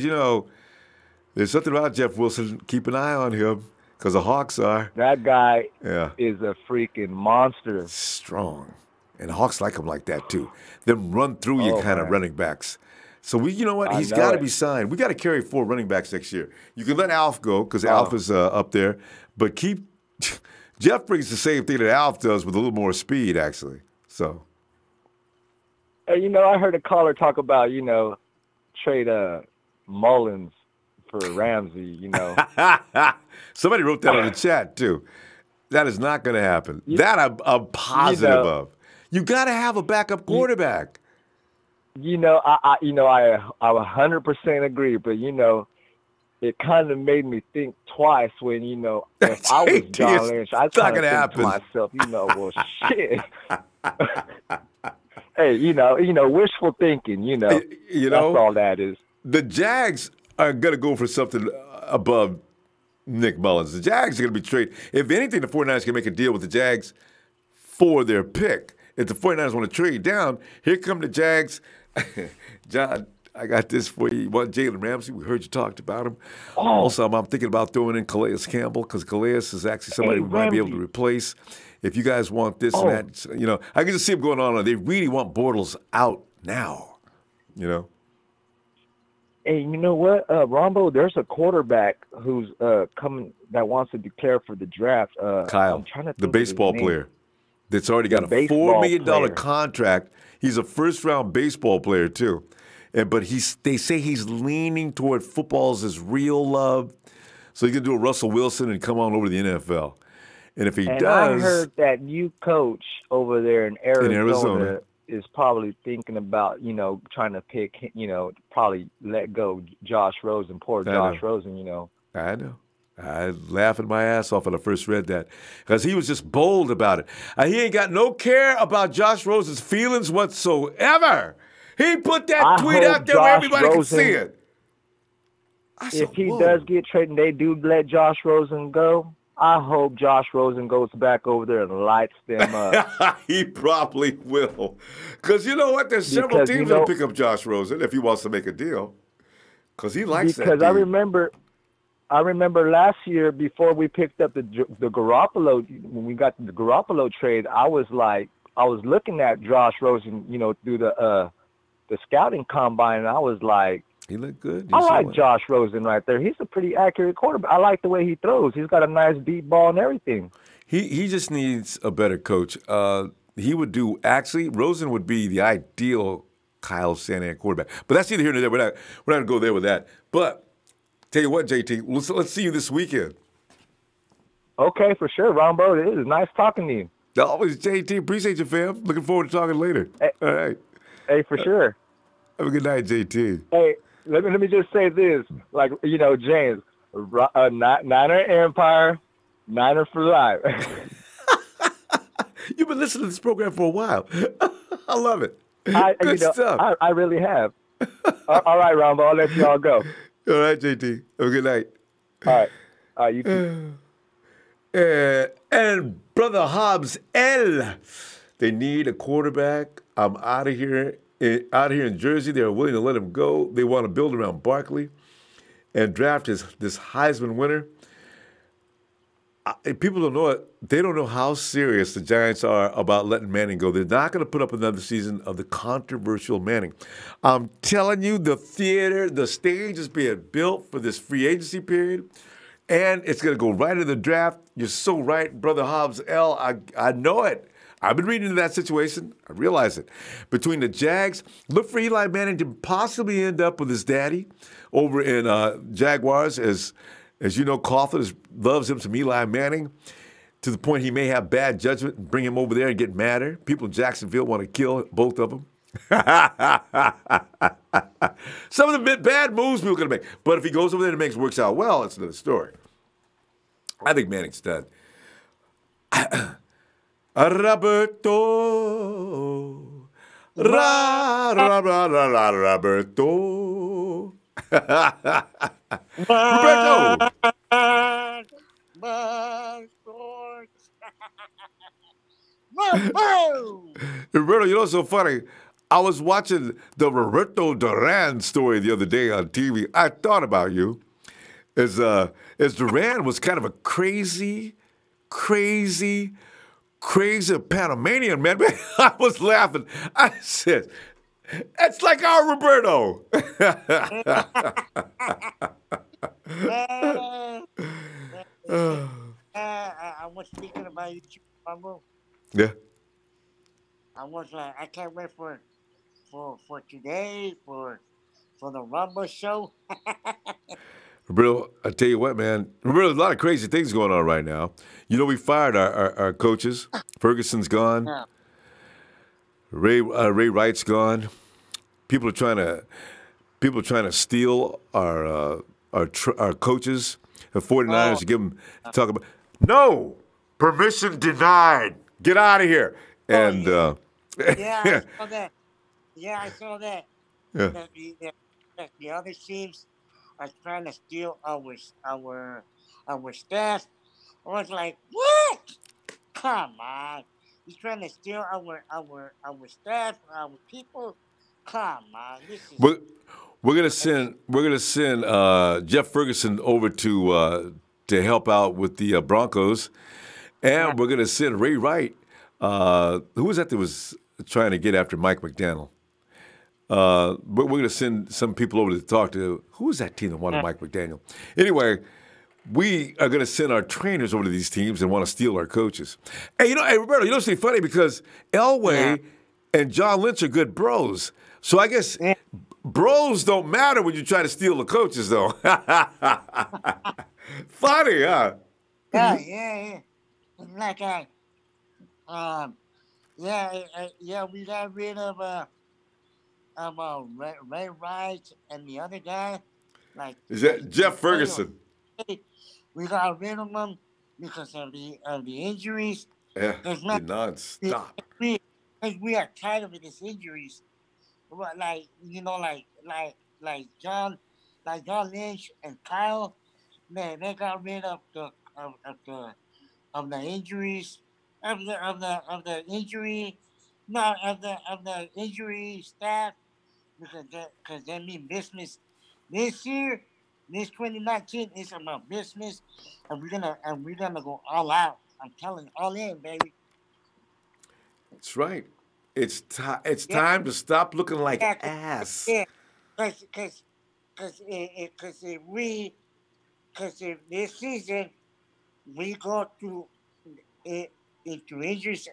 there's something about Jeff Wilson. Keep an eye on him, because the Hawks are. That guy is a freaking monster. Strong. And the Hawks like him like that, too. Them run through you kind of running backs. So, you know what? He's got to be signed. We got to carry 4 running backs next year. You can let Alf go, because Alf is up there. But Jeff brings the same thing that Alf does with a little more speed, actually. So. Hey, I heard a caller talk about, trade Mullins for Ramsey, Somebody wrote that on the chat, too. That is not going to happen. That I'm positive of. You got to have a backup quarterback. I 100% agree, but it kind of made me think twice when if I was John Lynch, I'd kind of think to myself, well, shit. Hey, wishful thinking, that's all that is. The Jags are going to go for something above Nick Mullins. The Jags are going to be traded. If anything, the 49ers can make a deal with the Jags for their pick. If the 49ers want to trade down, here come the Jags. John, I got this for you. You want Jalen Ramsey? We heard you talked about him. Oh. Also, I'm thinking about throwing in Calais Campbell, because Calais is actually somebody we might be able to replace. If you guys want this and that, I can just see them going on. They really want Bortles out now, Hey, you know what, Ronbo? There's a quarterback who's coming that wants to declare for the draft. Kyle, I'm trying to think the baseball player that's already got a $4 million contract. He's a first-round baseball player too, but they say he's leaning toward football as his real love. So he's gonna do a Russell Wilson and come on over to the NFL. And if he does, I heard that new coach over there in Arizona is probably thinking about, trying to pick, probably let go Josh Rosen. Poor Josh Rosen, I know. I laughed my ass off when I first read that, because he was just bold about it. He ain't got no care about Josh Rosen's feelings whatsoever. He put that tweet out there where everybody can see it. If he does get traded and they do let Josh Rosen go, I hope Josh Rosen goes back over there and lights them up. He probably will. Because you know what? There's several teams that'll pick up Josh Rosen if he wants to make a deal. Because he likes that. Because I remember last year before we picked up the Garoppolo, when we got the Garoppolo trade, I was looking at Josh Rosen, through the scouting combine, and I was like, he looked good. I like Josh Rosen right there. He's a pretty accurate quarterback. I like the way he throws. He's got a nice deep ball and everything. He just needs a better coach. He would do – actually, Rosen would be the ideal Kyle Shanahan quarterback. But that's neither here nor there. We're not going to go there with that. But tell you what, JT, let's see you this weekend. Okay, for sure, Ronbo. It is nice talking to you. Always, JT. Appreciate you, fam. Looking forward to talking later. Hey, all right. Hey, for sure. Have a good night, JT. Hey, let me just say this. Like, James, Niner Empire, Niner for life. You've been listening to this program for a while. I love it. Good stuff. I really have. All right, Ronbo, I'll let y'all go. All right, JT. Have a good night. All right, you too. And Brother Hobbs L. They need a quarterback. I'm out of here. Out here in Jersey, they're willing to let him go. They want to build around Barkley and draft this Heisman winner. People don't know it. They don't know how serious the Giants are about letting Manning go. They're not going to put up another season of the controversial Manning. I'm telling you, the stage is being built for this free agency period, and it's going to go right into the draft. You're so right, Brother Hobbs L. I know it. I've been reading into that situation. I realize it. Between the Jags, look for Eli Manning to possibly end up with his daddy over in Jaguars. As you know, Coughlin loves him some Eli Manning to the point he may have bad judgment and bring him over there and get madder. People in Jacksonville want to kill both of them. Some of the bad moves people are going to make. But if he goes over there and works out well, it's another story. I think Manning's done. Roberto. Roberto. Roberto, you know what's so funny? I was watching the Roberto Duran story the other day on TV. I thought about you. As Duran was kind of a crazy Panamanian, man. I was laughing. I said, that's like our Roberto. I was speaking about you, Ronbo. Yeah. I was like, I can't wait for today, for the Ronbo show. Roberto, I tell you what, man. Roberto, there's a lot of crazy things going on right now. You know, we fired our coaches. Ferguson's gone. Yeah. Ray Wright's gone. People are trying to steal our coaches. The 49ers to give them talk about. No, permission denied. Get out of here. And yeah, I saw that. Yeah, I saw that. Yeah. The other teams are trying to steal our staff. I was like, what? Come on. He's trying to steal our staff, our people. Come on. We're gonna send Jeff Ferguson over to help out with the Broncos, and we're gonna send Ray Wright. Who was that was trying to get after Mike McDaniel? But we're going to send some people over to talk to. Who was that team that wanted Mike McDaniel? Anyway, we are going to send our trainers over to these teams and want to steal our coaches. Hey, Roberto, it's funny because Elway and John Lynch are good bros. So I guess bros don't matter when you try to steal the coaches, though. Funny, huh? Yeah. Like we got rid of Ray Wright and the other guy. Is that Jeff Ferguson? We got rid of them because of the injuries. Yeah, non-stop. Because we are tired of these injuries. Like John Lynch and Kyle, man, they got rid of the injuries of the injury staff because they mean business. This year, this 2019 is about business, and we're gonna go all out. I'm telling you, all in, baby. That's right. It's time to stop looking like ass. Yeah, because if this season we go through into injuries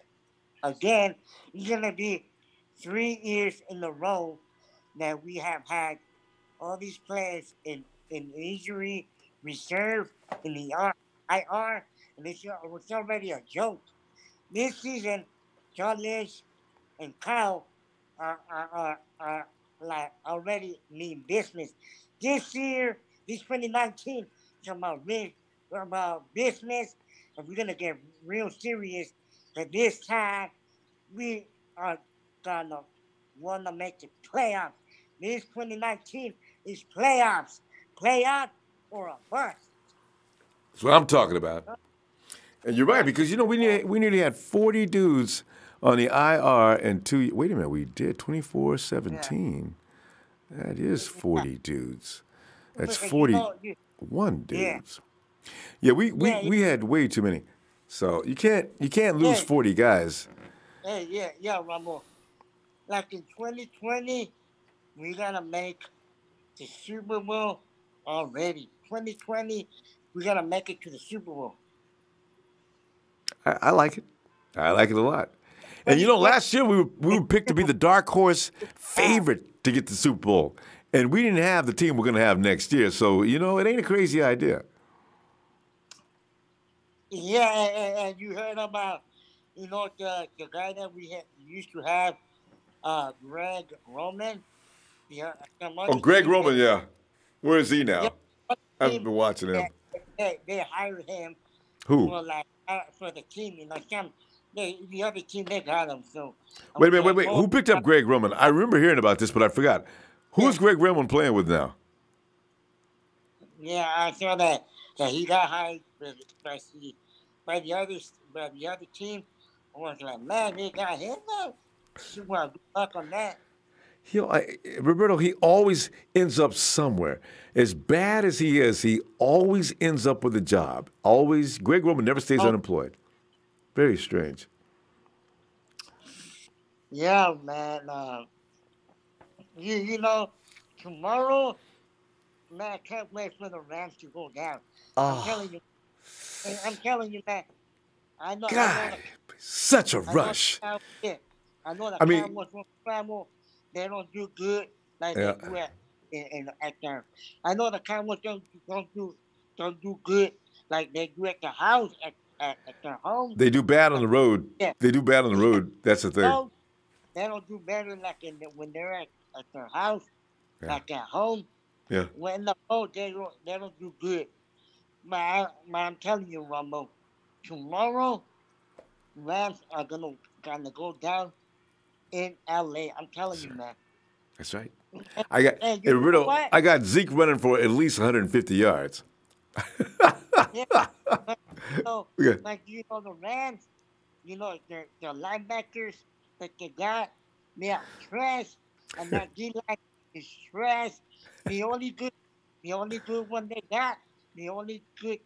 again, it's gonna be 3 years in a row that we have had all these players in injury reserve in the IR, and it's already a joke. This season, John Lynch and Kyle are like already mean business. This year, this 2019, it's about business, and we're gonna get real serious But this time, we are gonna want to make the playoffs. This 2019 is playoffs. Playoff or a bust. That's what I'm talking about. And you're right, because, we nearly had 40 dudes on the IR and wait a minute, we did 24-17. Yeah. That is 40 dudes. That's 41 dudes. Yeah, we had way too many. So you can't lose 40 guys. Yeah, Ronbo. Like in 2020, we gotta make the Super Bowl already. 2020, we gotta make it to the Super Bowl. I like it. I like it a lot. And last year we were picked to be the dark horse favorite to get the Super Bowl. And we didn't have the team we're going to have next year. So, it ain't a crazy idea. Yeah, and you heard about, the guy that we used to have, Greg Roman. Yeah, Greg Roman, yeah. Where is he now? I've been watching him. They hired him. Who? For the team, the other team, they got him. So wait. Who picked up Greg Roman? I remember hearing about this, but I forgot. Who's Greg Roman playing with now? Yeah, I saw that he got hired by the other team. I was like, man, they got him now. Well, good luck on that. Roberto, he always ends up somewhere. As bad as he is, he always ends up with a job. Always. Greg Roman never stays unemployed. Very strange. Yeah, man. Tomorrow, man, I can't wait for the Rams to go down. I'm telling you, man. I know. God, such a rush. I know the Cowboys won't travel. They don't do good like they do at their. I know the Cowboys don't do good like they do at the house at their home. They do bad on the road. Yeah. They do bad on the road. That's the thing. No, they don't do better like when they're at their house, like at home. Yeah. When the road, they don't do good. Man, I'm telling you, Ronbo, tomorrow, Rams are gonna go down in LA. I'm telling you, man. That's right. I got Zeke running for at least 150 yards. Like the Rams, their linebackers that they got, they are trash, and that D-line is trash. The only good one they got, the only good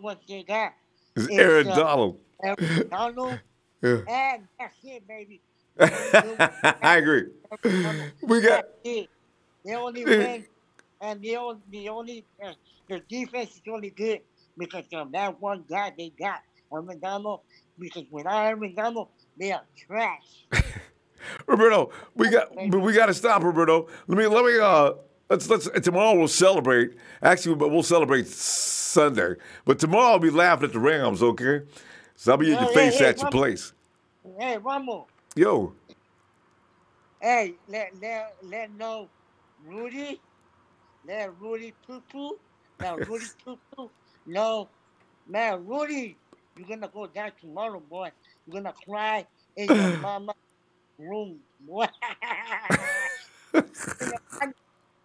ones they got is Aaron Donald. Aaron Donald. Yeah. And that's it, baby. I agree. We got. They only win, and their defense is only good because of that one guy they got, Aaron Donald. Because without Aaron Donald, they are trash. Roberto, we got to stop, Roberto. Let's tomorrow we'll celebrate. Actually, we'll celebrate Sunday, but tomorrow I'll be laughing at the Rams. Okay. So I'll be in your face at your place. Hey, Ronbo. Yo. Hey, let know Rudy. Let Rudy poo-poo. Now, Rudy poo-poo. No. Man, Rudy, you're going to go down tomorrow, boy. You're going to cry in your mama's room.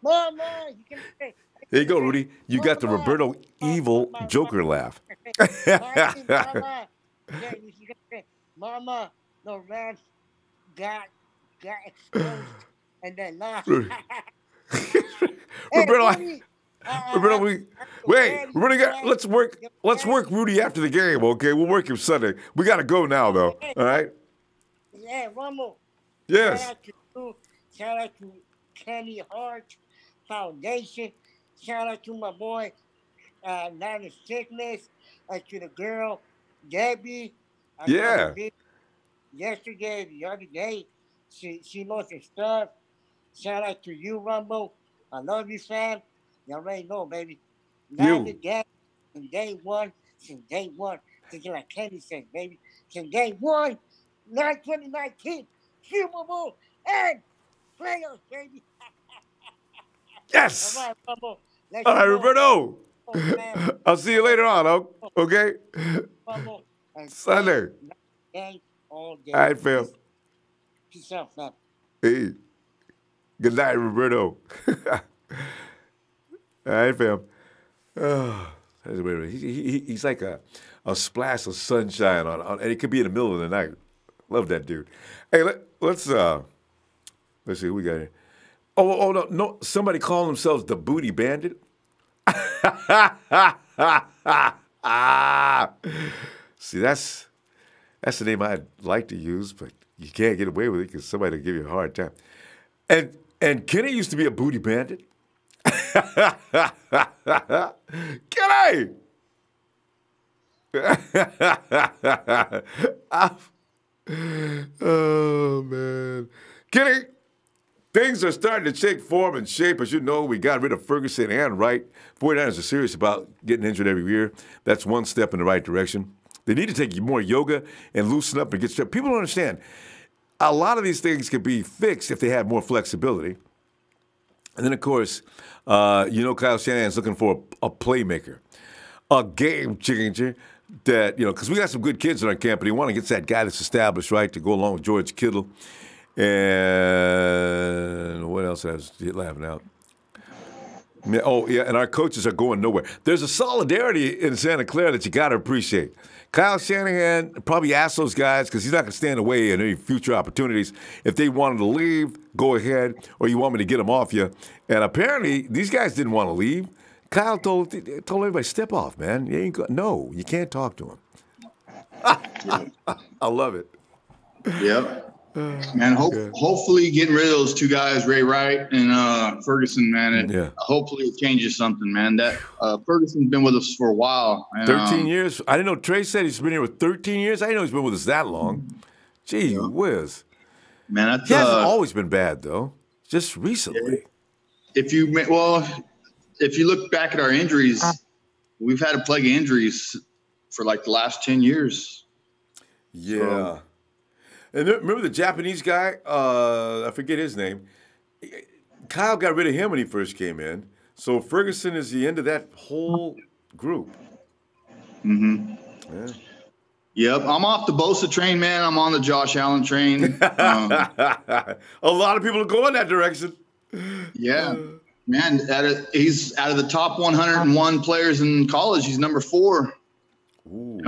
Mama, you can say. There you go, Rudy. You got the Roberto evil Joker laugh. Mama, the Rams got exposed and then lost. Let's work Rudy after the game, okay? We'll work him Sunday. We got to go now, though. All right? Yeah, Ronbo. Yes. Shout out to Kenny Hart Foundation. Shout out to my boy, Nana Sickness, and to the girl, Debbie. Yesterday, the other day, she knows her stuff. Shout out to you, Ronbo. I love you, Sam. You already know, baby. Now from day one, since like Kenny said, baby, since day one, 2019, Super Bowl and playoffs, baby. Yes. All right, Ronbo. All right, Roberto. I'll see you later on, okay? Ronbo, And Sunday. Thanks all day. All right, fam. Peace out, man. Hey. Good night, Roberto. All right, fam. Oh, he's like a splash of sunshine on, and it could be in the middle of the night. Love that dude. Hey, let's see who we got here. Oh no! Somebody calling themselves the Booty Bandit. See, that's the name I'd like to use, but you can't get away with it because somebody will give you a hard time. And Kenny used to be a booty bandit. Kenny! Oh, man. Kenny, things are starting to take form and shape. As you know, we got rid of Ferguson and Wright. 49ers are serious about getting injured every year. That's one step in the right direction. They need to take more yoga and loosen up and get straight. People don't understand. A lot of these things can be fixed if they have more flexibility. And then, of course, Kyle Shanahan's looking for a playmaker, a game changer that, because we got some good kids in our camp, but he want to get that guy that's established, right, to go along with George Kittle. And what else I was laughing out? Oh, yeah, and our coaches are going nowhere. There's a solidarity in Santa Clara that you got to appreciate. Kyle Shanahan probably asked those guys, because he's not going to stand away in any future opportunities. If they wanted to leave, go ahead, or you want me to get them off you. And apparently, these guys didn't want to leave. Kyle told everybody, step off, man. No, you can't talk to him. I love it. Yep. Man, hopefully getting rid of those two guys, Ray Wright and Ferguson, man, hopefully it changes something, man. That Ferguson's been with us for a while. And, 13 years? I didn't know. Trey said he's been here with 13 years. I didn't know he's been with us that long. Gee whiz. Man, he hasn't always been bad, though. Just recently. If you look back at our injuries, we've had a plague of injuries for like the last 10 years. Yeah. So, and remember the Japanese guy? I forget his name. Kyle got rid of him when he first came in. So Ferguson is the end of that whole group. Mm-hmm. Yeah. Yep. I'm off the Bosa train, man. I'm on the Josh Allen train. A lot of people are going that direction. Yeah. Man, he's out of the top 101 players in college. He's number 4. Ooh.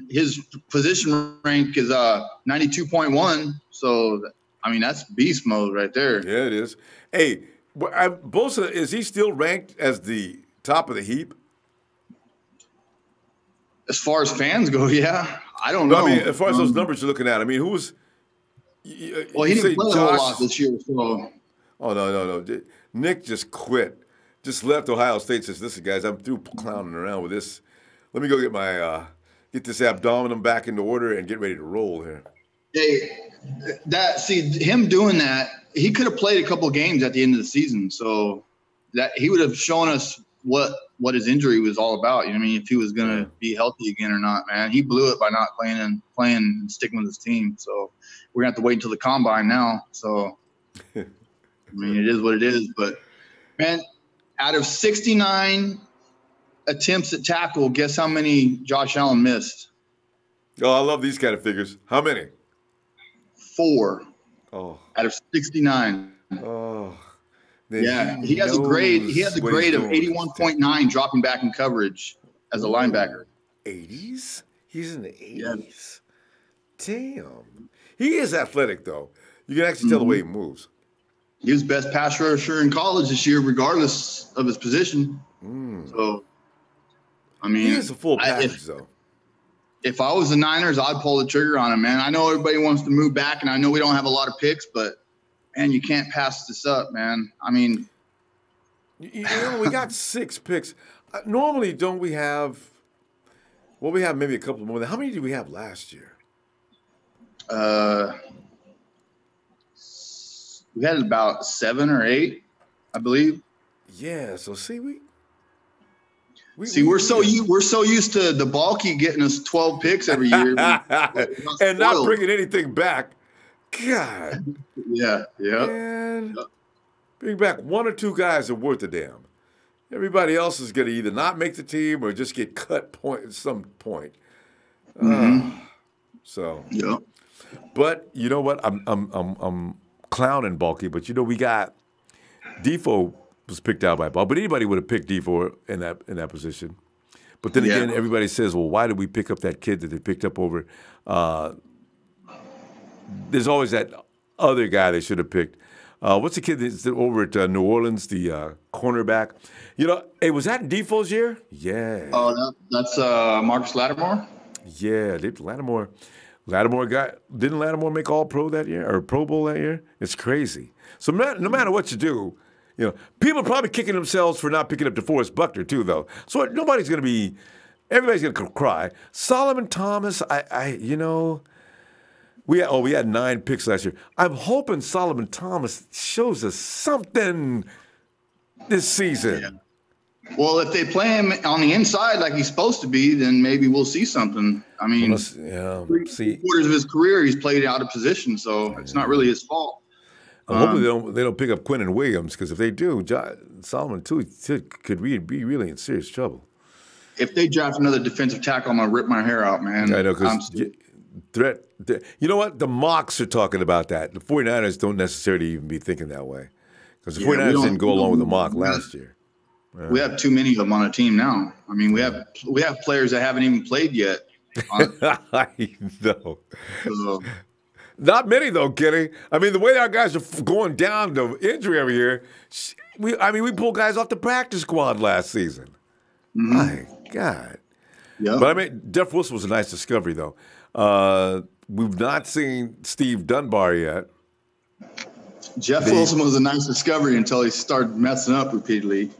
His position rank is 92.1. So, I mean, that's beast mode right there. Yeah, it is. Hey, Bosa, is he still ranked as the top of the heap? As far as fans go, yeah. I don't know. I mean, as far as those numbers you're looking at, I mean, who was? Well, he didn't play a whole lot this year. So. Oh, no. Nick just quit. Just left Ohio State. Says, listen, guys, I'm through clowning around with this. Let me go get my get this abdomen back into order and get ready to roll here. Hey, him doing that, he could have played a couple games at the end of the season, so that he would have shown us what his injury was all about. You know what I mean? If he was going to be healthy again or not, man. He blew it by not playing and sticking with his team. So we're gonna have to wait until the combine now. So I mean, it is what it is. But man, out of 69 attempts at tackle, guess how many Josh Allen missed? Oh, I love these kind of figures. How many? 4. Oh. Out of 69. Oh. Yeah, he has a grade. He has a grade of 81.9 dropping back in coverage as a linebacker. 80s? He's in the 80s. Yeah. Damn. He is athletic, though. You can actually tell the way he moves. He was best pass rusher in college this year, regardless of his position. So, I mean, he is a full package, though. If I was the Niners, I'd pull the trigger on him, man. I know everybody wants to move back, and I know we don't have a lot of picks, but man, you can't pass this up, man. I mean, we got 6 picks. Normally, don't we have? Well, we have maybe a couple more. How many did we have last year? We had about 7 or 8, I believe. Yeah. So see, we're so used to the bulky getting us 12 picks every year, and not bringing anything back. God. Yeah. Man, bring back 1 or 2 guys that are worth a damn. Everybody else is going to either not make the team or just get cut at some point. So yeah. But you know what? I'm clowning Bulky, but we got Defoe was picked out by Ball, but anybody would have picked Defoe in that position. But then again, everybody says, well, why did we pick up that kid that they picked up over? There's always that other guy they should have picked. What's the kid that's over at New Orleans, the cornerback? Hey, was that in Defoe's year? Yeah. Oh, that's Marcus Lattimore? Yeah, Lattimore didn't Lattimore make All Pro that year or Pro Bowl that year? It's crazy. So no matter what you do, people are probably kicking themselves for not picking up DeForest Buckner too, though. So everybody's gonna cry. Solomon Thomas, we had 9 picks last year. I'm hoping Solomon Thomas shows us something this season. Yeah. Well, if they play him on the inside like he's supposed to be, then maybe we'll see something. I mean, 3 quarters of his career he's played out of position, so it's not really his fault. Hopefully they don't pick up Quentin Williams, because if they do, Solomon too could be really in serious trouble. If they draft another defensive tackle, I'm gonna rip my hair out, man. I know, because threat. You know what? The mocks are talking about that. The 49ers don't necessarily even be thinking that way, because the 49ers didn't go along with the mock last year. We have too many of them on a team now. I mean, we have players that haven't even played yet. I know. Not many though, Kenny. I mean, the way our guys are going down to injury every year, we pulled guys off the practice squad last season. My God. Yeah. But Jeff Wilson was a nice discovery though. We've not seen Steve Dunbar yet. Jeff Wilson was a nice discovery until he started messing up repeatedly.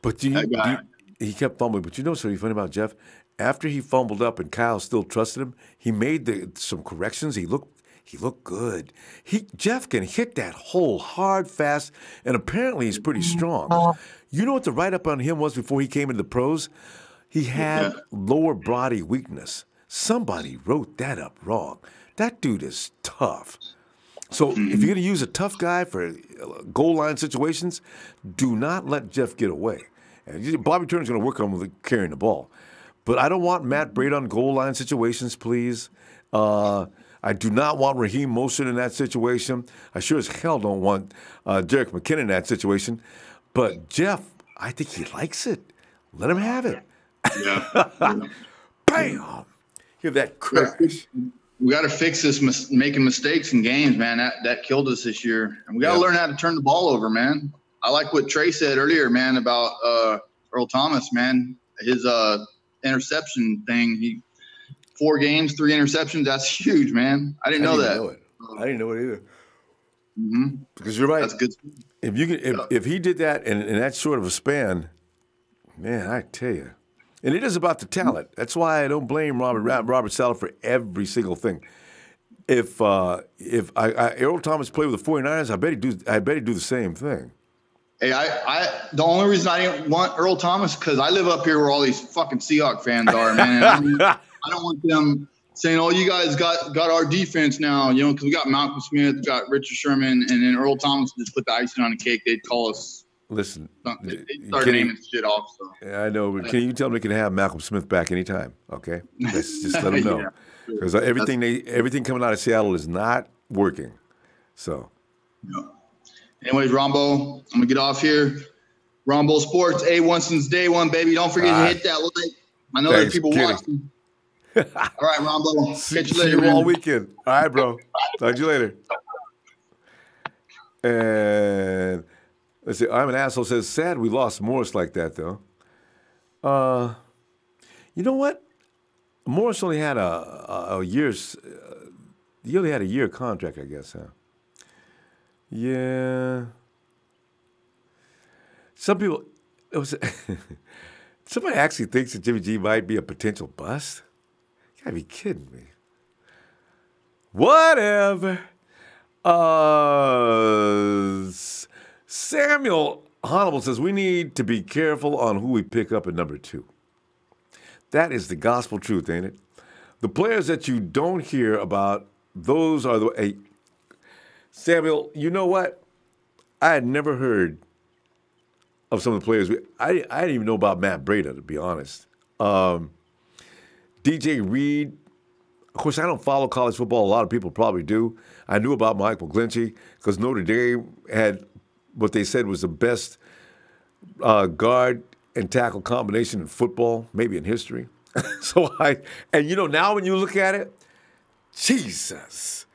But he kept fumbling. But what's really funny about Jeff? After he fumbled up and Kyle still trusted him, he made some corrections. He looked good. Jeff can hit that hole hard, fast, and apparently he's pretty strong. You know what the write-up on him was before he came into the pros? He had lower body weakness. Somebody wrote that up wrong. That dude is tough. So if you're going to use a tough guy for goal line situations, do not let Jeff get away. And Bobby Turner's going to work on carrying the ball. But I don't want Matt Breida on goal line situations, please. I do not want Raheem Mostert in that situation. I sure as hell don't want Jerick McKinnon in that situation. But Jeff, I think he likes it. Let him have it. Yeah. Bam! Hear that crash. We got to fix this making mistakes in games, man. That killed us this year. And we got to learn how to turn the ball over, man. I like what Trey said earlier, man, about Earl Thomas, man. His interception thing. 4 games, 3 interceptions. That's huge, man. I didn't know that. I didn't know it either. Mm-hmm. Because you're right. That's good. If he did that in that short of a span, man, I tell you. And it is about the talent. That's why I don't blame Robert Saleh for every single thing. If Earl Thomas played with the 49ers, I bet he'd do the same thing. Hey, the only reason I didn't want Earl Thomas, because I live up here where all these fucking Seahawks fans are, man. I don't want them saying, "Oh, you guys got our defense now," because we got Malcolm Smith, we got Richard Sherman, and then Earl Thomas just put the icing on the cake. They'd call us. Listen, they started naming shit off. So. I know, but can you tell them they can have Malcolm Smith back anytime? Okay, let's just let them know, because everything coming out of Seattle is not working. So, anyways, Ronbo, I'm gonna get off here. Ronbo Sports, A1 since day one, baby. Don't forget to hit that like. I know there are people watching. All right, Ronbo. Catch you later. See you all weekend. All right, bro. Talk to you later. And let's see. I'm an asshole. Says sad we lost Morris like that though. You know what? Morris only had a year's. He only had a year contract, I guess, huh? Yeah. Some people. Somebody actually thinks that Jimmy G might be a potential bust. You gotta be kidding me. Whatever. Samuel Hannibal says we need to be careful on who we pick up at number 2. That is the gospel truth, ain't it? The players that you don't hear about, those are the. Hey, Samuel, you know what? I had never heard of some of the players. I didn't even know about Matt Breida, to be honest. DJ Reed, Of course, I don't follow college football. A lot of people probably do. I knew about Michael McGlinchey because Notre Dame had what they said was the best guard and tackle combination in football, maybe in history. And now when you look at it, Jesus,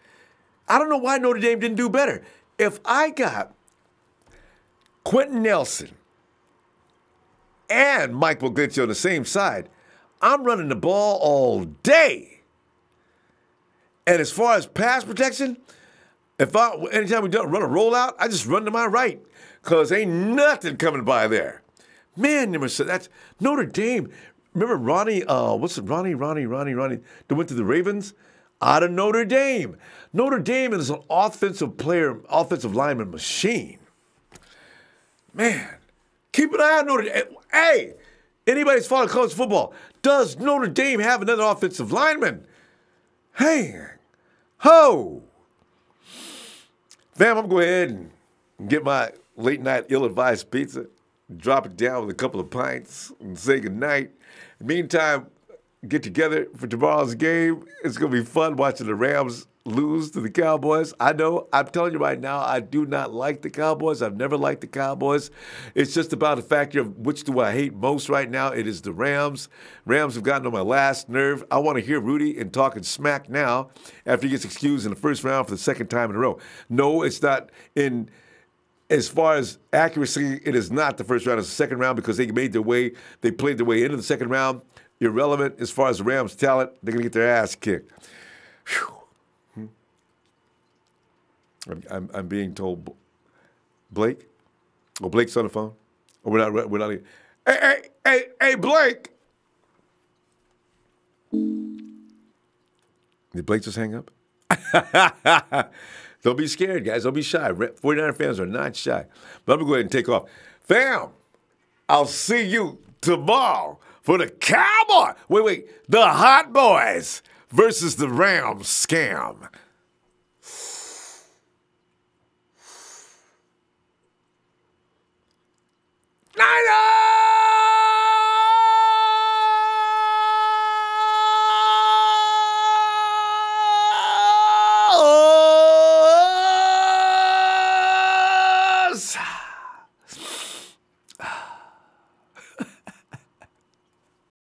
I don't know why Notre Dame didn't do better. If I got Quentin Nelson and Mike McGlinchey on the same side, I'm running the ball all day. And as far as pass protection, anytime we run a rollout, I just run to my right because ain't nothing coming by there. Man, that's Notre Dame. Remember Ronnie, Ronnie, that went to the Ravens? Out of Notre Dame. Notre Dame is an offensive lineman machine. Man, keep an eye on Notre Dame. Hey, anybody's following college football, does Notre Dame have another offensive lineman? Hey, ho. Fam, I'm going to go ahead and get my late night ill-advised pizza, drop it down with a couple of pints, and say goodnight. Meantime, get together for tomorrow's game. It's going to be fun watching the Rams lose to the Cowboys. I know, I'm telling you right now, I do not like the Cowboys. I've never liked the Cowboys. It's just about the factor of which do I hate most right now. It is the Rams. Rams have gotten on my last nerve. I want to hear Rudy and talking smack now after he gets excused in the first round for the second time in a row. No, it's not in. As far as accuracy, it is not the first round. It's the second round because they played their way into the second round. Irrelevant as far as the Rams' talent. They're going to get their ass kicked. Whew. I'm being told, Blake? Oh, Blake's on the phone? Oh, we're not. Hey, Blake! Did Blake just hang up? Don't be scared, guys. Don't be shy. 49er fans are not shy. But I'm going to go ahead and take off. Fam, I'll see you tomorrow for the Cowboy. Wait. The Hot Boys versus the Rams scam. Niners!